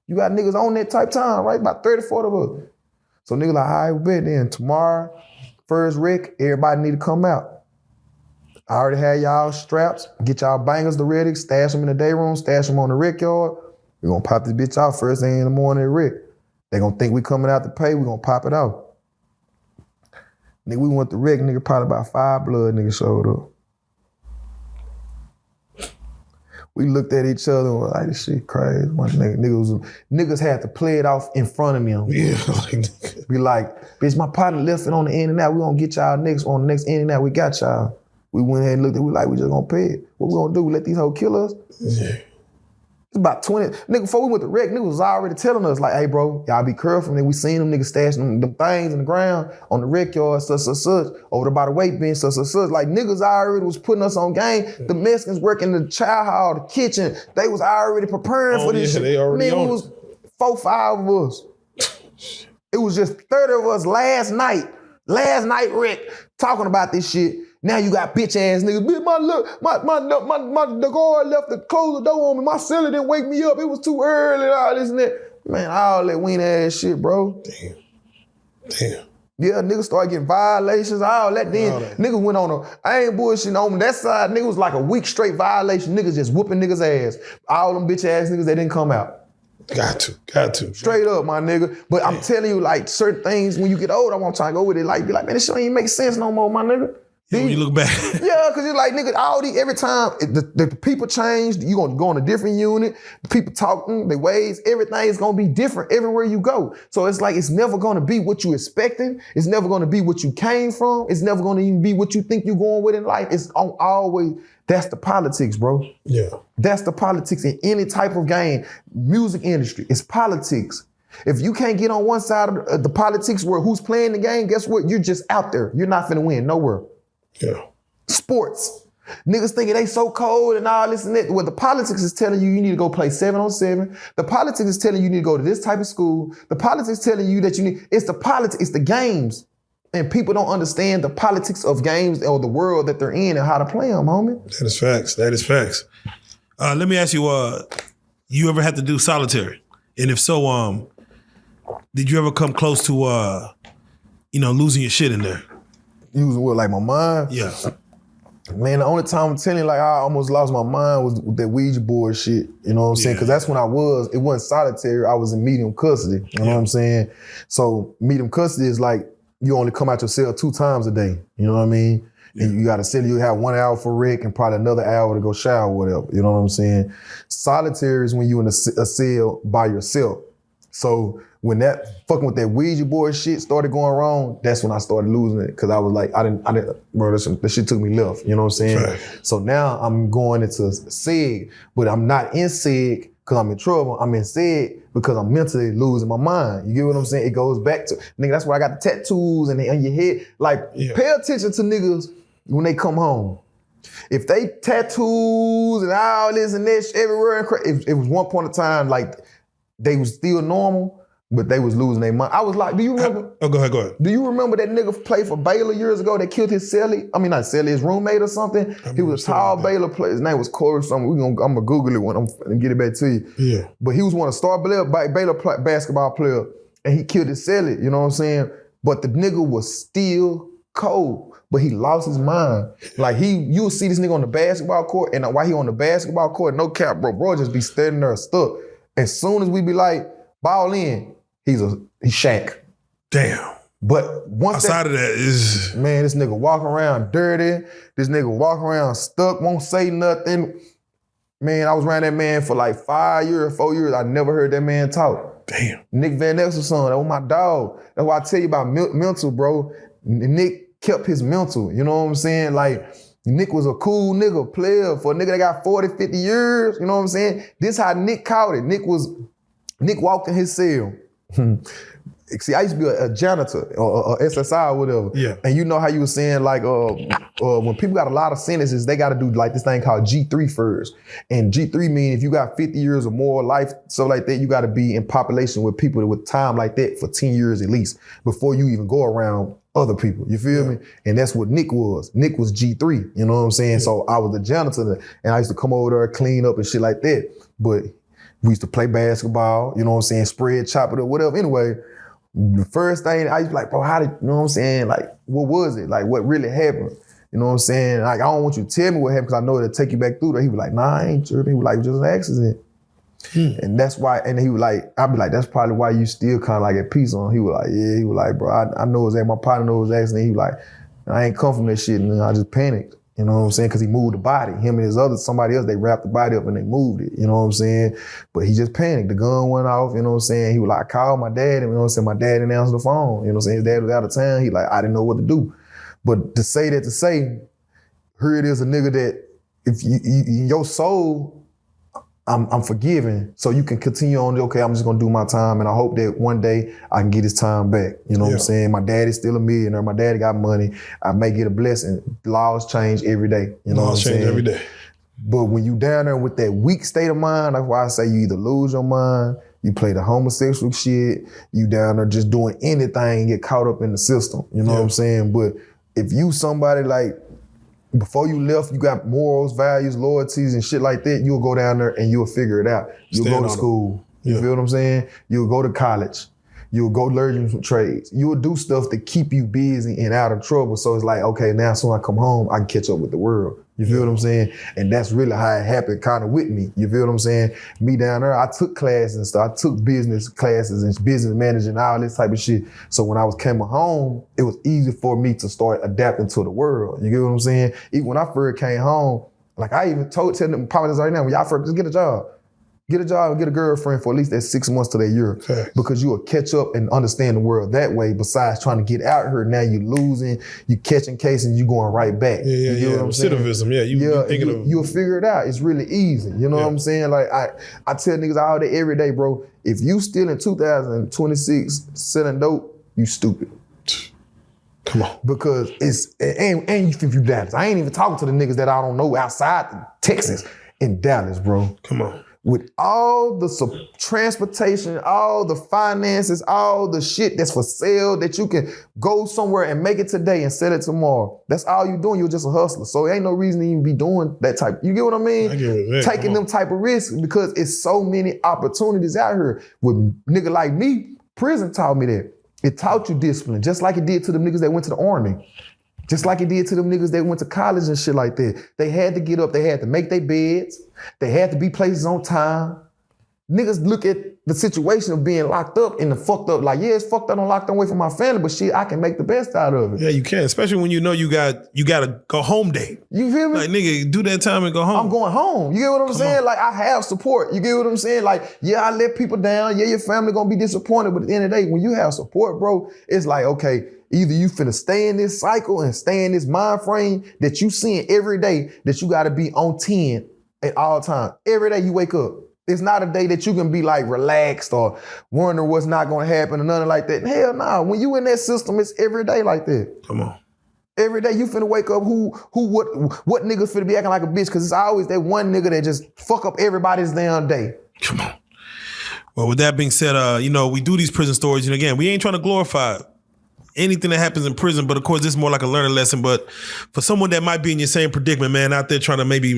You got niggas on that type time, right? About 30, 40 of us. So nigga like, all right, we bet then. Tomorrow, first wreck, everybody need to come out. I already had y'all straps. Get y'all bangers to ready, stash them in the day room, stash them on the wreck yard. We gonna pop this bitch out first thing in the morning at wreck. They gonna think we coming out to pay, we gonna pop it out. Nigga, we went to wreck, nigga, probably about 5 blood niggas showed up. We looked at each other and was like, this shit crazy. Niggas had to play it off in front of them. Yeah, be like, bitch, my partner left it on the in and out. We gonna get y'all niggas on the next in and out. We got y'all. We went ahead and looked at it. We like, we just gonna pay it. What we gonna do? Let these hoes kill us? Yeah. It's about 20. Nigga, before we went to wreck, niggas was already telling us, like, hey, bro, y'all be careful. And then we seen them niggas stashing them things in the ground on the wreck yard, such, over there by the weight bench, such. Like, niggas already was putting us on game. The Mexicans working the chow hall, the kitchen, they was already preparing for this shit. They already nigga, it was 4, 5 of us. It was just 30 of us last night, wreck, talking about this shit. Now you got bitch ass niggas. Bitch, the guard left to close the door on me. My cellar didn't wake me up. It was too early and all this and that. Man, all that wean ass shit, bro. Damn. Yeah, niggas started getting violations, all that. Then niggas went on I ain't bullshitting on that side. Niggas was like a week straight violation. Niggas just whooping niggas ass. All them bitch ass niggas, they didn't come out. Got to. Straight up, my nigga. But I'm telling you, like, certain things, when you get old, I want to try to go with it. Like, be like, man, this shit don't even make sense no more, my nigga. Yeah, when you look back. Yeah, because it's like, nigga, every time the people change, you gonna go on a different unit, people talking, their ways, everything is gonna be different everywhere you go. So it's like, it's never gonna be what you expecting. It's never gonna be what you came from. It's never gonna even be what you think you're going with in life. It's always, that's the politics, bro. Yeah. That's the politics in any type of game. Music industry, it's politics. If you can't get on one side of the politics where who's playing the game, guess what? You're just out there. You're not finna win nowhere. Yeah. Sports. Niggas thinking they so cold and all this and that. Well, the politics is telling you need to go play 7-on-7. The politics is telling you need to go to this type of school. The politics is telling you that you need, it's the politics, it's the games. And people don't understand the politics of games or the world that they're in and how to play them, homie. That is facts. Let me ask you, you ever had to do solitary? And if so, did you ever come close to, losing your shit in there? Using what, like my mind? Yeah. Man, the only time I'm telling you, like, I almost lost my mind was with that Ouija board shit. You know what I'm saying? Because that's when it wasn't solitary, I was in medium custody. You know what I'm saying? So medium custody is like, you only come out your cell 2 times a day. You know what I mean? Yeah. And you got to sit, you have 1 hour for rec and probably another hour to go shower or whatever. You know what I'm saying? Solitary is when you in a cell by yourself. So when that fucking with that Ouija board shit started going wrong, that's when I started losing it. Cause I was like, I didn't, bro, this shit took me left. You know what I'm saying? Right. So now I'm going into SEG, but I'm not in SEG cause I'm in trouble. I'm in SEG because I'm mentally losing my mind. You get what I'm saying? It goes back to, nigga, that's why I got the tattoos and they on your head. Like, pay attention to niggas when they come home. If they tattoos and all this and that everywhere, it was one point of time, like, they was still normal, But they was losing their mind. I was like, do you remember? Oh, go ahead. Do you remember that nigga played for Baylor years ago that killed his celly? I mean, not celly, his roommate or something. He was a tall Baylor player. His name was Corey something. I'm gonna Google it when I'm get it back to you. Yeah. But he was one of the star Baylor basketball player, and he killed his celly. You know what I'm saying? But the nigga was still cold. But he lost his mind. Like you'll see this nigga on the basketball court, and while he on the basketball court, no cap, bro just be standing there stuck. As soon as we be like, ball in, he's Shaq. Damn. But once outside of that is man, this nigga walk around dirty. This nigga walk around stuck, won't say nothing. Man, I was around that man for like 4 years. I never heard that man talk. Damn. Nick Van Exel's son, that was my dog. That's why I tell you about mental, bro. Nick kept his mental, you know what I'm saying? Like, Nick was a cool nigga, player. For a nigga that got 40, 50 years, you know what I'm saying? This how Nick caught it. Nick walked in his cell. See, I used to be a janitor or SSI or whatever. Yeah. And you know how you were saying, like, when people got a lot of sentences, they got to do like this thing called G3 first. And G3 mean if you got 50 years or more life, so like that, you got to be in population with people with time like that for 10 years at least before you even go around other people. You feel me? And that's what Nick was. Nick was G3, you know what I'm saying? Yeah. So I was a janitor and I used to come over there, clean up and shit like that. But we used to play basketball, you know what I'm saying? Spread, chop it up, whatever. Anyway, the first thing I used to be like, bro, how did, you know what I'm saying? Like, what was it? Like, what really happened? You know what I'm saying? Like, I don't want you to tell me what happened because I know it'll take you back through there. He was like, nah, I ain't sure. He was like, it was just an accident. And that's why, and he was like, I'd be like, that's probably why you still kind of like at peace on. He was like, yeah, he was like, bro, I know my partner knows his accident. He was like, I ain't come from that shit, and I just panicked. You know what I'm saying? Because he moved the body. Him and somebody else, they wrapped the body up and they moved it. You know what I'm saying? But he just panicked. The gun went off, you know what I'm saying? He was like, I called my dad, and you know what I'm saying? My dad didn't answer the phone. You know what I'm saying? His dad was out of town. He like, I didn't know what to do. But to say, here it is a nigga that if you your soul, I'm forgiving, so you can continue on, okay, I'm just gonna do my time, and I hope that one day I can get his time back. You know what I'm saying? My daddy's still a millionaire. My daddy got money. I may get a blessing. Laws change every day. You know what I'm saying? Laws change every day. But when you down there with that weak state of mind, that's why I say you either lose your mind, you play the homosexual shit, you down there just doing anything and get caught up in the system. You know what I'm saying? But if you somebody like, before you left, you got morals, values, loyalties, and shit like that, you'll go down there and you'll figure it out. You'll go to school. You feel what I'm saying? You'll go to college. You'll go learn some trades. You'll do stuff to keep you busy and out of trouble. So it's like, okay, now soon I come home, I can catch up with the world. You feel what I'm saying? And that's really how it happened kind of with me. You feel what I'm saying? Me down there, I took classes and stuff. I took business classes and business management and all this type of shit. So when I came home, it was easy for me to start adapting to the world. You get what I'm saying? Even when I first came home, like I even tell them probably right now, when y'all first, just get a job. Get a job and get a girlfriend for at least that 6 months to that year. Okay. Because you will catch up and understand the world that way. Besides trying to get out here, now you losing, you catching cases, you going right back. You know what I'm saying? Recidivism, you'll figure it out. It's really easy. You know what I'm saying? Like I tell niggas all day, every day, bro, if you still in 2026 selling dope, you stupid. Come on. Because and you think you Dallas. I ain't even talking to the niggas that I don't know outside Texas in Dallas, bro. Come on. With all the transportation, all the finances, all the shit that's for sale that you can go somewhere and make it today and sell it tomorrow. That's all you doing. You're just a hustler. So it ain't no reason to even be doing that type. You get what I mean? I get it. Taking them type of risks because it's so many opportunities out here. With nigga like me, prison taught me that. It taught you discipline, just like it did to the niggas that went to the army. Just like it did to them niggas that went to college and shit like that. They had to get up, they had to make their beds, they had to be places on time. Niggas look at the situation of being locked up and the fucked up, like, yeah, it's fucked up, I'm locked away from my family, but shit, I can make the best out of it. Yeah, you can, especially when you know you got a go home day. You feel me? Like, nigga, do that time and go home. I'm going home. You get what I'm saying? Like, I have support. You get what I'm saying? Like, yeah, I let people down. Yeah, your family gonna be disappointed, but at the end of the day, when you have support, bro, it's like, okay, either you finna stay in this cycle and stay in this mind frame that you seeing every day that you gotta be on 10 at all times. Every day you wake up. It's not a day that you can be like relaxed or wonder what's not gonna happen or nothing like that. Hell nah, when you in that system, it's every day like that. Come on. Every day you finna wake up, what nigga finna be acting like a bitch? Cause it's always that one nigga that just fuck up everybody's damn day. Come on. Well, with that being said, you know, we do these prison stories, and again, we ain't trying to glorify anything that happens in prison, but of course, this is more like a learning lesson. But for someone that might be in your same predicament, man, out there trying to maybe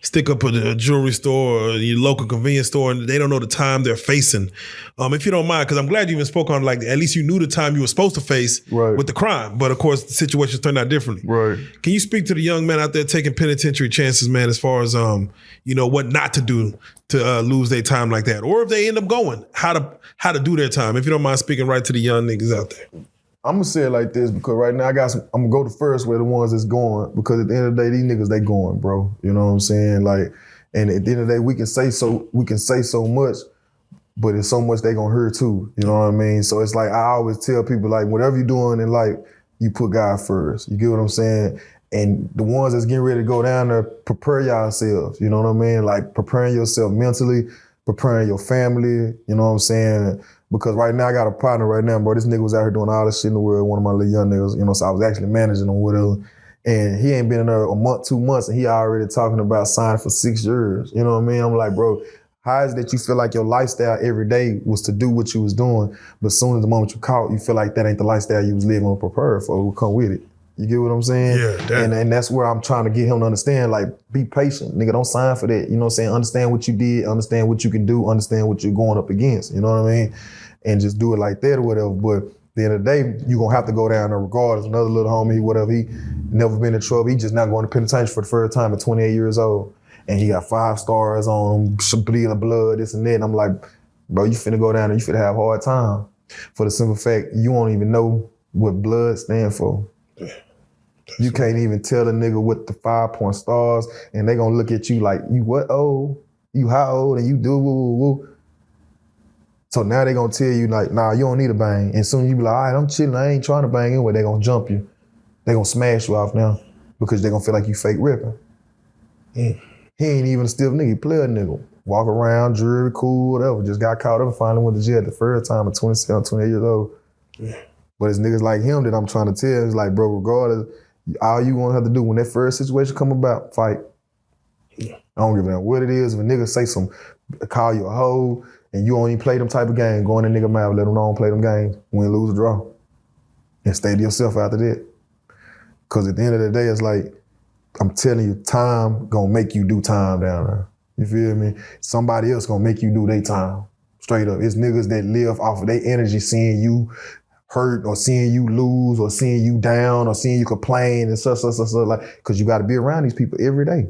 stick up a jewelry store or your local convenience store, and they don't know the time they're facing. If you don't mind, because I'm glad you even spoke on, like, at least you knew the time you were supposed to face with the crime. But of course, the situations turned out differently. Right. Can you speak to the young men out there taking penitentiary chances, man, as far as you know, what not to do to lose their time like that, or if they end up going, how to do their time? If you don't mind speaking right to the young niggas out there. I'm gonna say it like this because right now I'm gonna go the first way the ones that's going, because at the end of the day, these niggas, they going, bro. You know what I'm saying? Like, and at the end of the day, we can say so much, but there's so much they gonna hear too. You know what I mean? So it's like, I always tell people, like, whatever you're doing in life, you put God first. You get what I'm saying? And the ones that's getting ready to go down there, prepare yourselves. You know what I mean? Like, preparing yourself mentally, preparing your family. You know what I'm saying? Because right now I got a partner right now, bro. This nigga was out here doing all this shit in the world, one of my little young niggas, you know, so I was actually managing him with him. And he ain't been in there a month, 2 months, and he already talking about signing for 6 years. You know what I mean? I'm like, bro, how is it that you feel like your lifestyle every day was to do what you was doing, but as soon as the moment you caught, you feel like that ain't the lifestyle you was living or prepared for, will come with it. You get what I'm saying? Yeah. And that's where I'm trying to get him to understand, like, be patient. Nigga, don't sign for that. You know what I'm saying? Understand what you did, understand what you can do, understand what you're going up against. You know what I mean? And just do it like that or whatever. But at the end of the day, you're gonna have to go down there regardless. Another little homie, whatever, he never been in trouble. He just not going to penitentiary for the first time at 28 years old. And he got 5 stars on him, bleeding blood, this and that. And I'm like, bro, you finna go down there, you finna have a hard time. For the simple fact, you won't even know what blood stand for. You can't even tell a nigga what the 5-point stars, and they gonna look at you like, you what old? You how old? And you do woo woo woo. So now they gonna tell you, like, nah, you don't need a bang. And soon you be like, all right, I'm chilling, I ain't trying to bang anyway. They gonna jump you. They gonna smash you off now because they gonna feel like you fake ripping. He ain't even a stiff nigga, he play a nigga. Walk around, jewelry, cool, whatever. Just got caught up and finally went to jail the first time at 27, 28 years old. But it's niggas like him that I'm trying to tell, it's like, bro, regardless, all you gonna have to do when that first situation come about, fight. I don't give a damn what it is. If a nigga say call you a hoe, and you don't even play them type of game, go in the nigga mouth, let them know don't play them games, win, lose, or draw. And stay to yourself after that. Because at the end of the day, it's like, I'm telling you, time gonna make you do time down there. You feel me? Somebody else gonna make you do their time. Straight up. It's niggas that live off of their energy, seeing you hurt or seeing you lose or seeing you down or seeing you complain and such, like, because you gotta be around these people every day.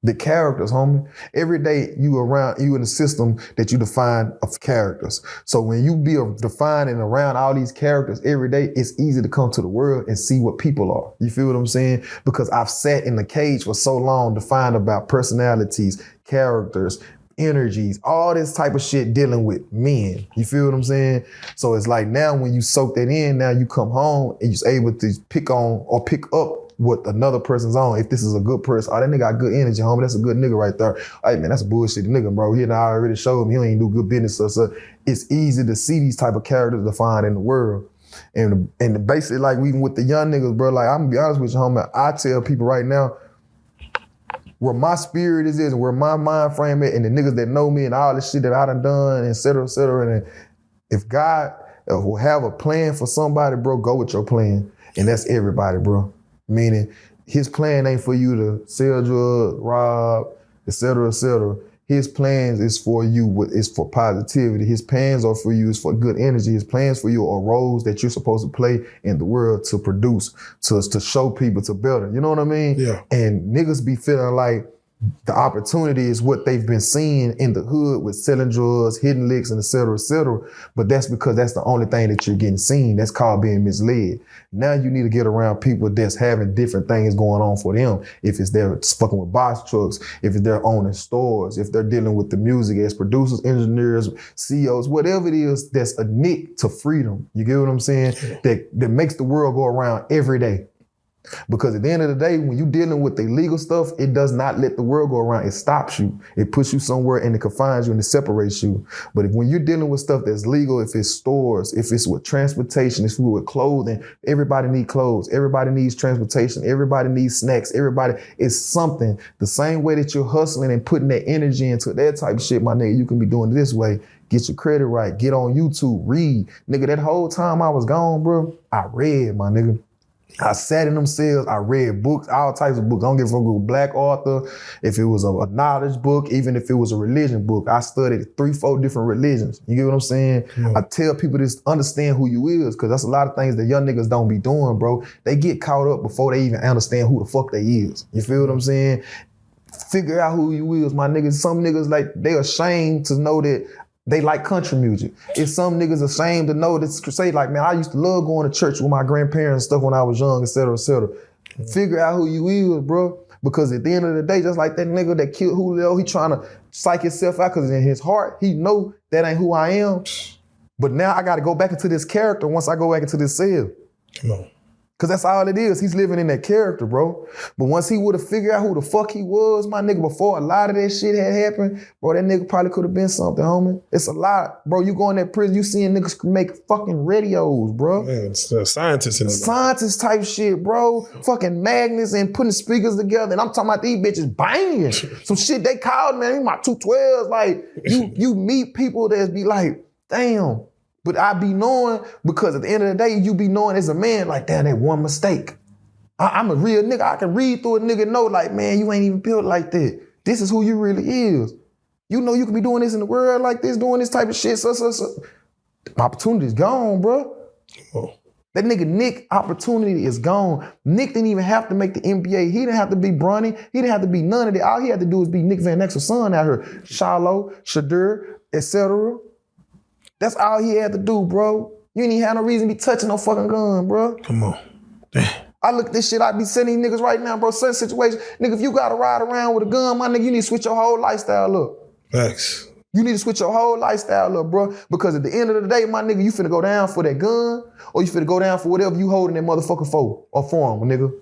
The characters, homie. Every day you in the system that you define of characters. So when you be defining around all these characters every day, it's easy to come to the world and see what people are. You feel what I'm saying? Because I've sat in the cage for so long defined about personalities, characters, energies, all this type of shit dealing with men. You feel what I'm saying? So it's like now when you soak that in, now you come home and you're able to pick on or pick up what another person's on. If this is a good person, oh, that nigga got good energy, homie. That's a good nigga right there. Hey, man, that's a bullshit nigga, bro. He already showed me he ain't do good business. So it's easy to see these type of characters defined in the world. And basically, like, even with the young niggas, bro, like, I'm gonna be honest with you, homie, I tell people right now, where my spirit is and where my mind frame is, and the niggas that know me and all the shit that I done, et cetera, and if God will have a plan for somebody, bro, go with your plan. And that's everybody, bro. Meaning, his plan ain't for you to sell drugs, rob, et cetera, et cetera. His plans is for you, is for positivity. His plans are for you, is for good energy. His plans for you are roles that you're supposed to play in the world to produce, to show people to better. You know what I mean? Yeah. And niggas be feeling like the opportunity is what they've been seeing in the hood with selling drugs, hitting licks, and et cetera, et cetera. But that's because that's the only thing that you're getting seen. That's called being misled. Now you need to get around people that's having different things going on for them. If it's they're fucking with box trucks, if it's they're owning stores, if they're dealing with the music as producers, engineers, CEOs, whatever it is that's a nick to freedom. You get what I'm saying? That makes the world go around every day. Because at the end of the day, when you're dealing with the legal stuff, it does not let the world go around. It stops you. It puts you somewhere and it confines you and it separates you. But when you're dealing with stuff that's legal, if it's stores, if it's with transportation, if it's with clothing, everybody needs clothes. Everybody needs transportation. Everybody needs snacks. Everybody, it's something. The same way that you're hustling and putting that energy into that type of shit, my nigga, you can be doing it this way. Get your credit right. Get on YouTube. Read. Nigga, that whole time I was gone, bro, I read, my nigga. I sat in them cells, I read books, all types of books. I don't give a fuck with a black author, if it was a knowledge book, even if it was a religion book. I studied 3-4 different religions. You get what I'm saying? I tell people to understand who you is, because that's a lot of things that young niggas don't be doing, bro. They get caught up before they even understand who the fuck they is. You feel what I'm saying? Figure out who you is, my niggas. Some niggas, like, they ashamed to know that they like country music. It's some niggas ashamed to know that, say like, man, I used to love going to church with my grandparents and stuff when I was young, et cetera, et cetera. Figure out who you is, bro. Because at the end of the day, just like that nigga that killed Julio, he trying to psych himself out because in his heart, he know that ain't who I am. But now I got to go back into this character once I go back into this cell. Come on. Because that's all it is. He's living in that character, bro. But once he would have figured out who the fuck he was, my nigga, before a lot of that shit had happened, bro, that nigga probably could have been something, homie. It's a lot. Bro, you go in that prison, you seeing niggas make fucking radios, bro. Man, it's scientists in the Scientist type shit, bro. Fucking magnets and putting speakers together. And I'm talking about these bitches banging. Some shit they called, man, my 212s. Like, you meet people that be like, damn. But I be knowing, because at the end of the day, you be knowing as a man, like, damn, that one mistake. I'm a real nigga. I can read through a nigga and know, like, man, you ain't even built like that. This is who you really is. You know you can be doing this in the world like this, doing this type of shit. So. My opportunity's gone, bro. Oh. That nigga Nick, opportunity is gone. Nick didn't even have to make the NBA. He didn't have to be Bronny. He didn't have to be none of that. All he had to do was be Nick Van Exel's son out here. Shiloh, Shadur, etc. That's all he had to do, bro. You ain't even have no reason to be touching no fucking gun, bro. Come on. Damn. I look at this shit, I be sending these niggas right now, bro, certain situations. Nigga, if you gotta ride around with a gun, my nigga, you need to switch your whole lifestyle up. Facts. You need to switch your whole lifestyle up, bro. Because at the end of the day, my nigga, you finna go down for that gun, or you finna go down for whatever you holding that motherfucker for, or for him, nigga.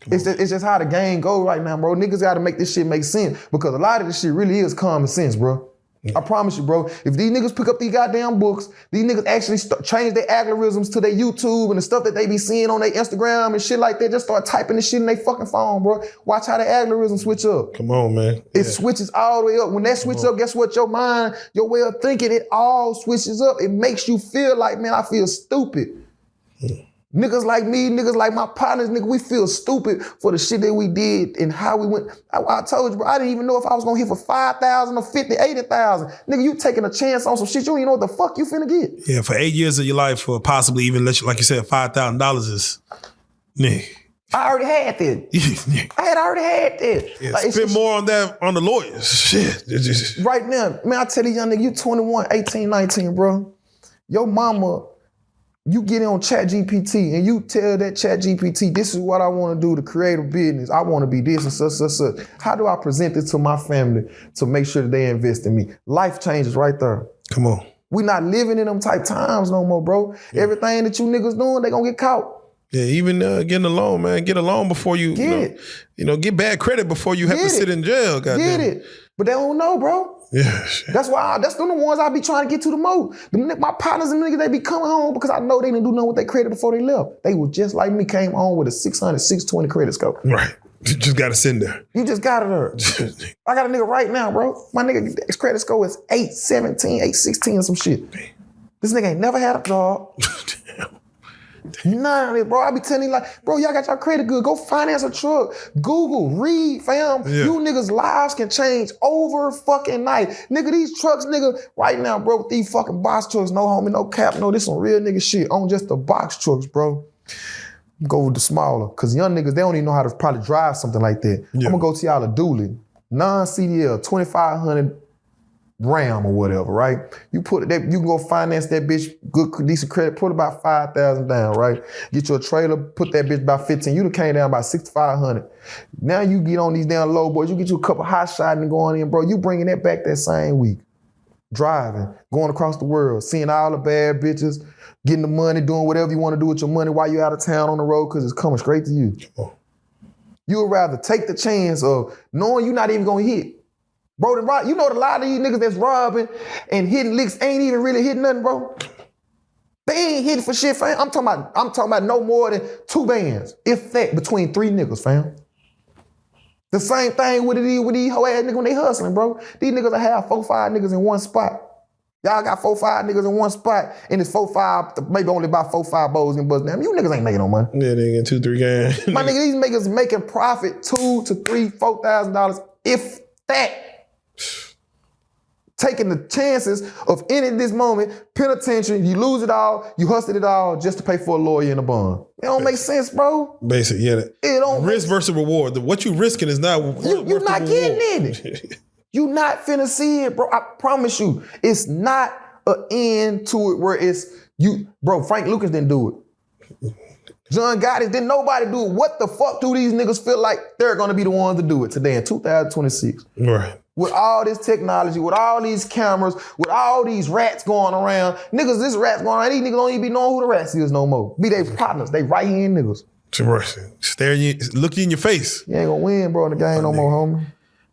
It's just how the game go right now, bro. Niggas gotta make this shit make sense, because a lot of this shit really is common sense, bro. I promise you, bro. If these niggas pick up these goddamn books, these niggas actually change their algorithms to their YouTube and the stuff that they be seeing on their Instagram and shit like that, just start typing this shit in their fucking phone, bro. Watch how the algorithm switch up. Come on, man. It switches all the way up. When that switches up, guess what? Your mind, your way of thinking, it all switches up. It makes you feel like, man, I feel stupid. Niggas like me, niggas like my partners, nigga, we feel stupid for the shit that we did and how we went. I told you, bro, I didn't even know if I was gonna hit for 5,000 or 50, 80,000. Nigga, you taking a chance on some shit, you don't even know what the fuck you finna get. Yeah, for 8 years of your life, for possibly even, like you said, $5,000 is, nigga. I already had that. I had already had that. Yeah, like, spend more on that, on the lawyers. Shit. Right now, man, I tell these young niggas, you 21, 18, 19, bro. Your mama, you get on ChatGPT and you tell that ChatGPT, this is what I want to do to create a business. I want to be this and such. How do I present this to my family to make sure that they invest in me? Life changes right there. Come on. We not living in them type times no more, bro. Yeah. Everything that you niggas doing, they gonna get caught. Yeah, even getting a loan, man. Get a loan before you, get bad credit before you have to sit in jail. Goddamn. Get it. But they don't know, bro. Yeah, that's why. That's the ones I be trying to get to the most. My partners and niggas, they be coming home because I know they didn't do nothing with their credit before they left. They were just like me, came home with a 600, 620 credit score. Right. You just got to send there. You just got it there. I got a nigga right now, bro. My nigga, his credit score is 817, 816 or some shit. This nigga ain't never had a job. None of it, bro. I be telling you like, bro, y'all got your credit good. Go finance a truck. Google, read, fam. Yeah. You niggas' lives can change over fucking night. Nigga, these trucks, nigga, right now, bro, with these fucking box trucks, no homie, no cap, no, this some real nigga shit on just the box trucks, bro. Go with the smaller. Cause young niggas, they don't even know how to probably drive something like that. Yeah. I'm gonna go to y'all a dually. Non-CDL, 2,500 Ram or whatever, right? You put that, you can go finance that bitch, good, decent credit, put about 5,000 down, right? Get you a trailer, put that bitch about 15. You done came down about 6,500. Now you get on these damn low boys, you get you a couple hot shots and go on in, bro. You bringing that back that same week. driving, going across the world, seeing all the bad bitches, getting the money, doing whatever you want to do with your money while you're out of town on the road because it's coming straight to you. You would rather take the chance of knowing you're not even gonna hit. Bro, you know a lot of these niggas that's robbing and hitting licks ain't even really hitting nothing, bro. They ain't hitting for shit, fam. I'm talking about no more than 2 bands, if that, between 3 niggas, fam. The same thing with these hoe ass niggas when they hustling, bro. These niggas will have 4, 5 niggas in one spot. Y'all got 4, 5 niggas in one spot, and it's 4, 5, maybe only about 4, 5 bowls in buzz. Damn, you niggas ain't making no money. Yeah, they getting 2, 3 grand. My nigga, these niggas making profit $2,000 to $3,000, $4,000, if that. Taking the chances of ending this moment, penitentiary, you lose it all, you hustled it all just to pay for a lawyer and a bond. It don't make sense, bro. Basic, yeah. It don't risk versus reward. What you risking is not you're not getting it. You not finna see it, bro. I promise you. It's not an end to it where it's you, bro. Frank Lucas didn't do it. John Gotti didn't nobody do it. What the fuck do these niggas feel like they're gonna be the ones to do it today in 2026? Right. With all this technology, with all these cameras, with all these rats going around. Niggas, this rat's going around. These niggas don't even be knowing who the rats is no more. Be they partners, they right-hand niggas. Stare you, look you in your face. You ain't gonna win, bro, in the game no more, homie.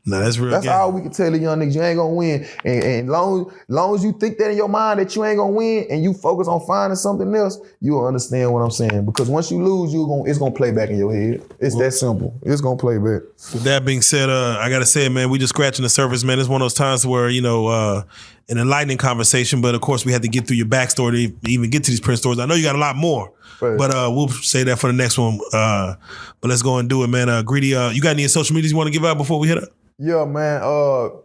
No, that's real. That's all we can tell the young niggas. You ain't gonna win. And long as you think that in your mind that you ain't gonna win and you focus on finding something else, you'll understand what I'm saying. Because once you lose, it's gonna play back in your head. It's that simple. It's gonna play back. With that being said, I gotta say, man, we just scratching the surface, man. It's one of those times where, an enlightening conversation, but of course we had to get through your backstory to even get to these Prince stories. I know you got a lot more. Right. But we'll say that for the next one. But let's go and do it, man. Greedy, you got any social medias you want to give out before we hit up? Yeah, man.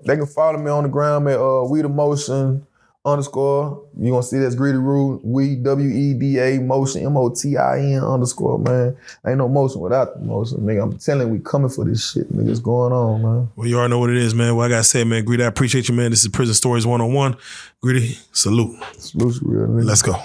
They can follow me on the gram at WeDaMotion _ You gonna see that's Greedy Rule. We WEDA Motion MOTIN _ man. Ain't no motion without the motion, nigga. I'm telling you, we coming for this shit, nigga. It's going on, man. Well, you already know what it is, man. Well, I gotta say, man, Greedy, I appreciate you, man. This is Prison Stories 101. Greedy, salute. Salute, real nigga. Let's go.